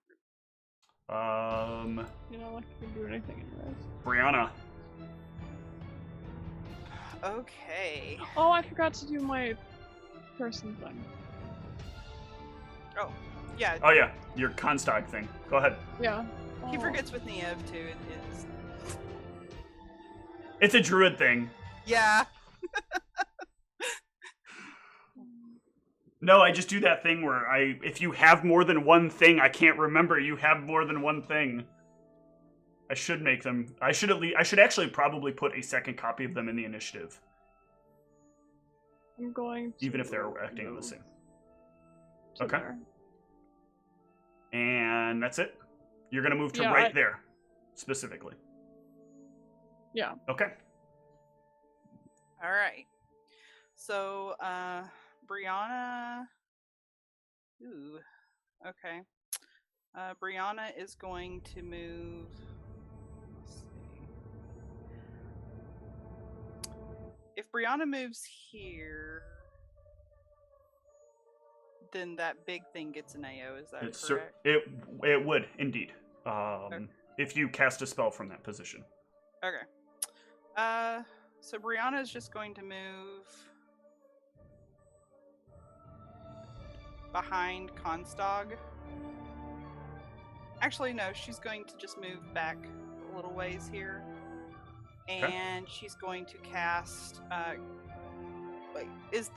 You know, like I can do anything anyways. Brianna. Okay. Oh, I forgot to do my person thing. Oh, yeah. Oh, yeah, your Constag thing. Go ahead. Yeah. He Oh. forgets with Niev too. It is. It's a druid thing. Yeah. No, I just do that thing where if you have more than one thing, I can't remember you have more than one thing. I should make them. I should actually probably put a second copy of them in the initiative, I'm going to. even if they're acting on the same. to Okay. there. And that's it. You're gonna move to Yeah, right there, specifically. Yeah. Okay. All right. So, Brianna. Ooh. Okay. Brianna is going to move. Let's see. If Brianna moves here, then that big thing gets an AO. Is that correct? It would indeed. If you cast a spell from that position. Okay. So Brianna is just going to move behind Constag. Actually, no, she's going to just move back a little ways here. And she's going to cast wait, is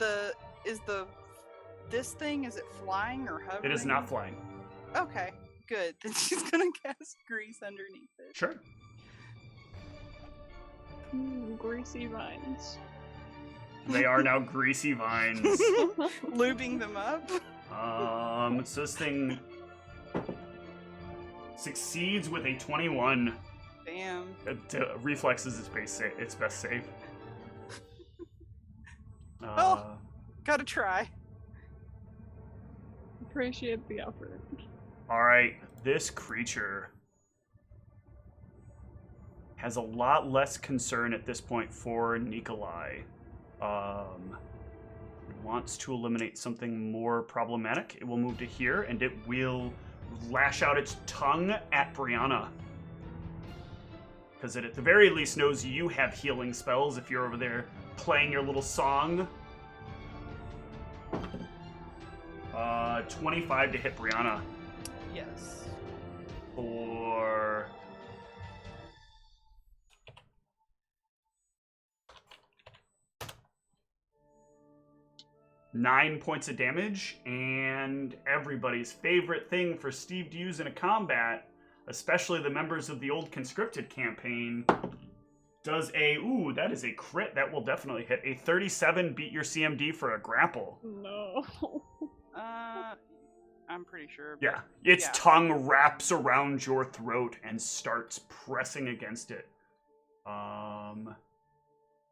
this thing, is it flying or hovering? It is not flying. Okay, good. Then she's gonna cast Grease underneath it. Sure. Greasy vines. They are now greasy vines. Lubing them up. So this thing succeeds with a 21. Damn. Reflex is its best save. Oh. Gotta try. Appreciate the effort. Alright, this creature has a lot less concern at this point for Nikolai. It wants to eliminate something more problematic. It will move to here, and it will lash out its tongue at Brianna. Because it at the very least knows you have healing spells if you're over there playing your little song. 25 to hit Brianna. Yes. For 9 points of damage, and everybody's favorite thing for Steve to use in a combat, especially the members of the old conscripted campaign, does that is a crit. That will definitely hit. A 37 beat your CMD for a grapple. No. I'm pretty sure. Yeah, its tongue wraps around your throat and starts pressing against it.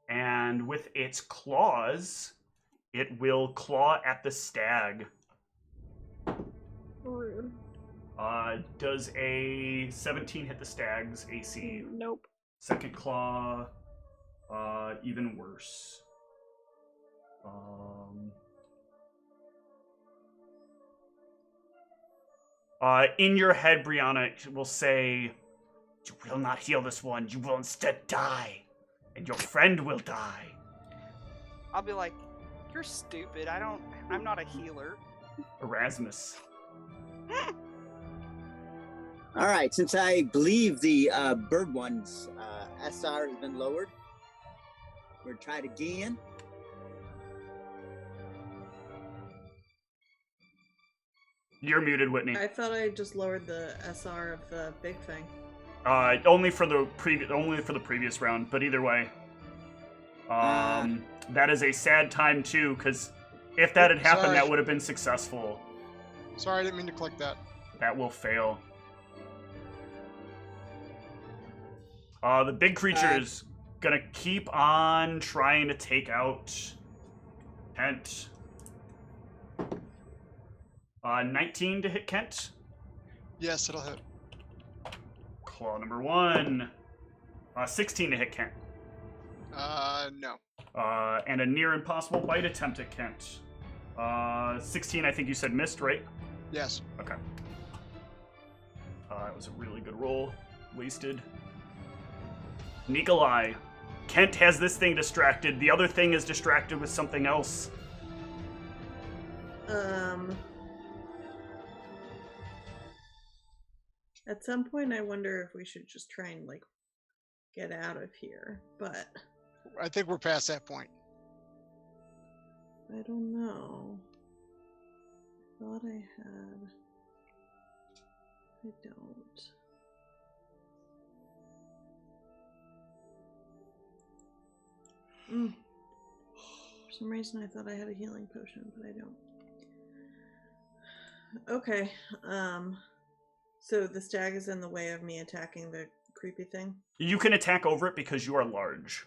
And with its claws, it will claw at the stag. Rude. Does a 17 hit the stag's AC? Nope. Second claw, even worse. In your head, Brianna will say, "You will not heal this one. You will instead die, and your friend will die." I'll be like, "You're stupid. I'm not a healer." Erasmus. All right, since I believe the bird one's SR has been lowered, we'll try it again. You're muted, Whitney. I thought I just lowered the SR of the big thing. Only for the previous round, but either way. That is a sad time too, because if that had happened, Sorry. that would have been successful. Sorry, I didn't mean to click that. That will fail. The big creature is gonna keep on trying to take out Kent. 19 to hit Kent. Yes, it'll hit. Claw number 1. 16 to hit Kent. No. And a near impossible bite attempt at Kent. 16, I think you said missed, right? Yes. Okay. It was a really good roll. Wasted. Nikolai. Kent has this thing distracted. The other thing is distracted with something else. At some point, I wonder if we should just try and, like, get out of here, but I think we're past that point. I don't know. I thought I had. I don't. For some reason, I thought I had a healing potion, but I don't. Okay. So the stag is in the way of me attacking the creepy thing? You can attack over it because you are large.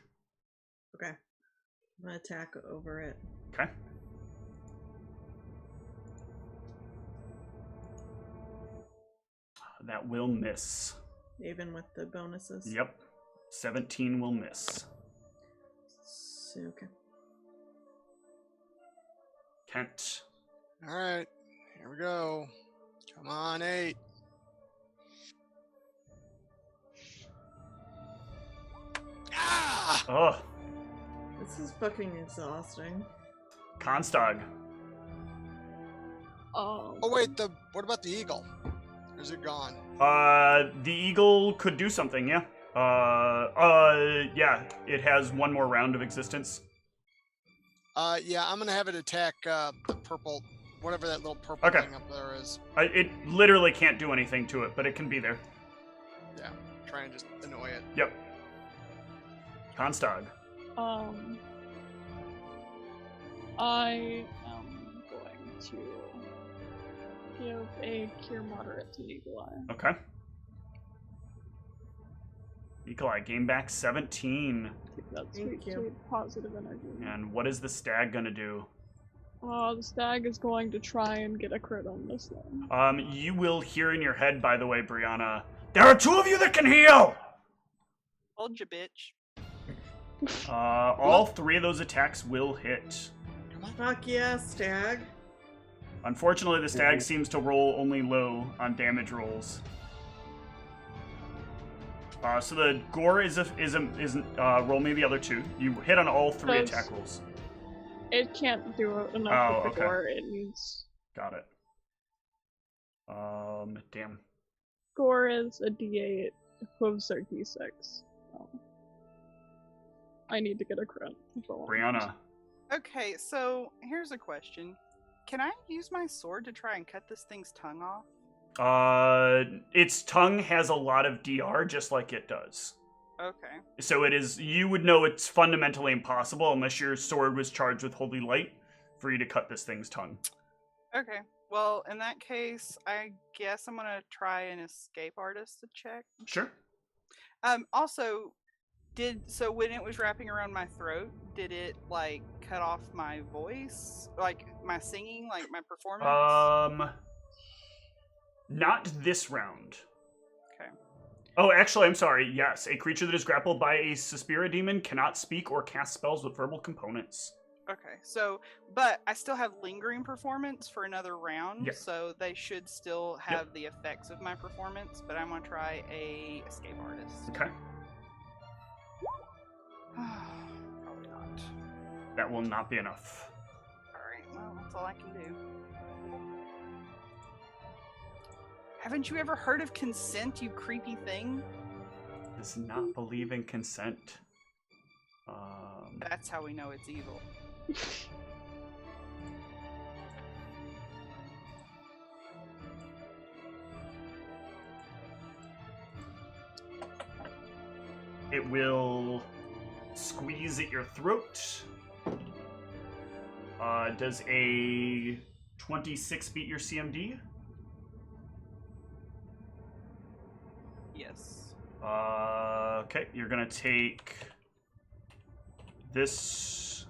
Okay. I'm gonna attack over it. Okay. That will miss. Even with the bonuses? Yep. 17 will miss. Okay. Kent. All right, here we go. Come on, 8. Ah! Ugh. This is fucking exhausting. Constog. Oh wait, what about the eagle? Or is it gone? The eagle could do something, yeah. Yeah, it has one more round of existence. Yeah, I'm gonna have it attack the purple, whatever that little purple Okay. thing up there is. It literally can't do anything to it, but it can be there. Yeah, try and just annoy it. Yep. Constog. I am going to give a cure moderate to Nikolai. Okay. Nikolai, gain back 17. Keep that Thank sweet, you. sweet positive energy. And what is the stag gonna do? The stag is going to try and get a crit on this one. You will hear in your head, by the way, Brianna, there are 2 of you that can heal! Hold you, bitch. All 3 of those attacks will hit. Come on. Fuck yeah, stag. Unfortunately, the stag seems to roll only low on damage rolls. So the gore is roll me the other 2. You hit on all 3 Does- attack rolls. It can't do enough Oh, with the okay. gore. It needs... Got it. Damn. Gore is a d8, hooves are d6. So I need to get a crit. Brianna. Okay, so here's a question. Can I use my sword to try and cut this thing's tongue off? Its tongue has a lot of DR, just like it does. Okay. So it is. You would know it's fundamentally impossible unless your sword was charged with holy light for you to cut this thing's tongue. Okay. Well, in that case, I guess I'm gonna try an escape artist to check. Sure. Also, So when it was wrapping around my throat, did it like cut off my voice, like my singing, like my performance? Not this round. Okay. Oh, actually, I'm sorry. Yes, a creature that is grappled by a Suspira demon cannot speak or cast spells with verbal components. Okay, so, but I still have lingering performance for another round, Yep. so they should still have the effects of my performance, but I'm going to try a escape artist. Okay. Probably not. That will not be enough. Alright, well, that's all I can do. Haven't you ever heard of consent, you creepy thing? Does not believe in consent. That's how we know it's evil. It will squeeze at your throat. Does a 26 beat your CMD? Yes. Okay, you're gonna take this.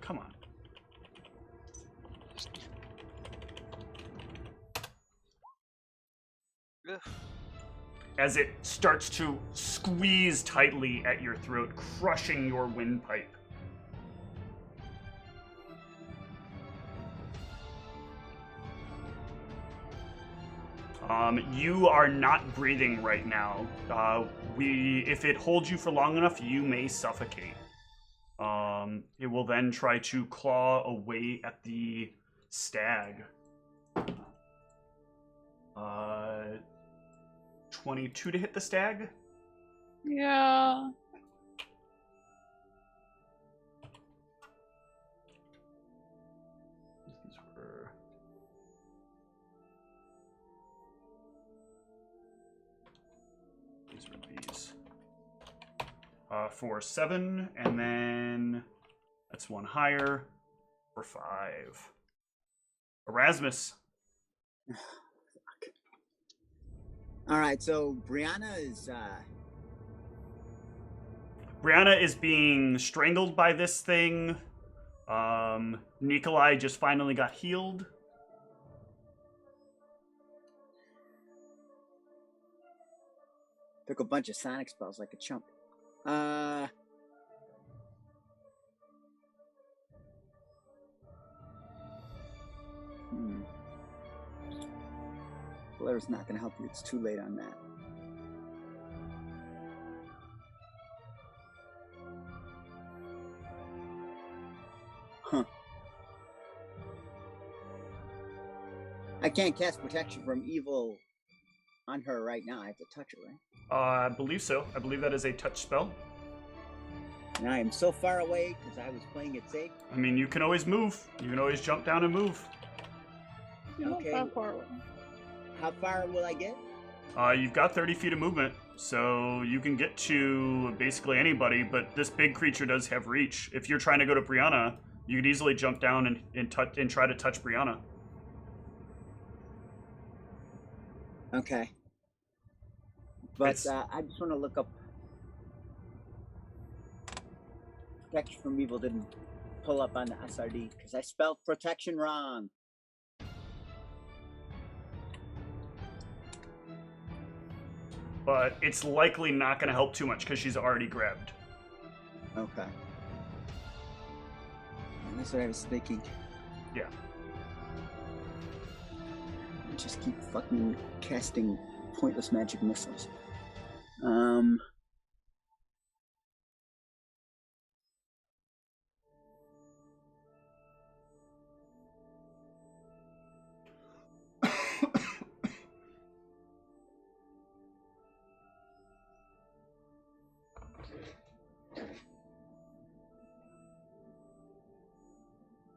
Come on. Ugh. As it starts to squeeze tightly at your throat, crushing your windpipe. You are not breathing right now. If it holds you for long enough, you may suffocate. It will then try to claw away at the stag. 22 to hit the stag? Yeah. These were these. For 7, and then that's one higher for 5. Erasmus. All right, so Brianna is being strangled by this thing. Nikolai just finally got healed. took a bunch of sonic spells like a chump. Blair's not going to help you. It's too late on that. Huh. I can't cast protection from evil on her right now. I have to touch her, right? I believe so. I believe that is a touch spell. And I am so far away because I was playing it safe. I mean, you can always move. You can always jump down and move. You're not that far away. How far will I get? You've got 30 feet of movement, so you can get to basically anybody, but this big creature does have reach. If you're trying to go to Brianna, you could easily jump down and try to touch Brianna. Okay. But I just want to look up. Protection from evil didn't pull up on the SRD because I spelled protection wrong. But it's likely not going to help too much because she's already grabbed. Okay. And that's what I was thinking. Yeah. I just keep fucking casting pointless magic missiles.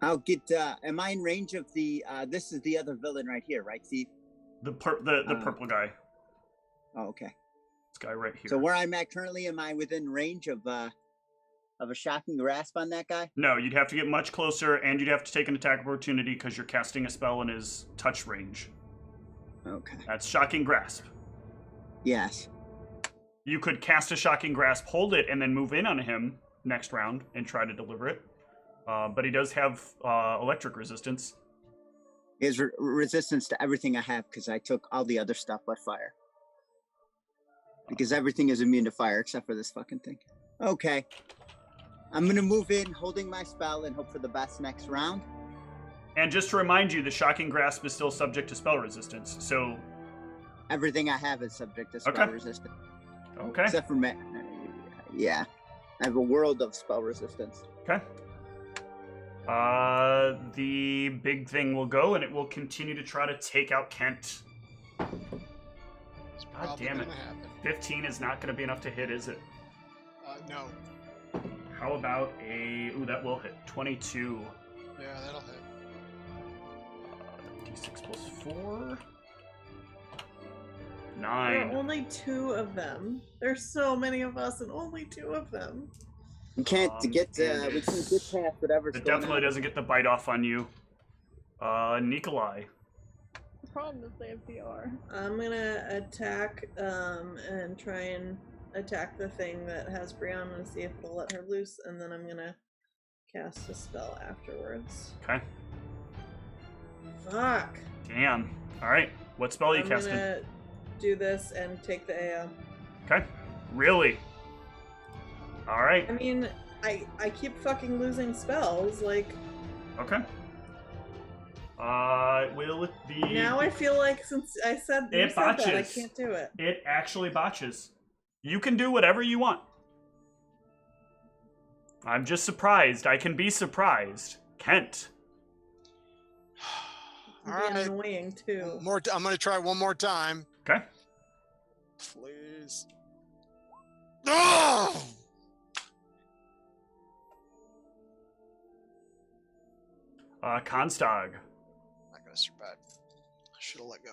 I'll get, am I in range of the, this is the other villain right here, right, Steve? The purple guy. Oh, okay. This guy right here. So where I'm at currently, am I within range of a shocking grasp on that guy? No, you'd have to get much closer, and you'd have to take an attack opportunity because you're casting a spell in his touch range. Okay. That's shocking grasp. Yes. You could cast a Shocking Grasp, hold it, and then move in on him next round and try to deliver it. But he does have electric resistance. He has resistance to everything I have because I took all the other stuff but fire. Because everything is immune to fire except for this fucking thing. Okay. I'm going to move in, holding my spell, and hope for the best next round. And just to remind you, the Shocking Grasp is still subject to spell resistance, so... Everything I have is subject to spell resistance. Okay. Except for me. Yeah. I have a world of spell resistance. Okay. The big thing will go, and it will continue to try to take out Kent. God damn it. 15 is not going to be enough to hit, is it? No. How about a... Ooh, that will hit. 22. Yeah, that'll hit. D6 plus 4. There are 9. only 2 of them. There's so many of us and only 2 of them. We can't and we can't get past whatever's It going definitely on. doesn't get the bite off on you. Nikolai. The problem is they have VR. I'm gonna attack and try and attack the thing that has Brianna and see if it'll let her loose, and then I'm gonna cast a spell afterwards. Okay. Fuck. Damn. Alright. What spell are you I'm casting? gonna do this and take the AO. Okay. Really? Alright. I mean, I keep fucking losing spells, like... Okay. Will it be... Now I feel like since I said, you It said that, I botches. can't do it. It actually botches. You can do whatever you want. I'm just surprised. I can be surprised. Kent. All It'd be right. annoying, too. I'm going to try one more time. Okay. Please. No! Constag. Not going to survive. I should have let go.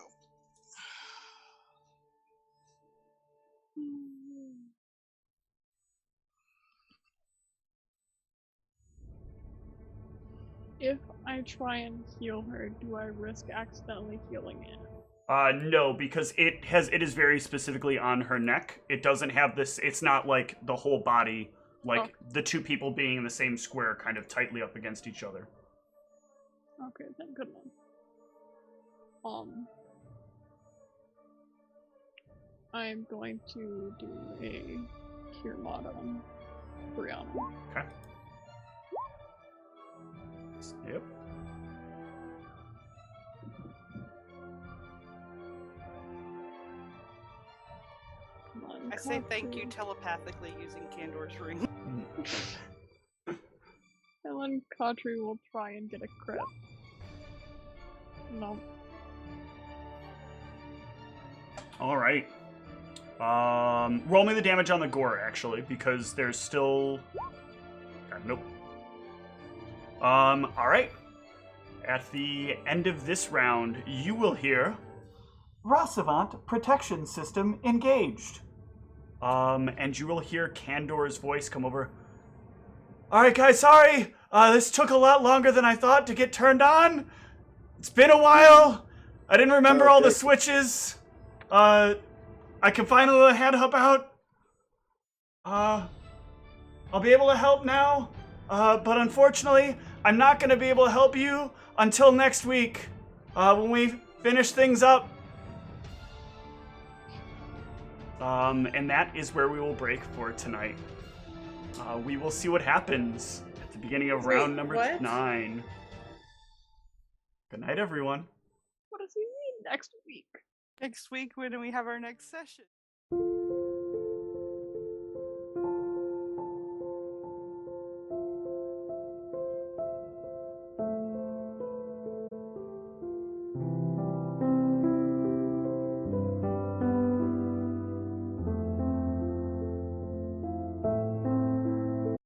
If I try and heal her, do I risk accidentally healing it? No, because it is very specifically on her neck. It doesn't have this, it's not like the whole body, like the two people being in the same square kind of tightly up against each other. Okay, then good one. I'm going to do a cure mod on Brianna. Okay. Yep. Come on, I say come thank you on. telepathically using Candor's ring. Ellen Cautry will try and get a crit. No. All right. Roll me the damage on the gore, actually, because there's still... nope. All right. At the end of this round, you will hear... Rossavant Protection System engaged. And you will hear Candor's voice come over. All right, guys, sorry. This took a lot longer than I thought to get turned on. It's been a while. I didn't remember all the switches. I can finally let a hand help out. I'll be able to help now. But unfortunately, I'm not going to be able to help you until next week. When we finish things up. And that is where we will break for tonight. We will see what happens at the beginning of round number 9. Good night, everyone. What does he mean next week? Next week when we have our next session.